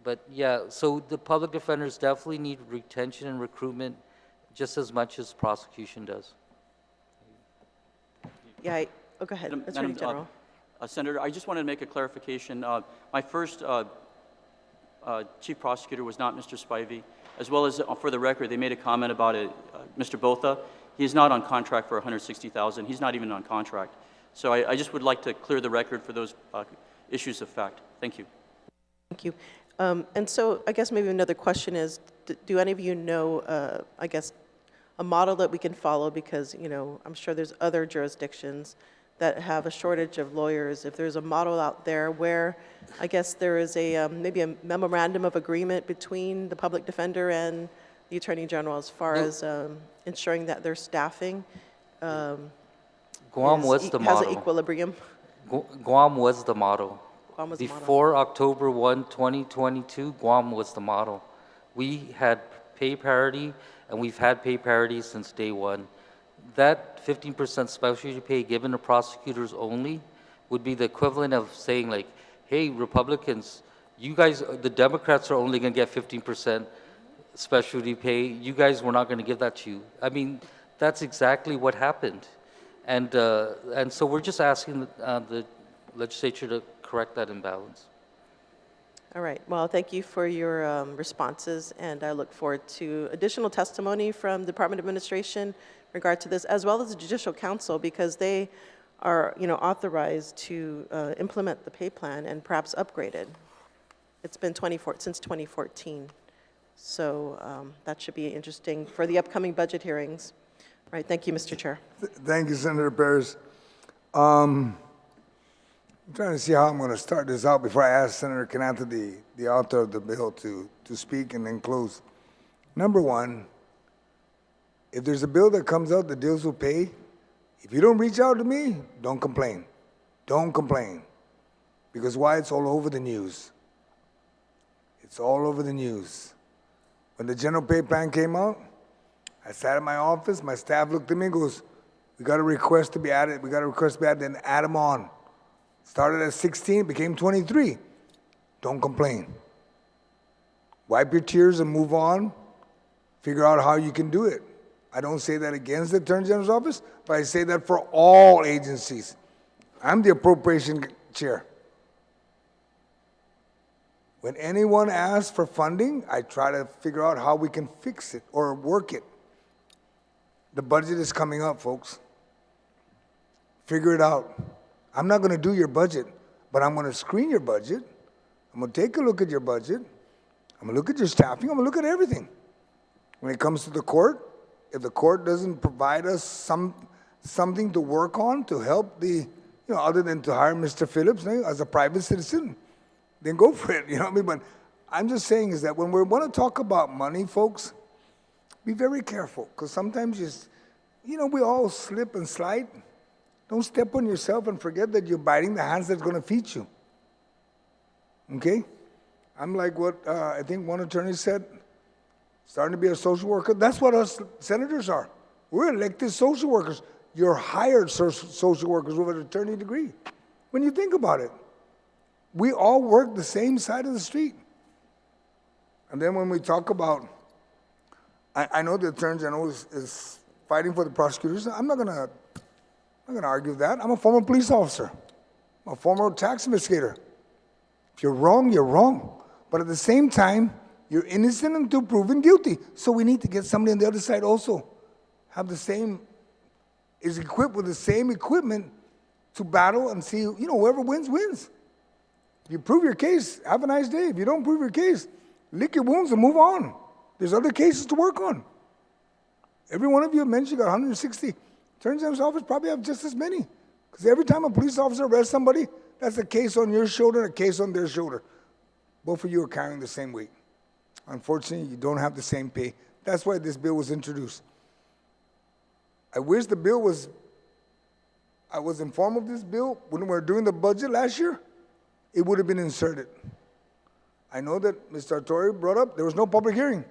Speaker 7: But yeah, so the public defenders definitely need retention and recruitment just as much as prosecution does.
Speaker 16: Yeah, go ahead, Attorney General.
Speaker 5: Senator, I just wanted to make a clarification. My first chief prosecutor was not Mr. Spivey, as well as, for the record, they made a comment about it. Mr. Botha, he is not on contract for $160,000. He's not even on contract. So I just would like to clear the record for those issues of fact. Thank you.
Speaker 16: Thank you. And so I guess maybe another question is, do any of you know, I guess, a model that we can follow? Because, you know, I'm sure there's other jurisdictions that have a shortage of lawyers. If there's a model out there where, I guess, there is a maybe a memorandum of agreement between the public defender and the attorney general as far as ensuring that their staffing
Speaker 7: Guam was the model.
Speaker 16: has an equilibrium.
Speaker 7: Guam was the model.
Speaker 16: Guam was the model.
Speaker 7: Before October 1, 2022, Guam was the model. We had pay parity, and we've had pay parity since day one. That 15% specialty pay given to prosecutors only would be the equivalent of saying, like, hey, Republicans, you guys, the Democrats are only going to get 15% specialty pay. You guys, we're not going to give that to you. I mean, that's exactly what happened. And so we're just asking the legislature to correct that imbalance.
Speaker 16: All right. Well, thank you for your responses, and I look forward to additional testimony from the Department of Administration in regard to this, as well as the Judicial Council, because they are, you know, authorized to implement the pay plan and perhaps upgrade it. It's been since 2014, so that should be interesting for the upcoming budget hearings. All right. Thank you, Mr. Chair.
Speaker 1: Thank you, Senator Perez. I'm trying to see how I'm going to start this out before I ask Senator Quinata, the author of the bill, to speak and then close. Number one, if there's a bill that comes out that deals with pay, if you don't reach out to me, don't complain. Don't complain. Because why? It's all over the news. It's all over the news. When the general pay plan came out, I sat in my office, my staff looked at me and goes, we got a request to be added, then add them on. Started at 16, became 23. Don't complain. Wipe your tears and move on. Figure out how you can do it. I don't say that against the Attorney General's office, but I say that for all agencies. I'm the appropriation chair. When anyone asks for funding, I try to figure out how we can fix it or work it. The budget is coming up, folks. Figure it out. I'm not going to do your budget, but I'm going to screen your budget. I'm going to take a look at your budget. I'm going to look at your staffing. I'm going to look at everything. When it comes to the court, if the court doesn't provide us something to work on to help other than to hire Mr. Phillips as a private citizen, then go for it. You know what I mean? But I'm just saying is that when we want to talk about money, folks, be very careful, because sometimes we all slip and slide. Don't step on yourself and forget that you're biting the hands that's going to feed you. Okay? I'm like what I think one attorney said, starting to be a social worker. That's what us senators are. We're elected social workers. You're hired social workers with an attorney degree. When you think about it, we all work the same side of the street. And then when we talk about, I know the Attorney General is fighting for the prosecutors. I'm not going to argue with that. I'm a former police officer. I'm a former tax investigator. If you're wrong, you're wrong. But at the same time, you're innocent until proven guilty. So we need to get somebody on the other side also is equipped with the same equipment to battle and see, whoever wins, wins. If you prove your case, have a nice day. If you don't prove your case, lick your wounds and move on. There's other cases to work on. Every one of you mentioned you got 160. Attorney General's office probably have just as many. Because every time a police officer arrests somebody, that's a case on your shoulder and a case on their shoulder. Both of you are carrying the same weight. Unfortunately, you don't have the same pay. That's why this bill was introduced. I wish I was informed of this bill when we were doing the budget last year, it would have been inserted. I know that Mr. Artori brought up, there was no public hearing.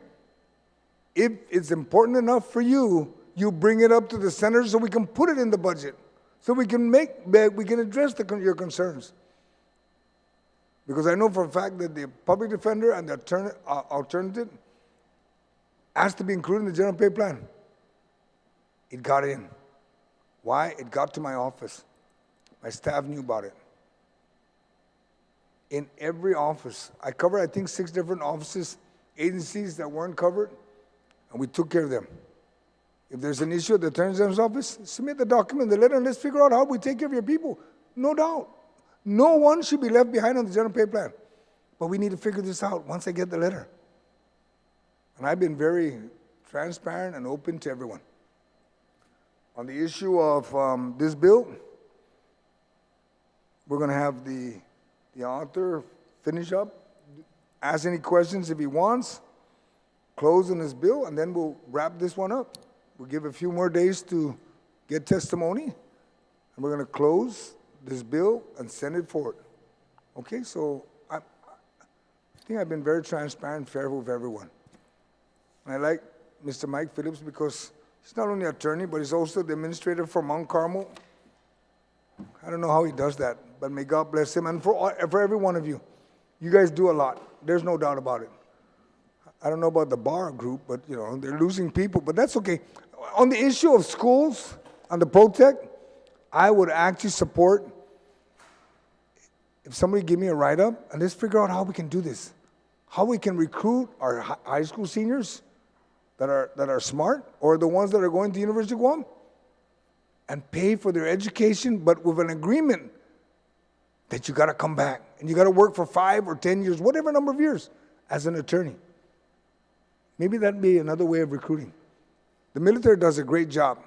Speaker 1: If it's important enough for you, you bring it up to the senators so we can put it in the budget, so we can address your concerns. Because I know for a fact that the public defender and the alternative has to be included in the general pay plan. It got in. Why? It got to my office. My staff knew about it. In every office, I covered, I think, 6 different offices, agencies that weren't covered, and we took care of them. If there's an issue at the Attorney General's office, submit the document, the letter, and let's figure out how we take care of your people. No doubt. No one should be left behind on the general pay plan. But we need to figure this out once I get the letter. And I've been very transparent and open to everyone. On the issue of this bill, we're going to have the author finish up, ask any questions if he wants, close on this bill, and then we'll wrap this one up. We'll give a few more days to get testimony, and we're going to close this bill and send it forward. Okay, so I think I've been very transparent and fair with everyone. And I like Mr. Mike Phillips because he's not only an attorney, but he's also the administrator for Mount Carmel. I don't know how he does that, but may God bless him. And for every one of you, you guys do a lot. There's no doubt about it. I don't know about the bar group, but you know, they're losing people, but that's okay. On the issue of schools, on the ProTech, I would actually support if somebody give me a write-up, and let's figure out how we can do this. How we can recruit our high school seniors that are smart, or the ones that are going to University of Guam, and pay for their education, but with an agreement that you got to come back, and you got to work for 5 or 10 years, whatever number of years, as an attorney. Maybe that'd be another way of recruiting. The military does a great job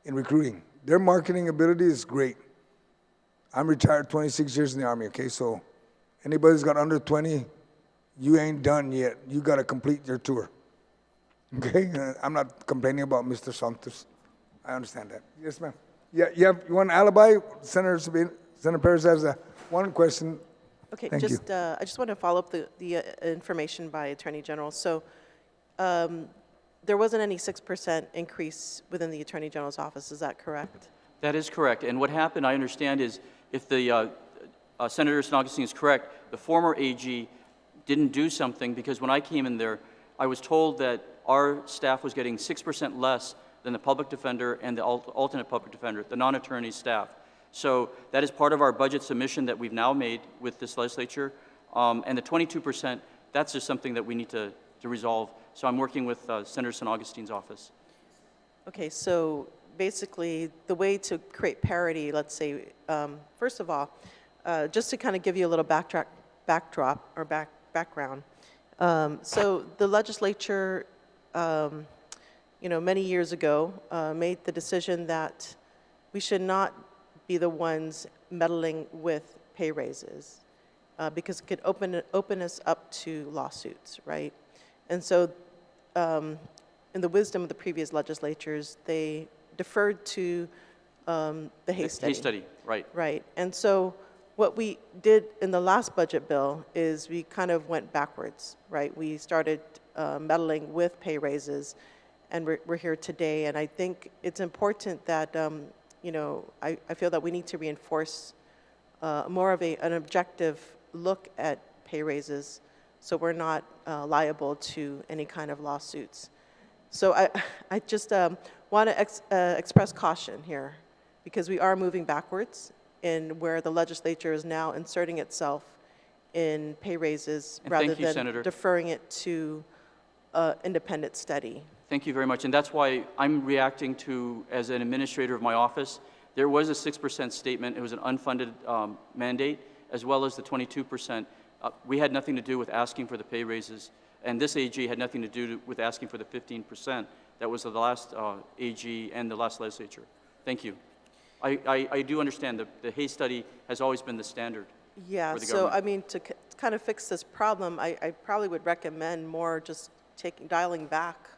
Speaker 1: in recruiting. Their marketing ability is great. I'm retired 26 years in the Army, okay? So anybody who's got under 20, you ain't done yet. You got to complete your tour, okay? I'm not complaining about Mr. Santos. I understand that. Yes, ma'am. Yeah, you want an alibi? Senator Sabina, Senator Perez has one question.
Speaker 16: Okay,
Speaker 1: Thank you.
Speaker 16: I just want to follow up the information by Attorney General. So there wasn't any 6% increase within the Attorney General's office, is that correct?
Speaker 5: That is correct. And what happened, I understand, is if the Senator San Augustine is correct, the former AG didn't do something because when I came in there, I was told that our staff was getting 6% less than the public defender and the alternate public defender, the non-attorney staff. So that is part of our budget submission that we've now made with this legislature. And the 22%, that's just something that we need to resolve. So I'm working with Senator San Augustine's office.
Speaker 16: Okay, so basically the way to create parity, let's say, first of all, just to kind of give you a little background. So the legislature, many years ago, made the decision that we should not be the ones meddling with pay raises because it could open us up to lawsuits, right? And so in the wisdom of the previous legislatures, they deferred to the Hayes study.
Speaker 5: Hayes study, right.
Speaker 16: Right. And so what we did in the last budget bill is we kind of went backwards, right? We started meddling with pay raises, and we're here today. And I think it's important that, I feel that we need to reinforce more of an objective look at pay raises so we're not liable to any kind of lawsuits. So I just want to express caution here because we are moving backwards in where the legislature is now inserting itself in pay raises rather than
Speaker 5: Senator.
Speaker 16: deferring it to independent study.
Speaker 5: Thank you very much. And that's why I'm reacting to, as an administrator of my office, there was a 6% statement. It was an unfunded mandate, as well as the 22%. We had nothing to do with asking for the pay raises. And this AG had nothing to do with asking for the 15%. That was the last AG and the last legislature. Thank you. I do understand the Hayes study has always been the standard.
Speaker 16: Yeah,
Speaker 5: for the
Speaker 16: so
Speaker 5: government.
Speaker 16: I mean, to kind of fix this problem, I probably would recommend more just dialing back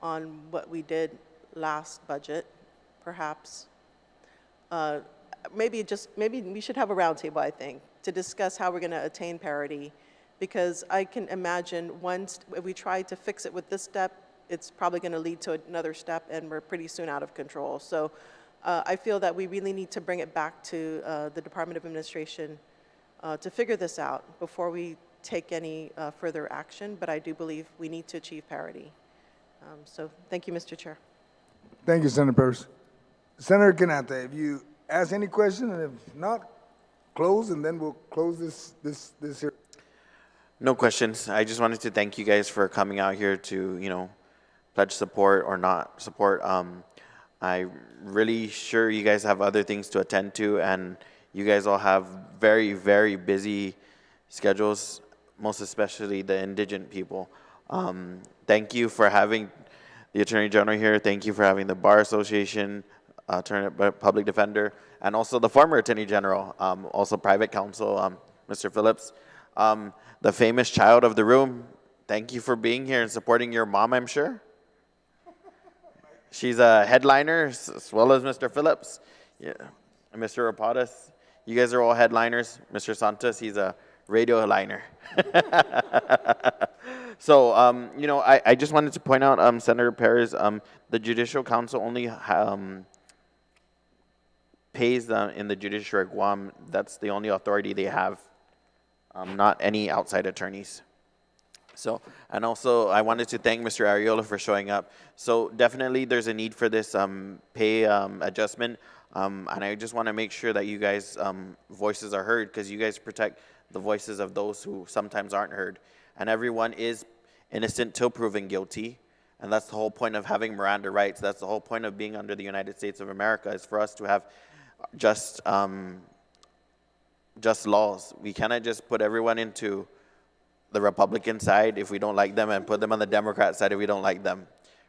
Speaker 16: on what we did last budget, perhaps. Maybe we should have a roundtable, I think, to discuss how we're going to attain parity, because I can imagine if we try to fix it with this step, it's probably going to lead to another step, and we're pretty soon out of control. So I feel that we really need to bring it back to the Department of Administration to figure this out before we take any further action, but I do believe we need to achieve parity. So thank you, Mr. Chair.
Speaker 1: Thank you, Senator Perez. Senator Quinata, if you ask any question, and if not, close, and then we'll close this here.
Speaker 2: No questions. I just wanted to thank you guys for coming out here to, pledge support or not support. I'm really sure you guys have other things to attend to, and you guys all have very, very busy schedules, most especially the indigent people. Thank you for having the Attorney General here. Thank you for having the Bar Association, Public Defender, and also the former Attorney General, also private counsel, Mr. Phillips. The famous child of the room, thank you for being here and supporting your mom, I'm sure. She's a headliner, as well as Mr. Phillips. Yeah. And Mr. Rapadas, you guys are all headliners. Mr. Santos, he's a radio liner. So, you know, I just wanted to point out, Senator Perez, the Judicial Council only pays in the judiciary of Guam. That's the only authority they have, not any outside attorneys. So, and also I wanted to thank Mr. Ariola for showing up. So definitely there's a need for this pay adjustment. And I just want to make sure that you guys' voices are heard, because you guys protect the voices of those who sometimes aren't heard. And everyone is innocent till proven guilty. And that's the whole point of having Miranda rights. That's the whole point of being under the United States of America, is for us to have just laws. We cannot just put everyone into the Republican side if we don't like them, and put them on the Democrat side if we don't like them,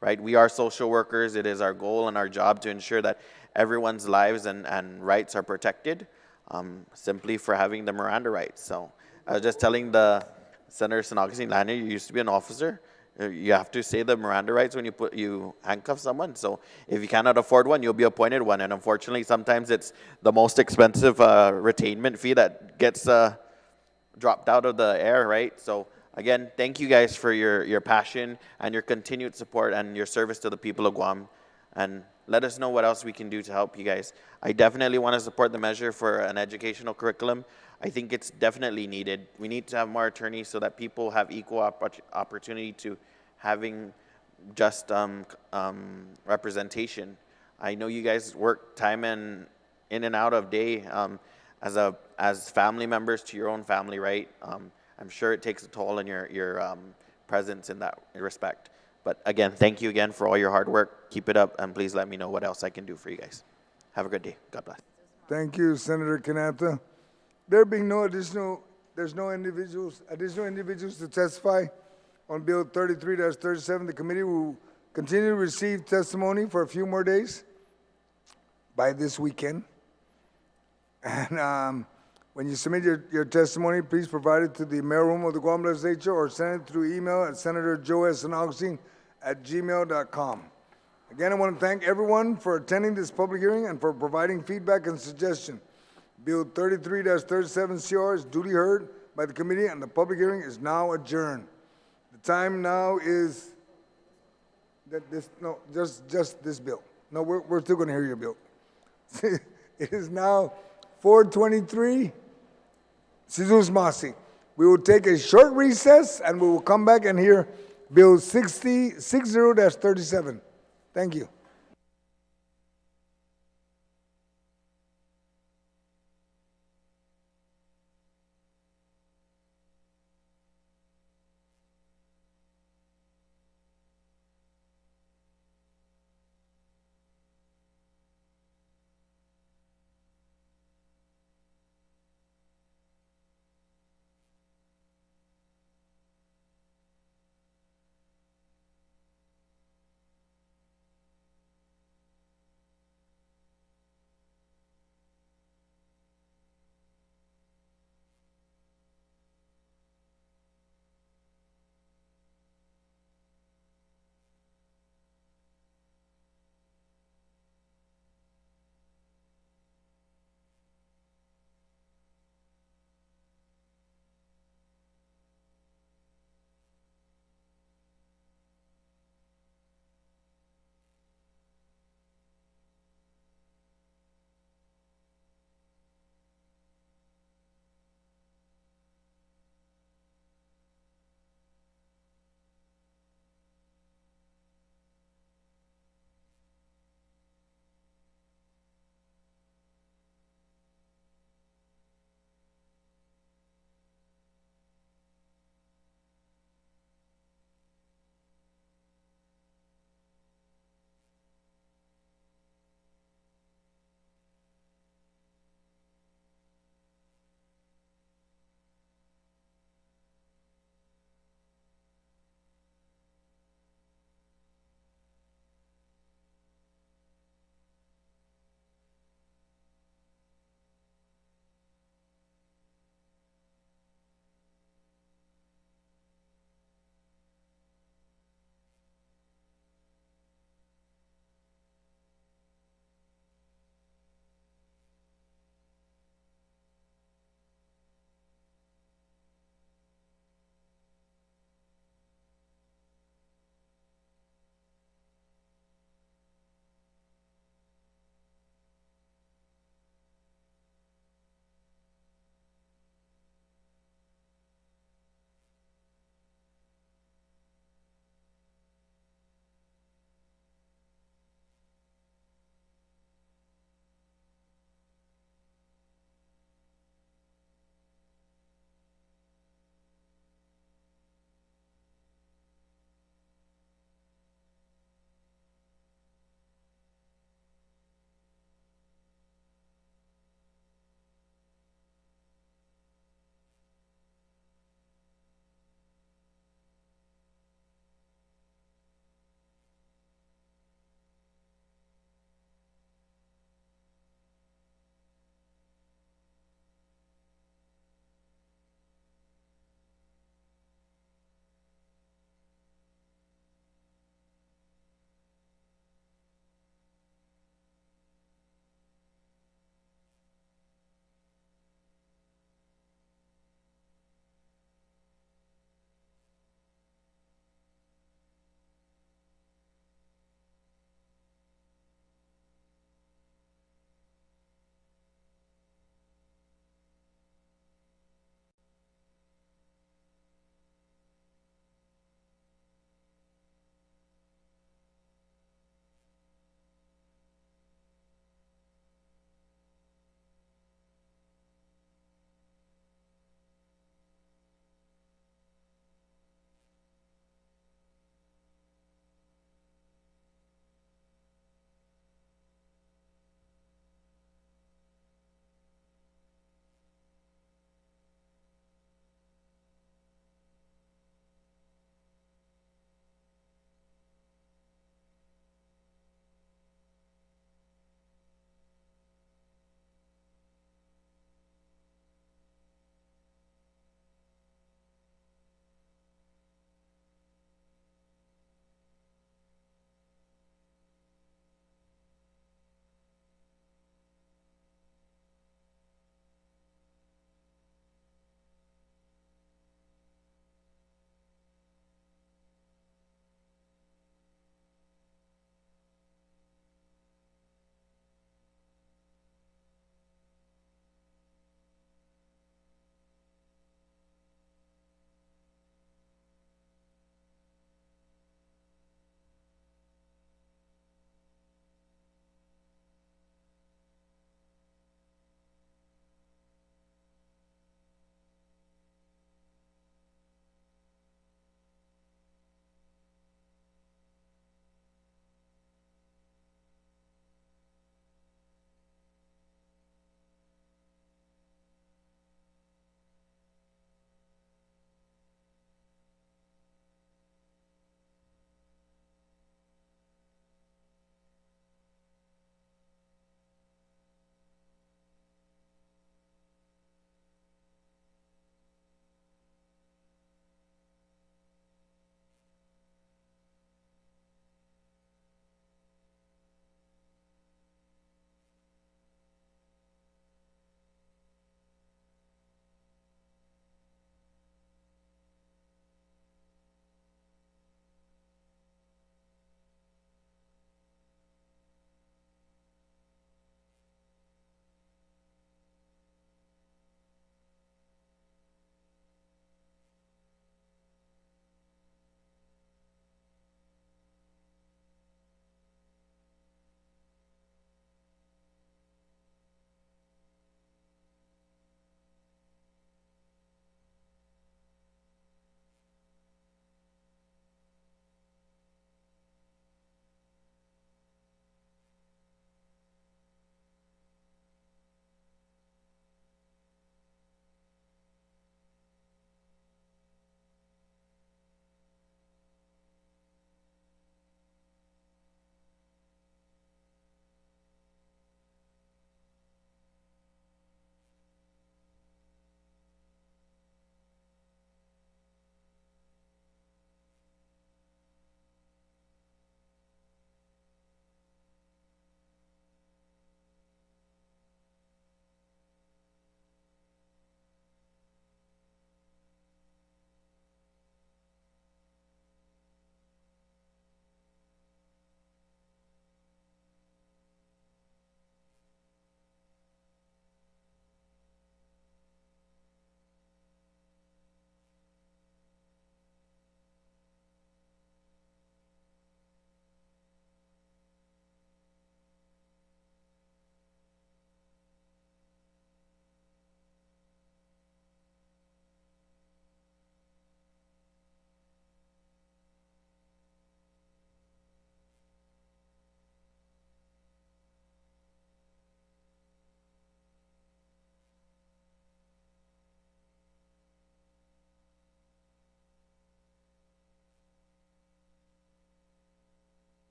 Speaker 2: right? We are social workers. It is our goal and our job to ensure that everyone's lives and rights are protected, simply for having the Miranda rights. So I was just telling the Senator San Agustin Lanier, you used to be an officer. You have to say the Miranda rights when you handcuff someone. So if you cannot afford one, you'll be appointed one. And unfortunately, sometimes it's the most expensive retainment fee that gets dropped out of the air, right? So again, thank you guys for your passion and your continued support and your service to the people of Guam. And let us know what else we can do to help you guys. I definitely want to support the measure for an educational curriculum. I think it's definitely needed. We need to have more attorneys so that people have equal opportunity to having just representation. I know you guys work time in and out of day as family members to your own family, right? I'm sure it takes a toll on your presence in that respect. But again, thank you again for all your hard work. Keep it up, and please let me know what else I can do for you guys. Have a good day. God bless.
Speaker 1: Thank you, Senator Quinata. There being no additional individuals to testify on Bill 33-37, the committee will continue to receive testimony for a few more days by this weekend. And when you submit your testimony, please provide it to the mailroom of the Guam Legislature or send it through email at senatorjoesaugustine@gmail.com. Again, I want to thank everyone for attending this public hearing and for providing feedback and suggestion. Bill 33-37 CR is duly heard by the committee, and the public hearing is now adjourned. The time now is just this bill. No, we're still going to hear your bill. It is now 4:23. Sizus Masi. We will take a short recess, and we will come back and hear Bill 60-37. Thank you.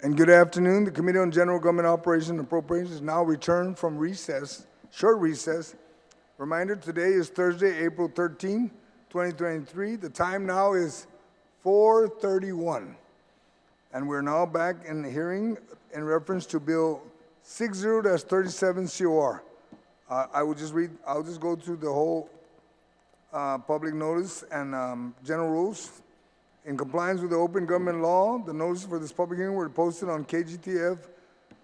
Speaker 1: And good afternoon. The Committee on General Government Operations and Appropriations is now returned from recess, short recess. Reminder, today is Thursday, April 13, 2023. The time now is 4:31. And we're now back in the hearing in reference to Bill 60-37 COR. I'll just go through the whole public notice and general rules. In compliance with the open government law, the notices for this public hearing were posted on KGTF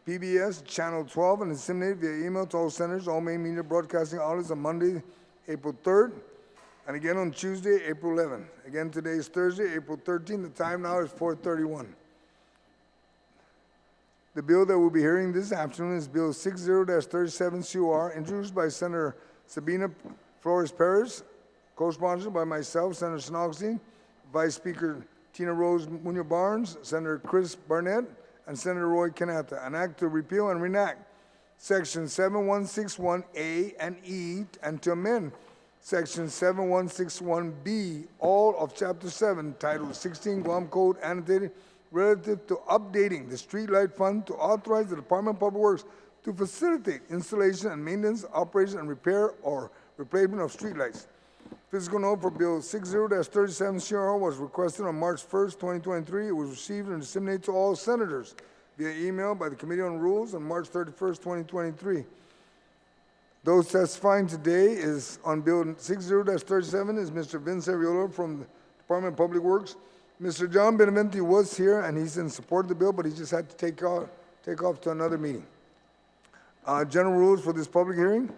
Speaker 1: PBS Channel 12 and disseminated via email to all senators, all main media broadcasting outlets on Monday, April 3rd, and again on Tuesday, April 11th. Again, today is Thursday, April 13th. The time now is 4:31. The bill that we'll be hearing this afternoon is Bill 60-37 COR, introduced by Senator Sabina Flores Perez, co-sponsored by myself, Senator Agustin, Vice Speaker Tina Rose Muña Barnes, Senator Chris Barnett, and Senator Roy Quinata. An act to repeal and reenact Section 7161A and E, and to amend Section 7161B, all of Chapter 7, Title 16 Guam Code Annotated, relative to updating the Streetlight Fund to authorize the Department of Public Works to facilitate installation and maintenance, operation, and repair or replacement of streetlights. Fiscal note for Bill 60-37 CR was requested on March 1st, 2023. It was received and disseminated to all senators via email by the Committee on Rules on March 31st, 2023. Those testifying today is on Bill 60-37 is Mr. Vince Ariola from the Department of Public Works. Mr. John Benavente was here, and he's in support of the bill, but he just had to take off to another meeting. General rules for this public hearing.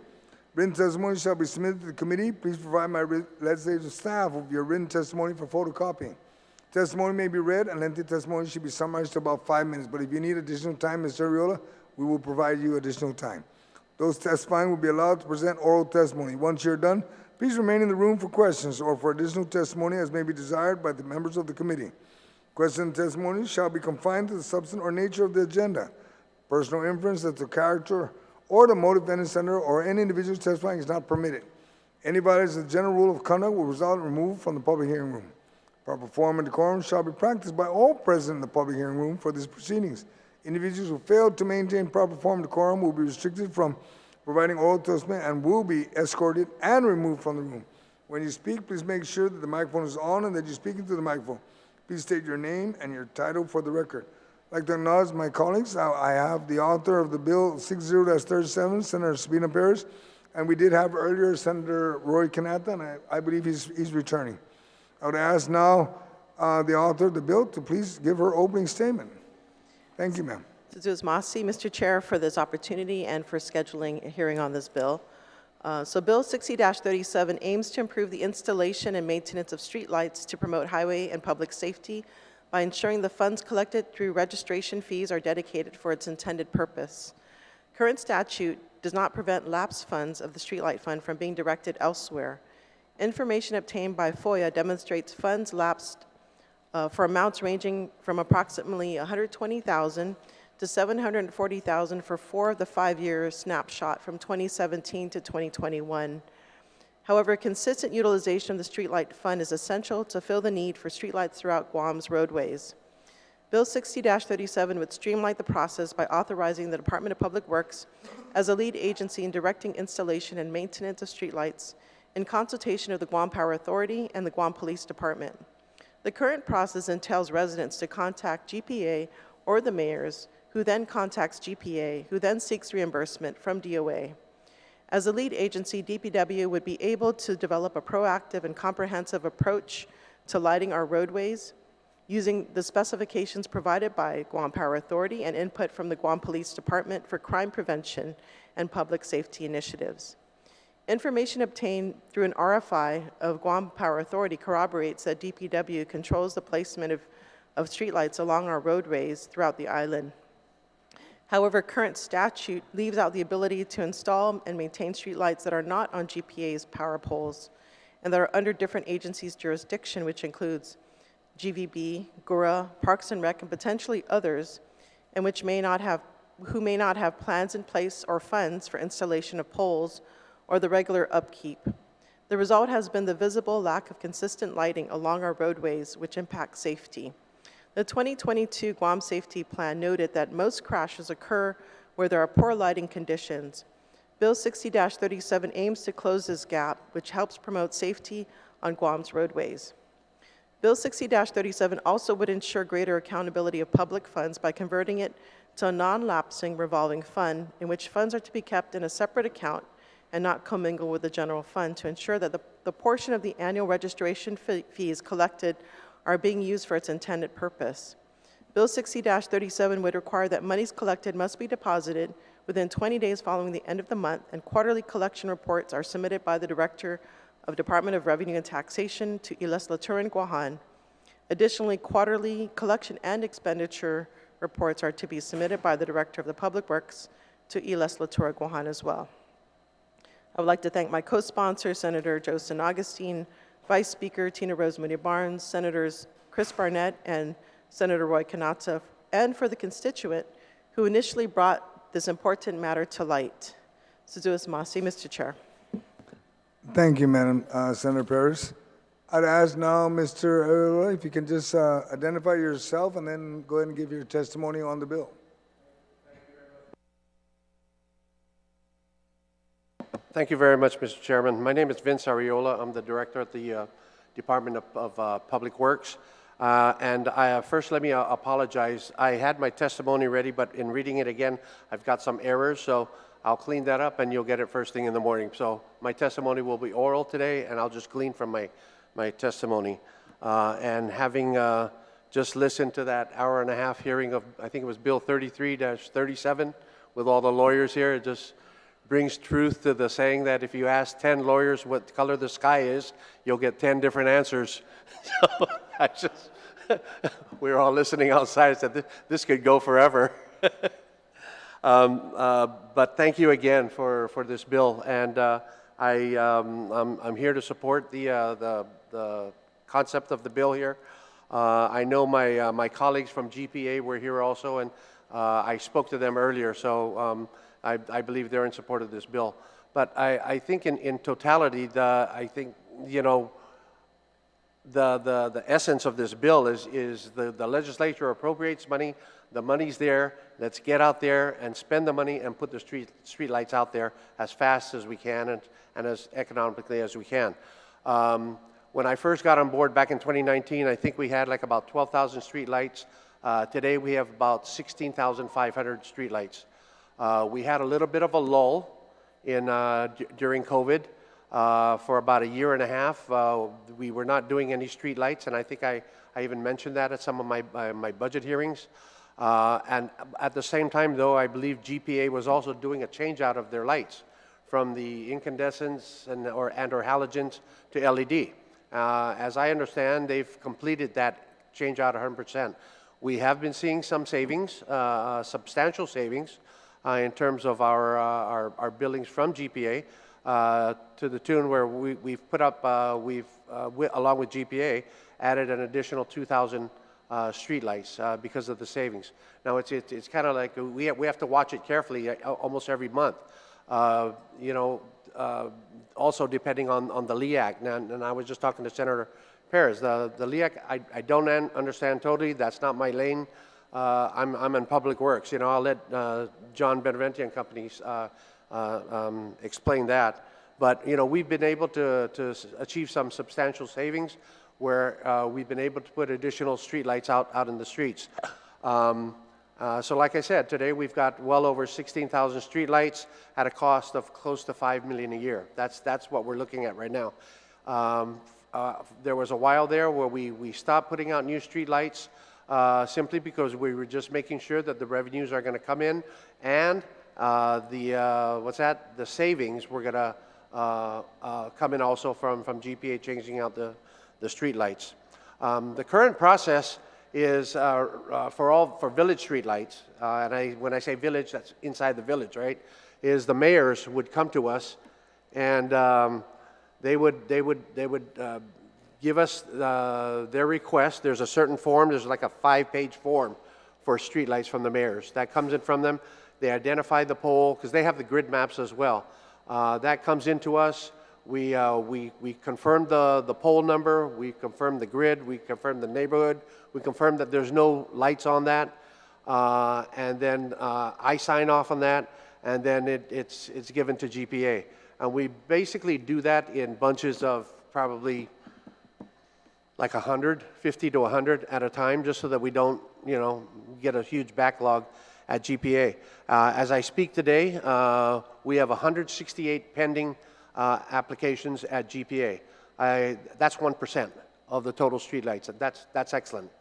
Speaker 1: Written testimony shall be submitted to the committee. Please provide my legislative staff with your written testimony for photocopying. Testimony may be read, and lengthy testimony should be summarized to about 5 minutes. But if you need additional time, Mr. Ariola, we will provide you additional time. Those testifying will be allowed to present oral testimony. Once you're done, please remain in the room for questions or for additional testimony as may be desired by the members of the committee. Questions and testimony shall be confined to the substance or nature of the agenda. Personal inference as to character or the motive of any senator or any individual testifying is not permitted. Any violation of the general rule of conduct will result in removal from the public hearing room. Proper form and decorum shall be practiced by all present in the public hearing room for these proceedings. Individuals who fail to maintain proper form and decorum will be restricted from providing oral testimony and will be escorted and removed from the room. When you speak, please make sure that the microphone is on and that you're speaking to the microphone. Please state your name and your title for the record. I'd like to acknowledge my colleagues. I have the author of the bill 60-37, Senator Sabina Perez, and we did have earlier Senator Roy Quinata, and I believe he's returning. I would ask now the author of the bill to please give her opening statement. Thank you, ma'am.
Speaker 16: Mr. Chair, for this opportunity and for scheduling a hearing on this bill. So Bill 60-37 aims to improve the installation and maintenance of streetlights to promote highway and public safety by ensuring the funds collected through registration fees are dedicated for its intended purpose. Current statute does not prevent lapsed funds of the Streetlight Fund from being directed elsewhere. Information obtained by FOIA demonstrates funds lapsed for amounts ranging from approximately $120,000 to $740,000 for 4 of the 5 years snapshot from 2017 to 2021. However, consistent utilization of the Streetlight Fund is essential to fill the need for streetlights throughout Guam's roadways. Bill 60-37 would streamline the process by authorizing the Department of Public Works as a lead agency in directing installation and maintenance of streetlights in consultation of the Guam Power Authority and the Guam Police Department. The current process entails residents to contact GPA or the mayors, who then contacts GPA, who then seeks reimbursement from DOA. As a lead agency, DPW would be able to develop a proactive and comprehensive approach to lighting our roadways using the specifications provided by Guam Power Authority and input from the Guam Police Department for crime prevention and public safety initiatives. Information obtained through an RFI of Guam Power Authority corroborates that DPW controls the placement of streetlights along our roadways throughout the island. However, current statute leaves out the ability to install and maintain streetlights that are not on GPA's power poles and that are under different agencies' jurisdiction, which includes GVB, GURA, Parks and Rec, and potentially others, and who may not have plans in place or funds for installation of poles or the regular upkeep. The result has been the visible lack of consistent lighting along our roadways, which impacts safety. The 2022 Guam Safety Plan noted that most crashes occur where there are poor lighting conditions. Bill 60-37 aims to close this gap, which helps promote safety on Guam's roadways. Bill 60-37 also would ensure greater accountability of public funds by converting it to a non-lapsing revolving fund in which funds are to be kept in a separate account and not commingled with the general fund to ensure that the portion of the annual registration fees collected are being used for its intended purpose. Bill 60-37 would require that monies collected must be deposited within 20 days following the end of the month, and quarterly collection reports are submitted by the Director of Department of Revenue and Taxation to Ilas Laturan Guahan. Additionally, quarterly collection and expenditure reports are to be submitted by the Director of the Public Works to Ilas Laturan Guahan as well. I would like to thank my co-sponsor, Senator San Agustin, Vice Speaker Tina Rose Muña Barnes, Senators Chris Barnett and Senator Roy Quinata, and for the constituent who initially brought this important matter to light. Suzuis Masi, Mr. Chair.
Speaker 1: Thank you, Madam Senator Perez. I'd ask now, Mr. Arreola, if you can just identify yourself and then go ahead and give your testimony on the bill.
Speaker 17: Thank you very much, Mr. Chairman. My name is Vince Arreola. I'm the director at the Department of Public Works. First, let me apologize. I had my testimony ready, but in reading it again, I've got some errors, so I'll clean that up and you'll get it first thing in the morning. So my testimony will be oral today, and I'll just glean from my testimony. And having just listened to that hour-and-a-half hearing of, I think it was Bill 33-37, with all the lawyers here, it just brings truth to the saying that if you ask 10 lawyers what color the sky is, you'll get 10 different answers. So we were all listening outside and said, this could go forever. But thank you again for this bill. And I'm here to support the concept of the bill here. I know my colleagues from GPA were here also, and I spoke to them earlier, so I believe they're in support of this bill. But I think in totality, I think, you know, the essence of this bill is the legislature appropriates money, the money's there, let's get out there and spend the money and put the street lights out there as fast as we can and as economically as we can. When I first got on board back in 2019, I think we had like about 12,000 street lights. Today we have about 16,500 street lights. We had a little bit of a lull during COVID. For about a year and a half, we were not doing any street lights, and I think I even mentioned that at some of my budget hearings. And at the same time, though, I believe GPA was also doing a change out of their lights from the incandescents or halogens to LED. As I understand, they've completed that change out 100%. We have been seeing some savings, substantial savings, in terms of our billings from GPA, to the tune where we've put up, along with GPA, added an additional 2,000 streetlights because of the savings. Now it's kind of like we have to watch it carefully almost every month. You know, also depending on the LEAC. And I was just talking to Senator Perez. The LEAC, I don't understand totally. That's not my lane. I'm in public works. You know, I'll let John Benavente and companies explain that. But you know, we've been able to achieve some substantial savings where we've been able to put additional street lights out in the streets. So like I said, today we've got well over 16,000 street lights at a cost of close to $5 million a year. That's what we're looking at right now. There was a while there where we stopped putting out new street lights simply because we were just making sure that the revenues are going to come in, and the savings were going to come in also from GPA changing out the street lights. The current process is for village street lights, and when I say village, that's inside the village, right? Is the mayors would come to us, and they would give us their request. There's a certain form. There's like a 5-page form for street lights from the mayors. That comes in from them. They identify the pole because they have the grid maps as well. That comes into us. We confirmed the pole number, we confirmed the grid, we confirmed the neighborhood, we confirmed that there's no lights on that, and then I sign off on that, and then it's given to GPA. And we basically do that in bunches of probably like 100, 50 to 100 at a time, just so that we don't, get a huge backlog at GPA. As I speak today, we have 168 pending applications at GPA. That's 1% of the total streetlights, and that's excellent.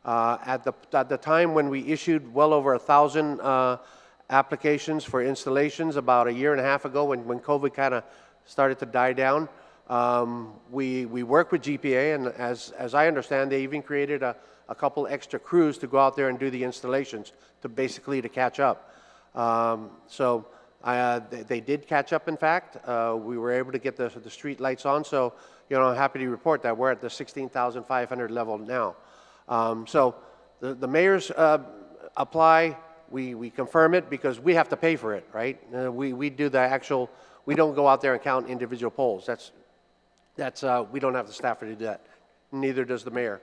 Speaker 17: At the time when we issued well over 1,000 applications for installations about a year and a half ago, when COVID kind of started to die down, we worked with GPA, and as I understand, they even created a couple extra crews to go out there and do the installations to catch up. So they did catch up, in fact. We were able to get the street lights on, so I'm happy to report that we're at the 16,500 level now. So the mayors apply, we confirm it because we have to pay for it, right? We do the actual, we don't go out there and count individual poles. We don't have the staff to do that. Neither does the mayor.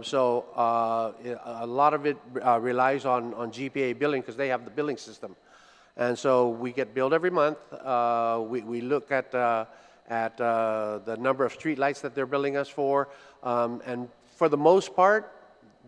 Speaker 17: So a lot of it relies on GPA billing because they have the billing system. And so we get billed every month. We look at the number of street lights that they're billing us for. And for the most part,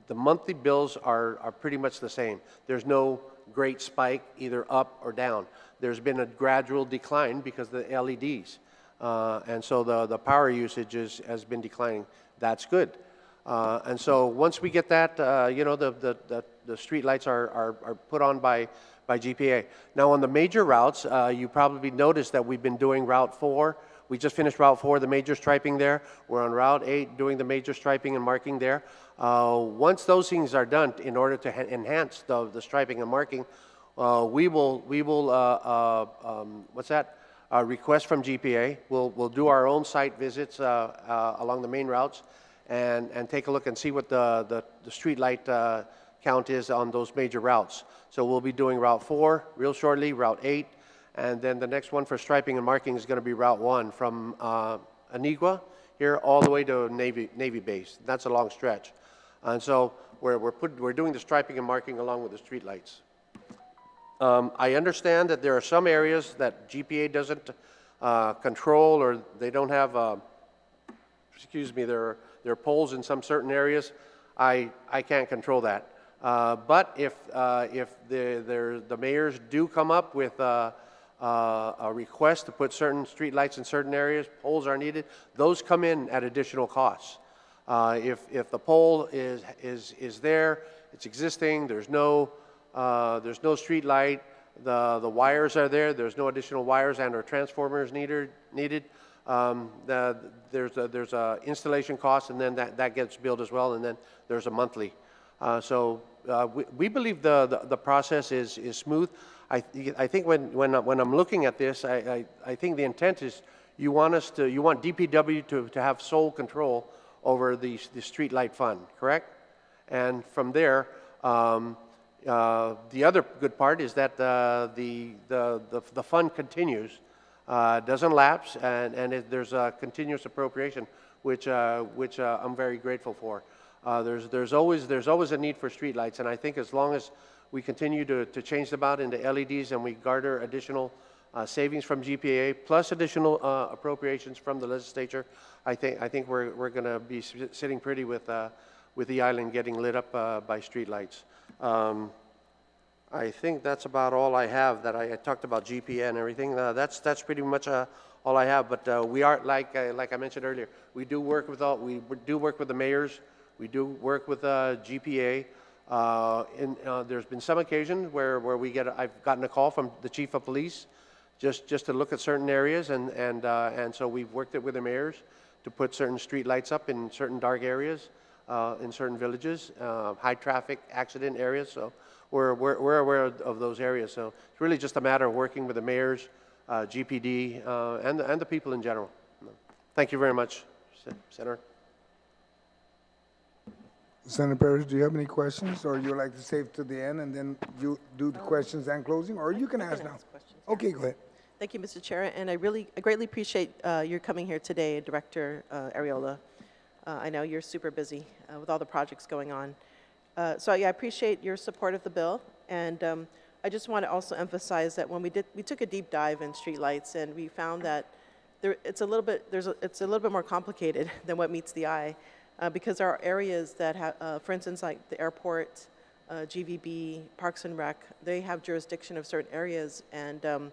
Speaker 17: the monthly bills are pretty much the same. There's no great spike either up or down. There's been a gradual decline because of the LEDs. And so the power usage has been declining. That's good. And so once we get that, the street lights are put on by GPA. Now on the major routes, you probably noticed that we've been doing Route 4. We just finished Route 4, the major striping there. We're on Route 8 doing the major striping and marking there. Once those things are done, in order to enhance the striping and marking, we will request from GPA. We'll do our own site visits along the main routes and take a look and see what the street light count is on those major routes. So we'll be doing Route 4 real shortly, Route 8, and then the next one for striping and marking is going to be Route 1 from Anigua here all the way to Navy Base. That's a long stretch. And so we're doing the striping and marking along with the street lights. I understand that there are some areas that GPA doesn't control, or they don't have, their poles in some certain areas. I can't control that. But if the mayors do come up with a request to put certain street lights in certain areas, poles are needed, those come in at additional costs. If the pole is there, it's existing, there's no street light, the wires are there, there's no additional wires and or transformers needed, there's a installation cost, and then that gets billed as well, and then there's a monthly. So we believe the process is smooth. I think when I'm looking at this, I think the intent is you want DPW to have sole control over the street light fund, correct? And from there, the other good part is that the fund continues, doesn't lapse, and there's a continuous appropriation, which I'm very grateful for. There's always a need for streetlights, and I think as long as we continue to change them out into LEDs and we garner additional savings from GPA plus additional appropriations from the legislature, I think we're going to be sitting pretty with the island getting lit up by streetlights. I think that's about all I have. That I talked about GPA and everything. That's pretty much all I have. But we are like I mentioned earlier. We do work with the mayors. We do work with GPA. There's been some occasions where I've gotten a call from the chief of police, just to look at certain areas, and so we've worked it with the mayors to put certain street lights up in certain dark areas, in certain villages, high traffic accident areas. So we're aware of those areas. So it's really just a matter of working with the mayors, GPD, and the people in general. Thank you very much, Senator.
Speaker 1: Senator Perez, do you have any questions, or you would like to save to the end and then you do the questions and closing, or you can ask now? Okay, go ahead.
Speaker 16: Thank you, Mr. Chair, and I greatly appreciate your coming here today, Director Arreola. I know you're super busy with all the projects going on. So yeah, I appreciate your support of the bill, and I just want to also emphasize that when we took a deep dive in streetlights, and we found that it's a little bit more complicated than what meets the eye, because there are areas that have, for instance, like the airport, GVB, Parks and Rec, they have jurisdiction of certain areas, and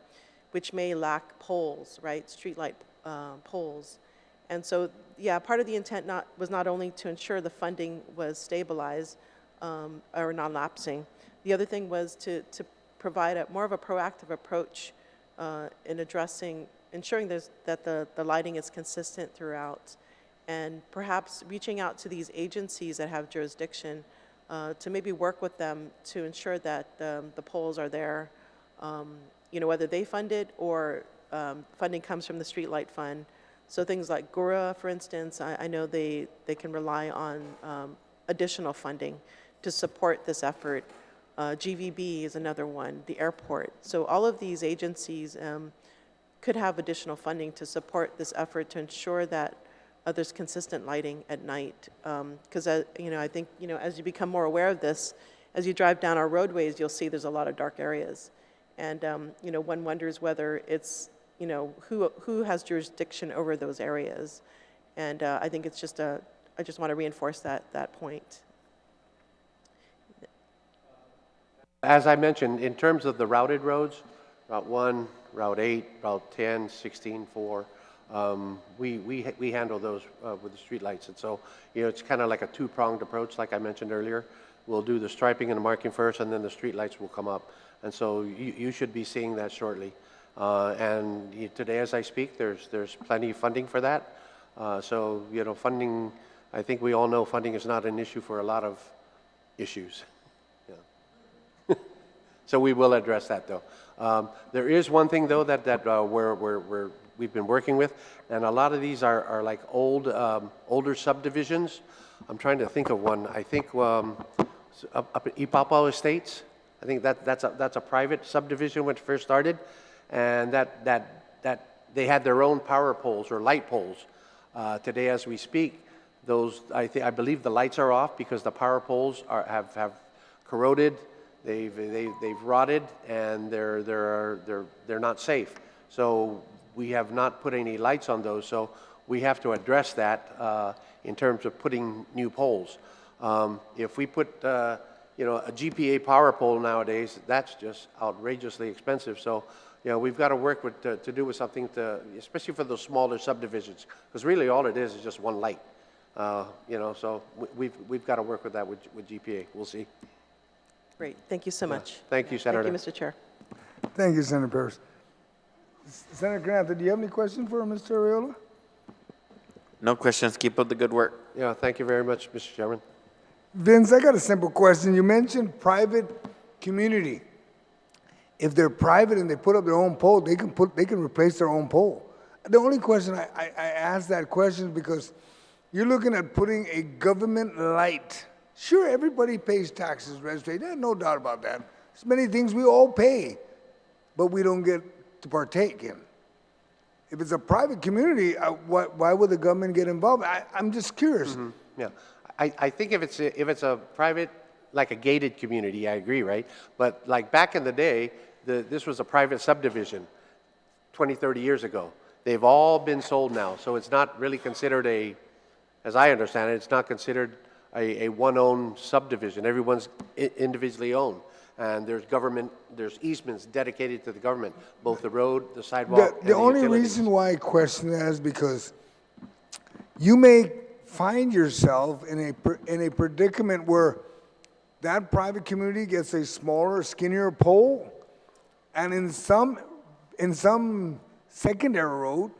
Speaker 16: which may lack poles, right, streetlight poles. And so, yeah, part of the intent was not only to ensure the funding was stabilized or non-lapsing. The other thing was to provide more of a proactive approach in ensuring that the lighting is consistent throughout, and perhaps reaching out to these agencies that have jurisdiction to maybe work with them to ensure that the poles are there, whether they fund it or funding comes from the Streetlight Fund. So things like GURA, for instance, I know they can rely on additional funding to support this effort. GVB is another one, the airport. So all of these agencies could have additional funding to support this effort to ensure that there's consistent lighting at night. Because, I think, as you become more aware of this, as you drive down our roadways, you'll see there's a lot of dark areas. And, one wonders whether it's, who has jurisdiction over those areas. And I think it's just I just want to reinforce that point.
Speaker 17: As I mentioned, in terms of the routed roads, Route 1, Route 8, Route 10, 16, 4, we handle those with the streetlights. And so, it's kind of like a two-pronged approach, like I mentioned earlier. We'll do the striping and the marking first, and then the streetlights will come up. And so you should be seeing that shortly. Today, as I speak, there's plenty of funding for that. So, funding, I think we all know funding is not an issue for a lot of issues. So we will address that, though. There is one thing, though, that we've been working with, and a lot of these are like older subdivisions. I'm trying to think of one. I think up at Ipapa Estates. I think that's a private subdivision when it first started, and that they had their own power poles or light poles. Today, as we speak, those I believe the lights are off because the power poles have corroded. They've rotted, and they're not safe. So we have not put any lights on those. So we have to address that in terms of putting new poles. If we put a GPA power pole nowadays, that's just outrageously expensive. So we've got to work to do with something especially for those smaller subdivisions, because really all it is just one light. So we've got to work with that with GPA. We'll see.
Speaker 16: Great. Thank you so much.
Speaker 17: Thank you, Senator.
Speaker 16: Thank you, Mr. Chair.
Speaker 1: Thank you, Senator Perez. Senator Quinata, do you have any questions for Mr. Arreola?
Speaker 2: No questions. Keep up the good work.
Speaker 17: Yeah, thank you very much, Mr. Chairman.
Speaker 1: Vince, I got a simple question. You mentioned private community. If they're private and they put up their own pole, they can replace their own pole. The only question I ask that question is because you're looking at putting a government light. Sure, everybody pays taxes, registration. There's no doubt about that. There's many things we all pay, but we don't get to partake in. If it's a private community, why would the government get involved? I'm just curious.
Speaker 17: Mm-hmm. Yeah, I think if it's a private, like a gated community, I agree, right? But like back in the day, this was a private subdivision 20, 30 years ago. They've all been sold now, so it's not really considered as I understand it, it's not considered a one-owned subdivision. Everyone's individually owned. And there's easements dedicated to the government, both the road, the sidewalk, and
Speaker 1: the only
Speaker 17: utilities.
Speaker 1: reason why I question that is because you may find yourself in a predicament where that private community gets a smaller, skinnier pole, and in some secondary road,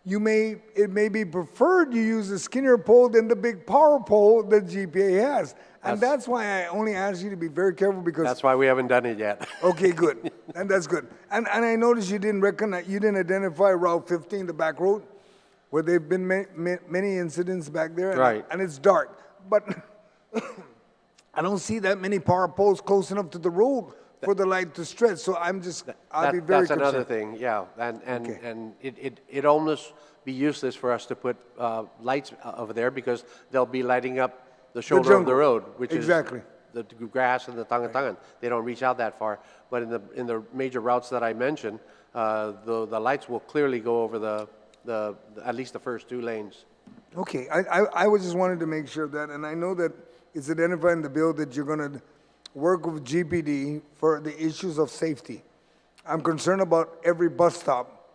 Speaker 1: it may be preferred you use a skinnier pole than the big power pole that GPA has. And that's why I only ask you to be very careful, because
Speaker 17: that's why we haven't done it yet.
Speaker 1: Okay, good. And that's good. And I noticed you didn't identify Route 15, the back road, where there've been many incidents back there.
Speaker 17: Right.
Speaker 1: And it's dark. But I don't see that many power poles close enough to the road for the light to stretch. So I'll be very
Speaker 17: That's another
Speaker 1: concerned.
Speaker 17: thing, yeah. And it almost be useless for us to put lights over there because they'll be lighting up the shoulder of the
Speaker 1: jungle.
Speaker 17: road, which
Speaker 1: Exactly.
Speaker 17: is the grass and the tangan. They don't reach out that far. But in the major routes that I mentioned, the lights will clearly go over the at least the first 2 lanes.
Speaker 1: Okay, I was just wanted to make sure of that, and I know that it's identified in the bill that you're gonna work with GPD for the issues of safety. I'm concerned about every bus stop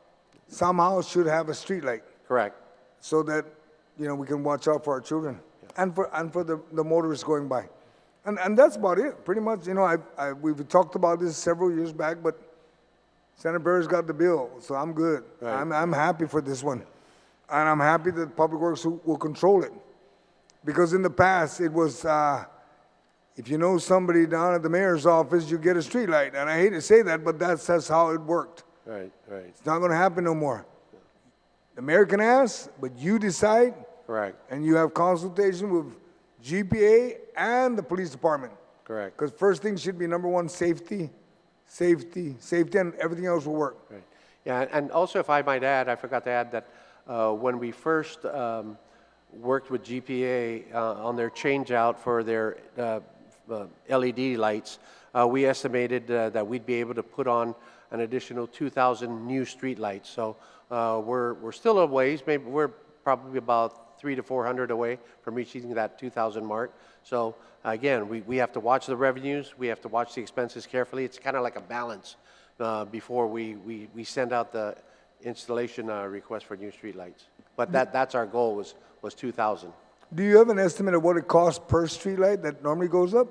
Speaker 1: somehow should have a street light
Speaker 17: Correct.
Speaker 1: so that, we can watch out for our children and for the motorists going by. And that's about it, pretty much. We've talked about this several years back, but Senator Perez got the bill, so I'm good.
Speaker 17: Right.
Speaker 1: I'm happy for this one. And I'm happy that Public Works will control it. Because in the past, it was, if you know somebody down at the mayor's office, you get a street light. And I hate to say that, but that's how it worked.
Speaker 17: Right.
Speaker 1: It's not gonna happen no more. The mayor can ask, but you decide.
Speaker 17: Correct.
Speaker 1: And you have consultation with GPA and the police department.
Speaker 17: Correct.
Speaker 1: Because first thing should be number one, safety, and everything else will work.
Speaker 17: Right. Yeah, and also if I might add, I forgot to add that when we first worked with GPA on their change out for their LED lights, we estimated that we'd be able to put on an additional 2,000 new street lights. So we're still a ways, maybe we're probably about 300 to 400 away from reaching that 2,000 mark. So again, we have to watch the revenues, we have to watch the expenses carefully. It's kind of like a balance before we send out the installation request for new street lights. But that's our goal was 2,000.
Speaker 1: Do you have an estimate of what it costs per street light that normally goes up?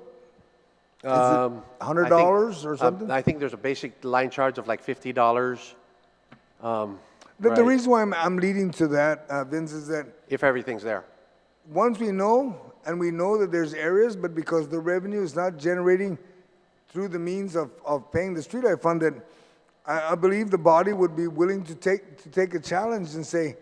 Speaker 1: Is it $100 or something?
Speaker 17: I think there's a basic line charge of like $50.
Speaker 1: The reason why I'm leading to that, Vince, is that
Speaker 17: if everything's there.
Speaker 1: Once we know, and we know that there's areas, but because the revenue is not generating through the means of paying the streetlight fund, that I believe the body would be willing to take a challenge and say,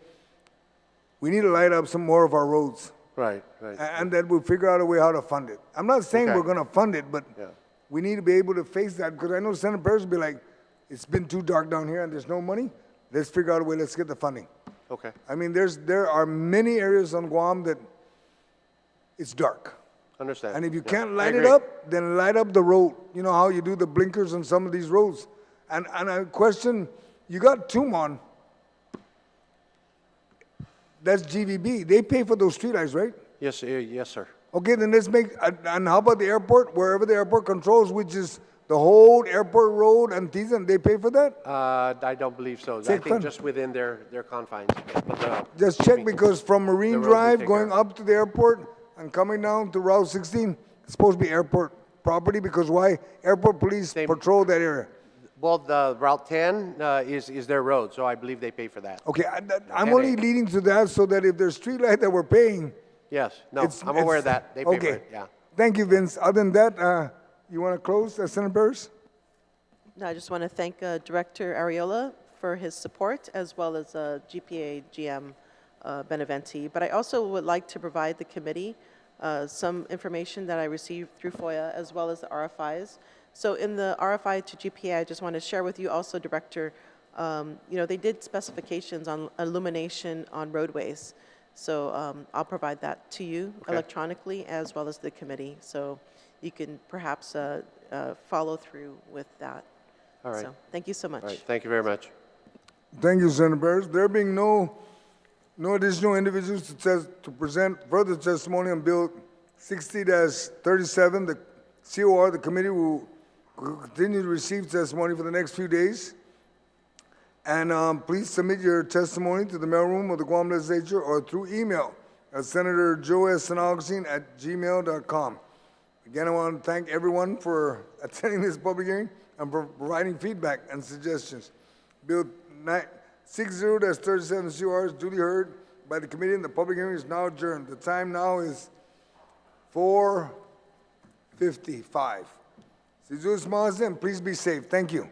Speaker 1: we need to light up some more of our roads.
Speaker 17: Right.
Speaker 1: And that we'll figure out a way how to fund it. I'm not saying we're going to fund it, but we need to be able to face that, because I know Senator Perez will be like, it's been too dark down here and there's no money. Let's figure out a way, let's get the funding.
Speaker 17: Okay.
Speaker 1: I mean, there are many areas on Guam that it's dark.
Speaker 17: Understand.
Speaker 1: And if you
Speaker 17: Yeah.
Speaker 1: can't
Speaker 17: I
Speaker 1: light it
Speaker 17: agree.
Speaker 1: up, then light up the road. You know how you do the blinkers on some of these roads. And I question, you got Tumon, that's GVB. They pay for those streetlights, right?
Speaker 17: Yes, sir.
Speaker 1: Okay, then let's make, and how about the airport, wherever the airport controls, which is the whole airport road and Tizan, they pay for that?
Speaker 17: I don't believe so. I
Speaker 1: Check
Speaker 17: think
Speaker 1: fund.
Speaker 17: just within their confines. But,
Speaker 1: Just check, because from Marine
Speaker 17: the road we
Speaker 1: Drive
Speaker 17: take
Speaker 1: going
Speaker 17: care
Speaker 1: up to the airport and coming down to Route 16, it's supposed to be airport property, because why? Airport police patrol that area.
Speaker 17: Well, the Route 10 is their road, so I believe they pay for that.
Speaker 1: Okay, I'm only leading to that so that if there's street light that we're paying.
Speaker 17: Yes, no, I'm aware of that. They pay for it, yeah.
Speaker 1: Thank you, Vince. Other than that, you want to close, Senator Perez?
Speaker 16: No, I just want to thank Director Ariola for his support, as well as GPA GM Benavente. But I also would like to provide the committee some information that I received through FOIA, as well as the RFIs. So in the RFI to GPA, I just want to share with you also, Director, they did specifications on illumination on roadways. So I'll provide that to you electronically, as well as the committee. So you can perhaps follow through with that.
Speaker 17: All right.
Speaker 16: So thank you so much.
Speaker 17: All right, thank you very much.
Speaker 1: Thank you, Senator Perez. There being no additional individuals to present further testimony on Bill 60-37, the COR, the committee will continue to receive testimony for the next few days. And please submit your testimony to the mailroom of the Guam Legislature or through email at senatorjoesanaugustin@gmail.com. Again, I want to thank everyone for attending this public hearing and for providing feedback and suggestions. Bill 60-37 COR is duly heard by the committee, and the public hearing is now adjourned. The time now is 4:55. And please be safe. Thank you.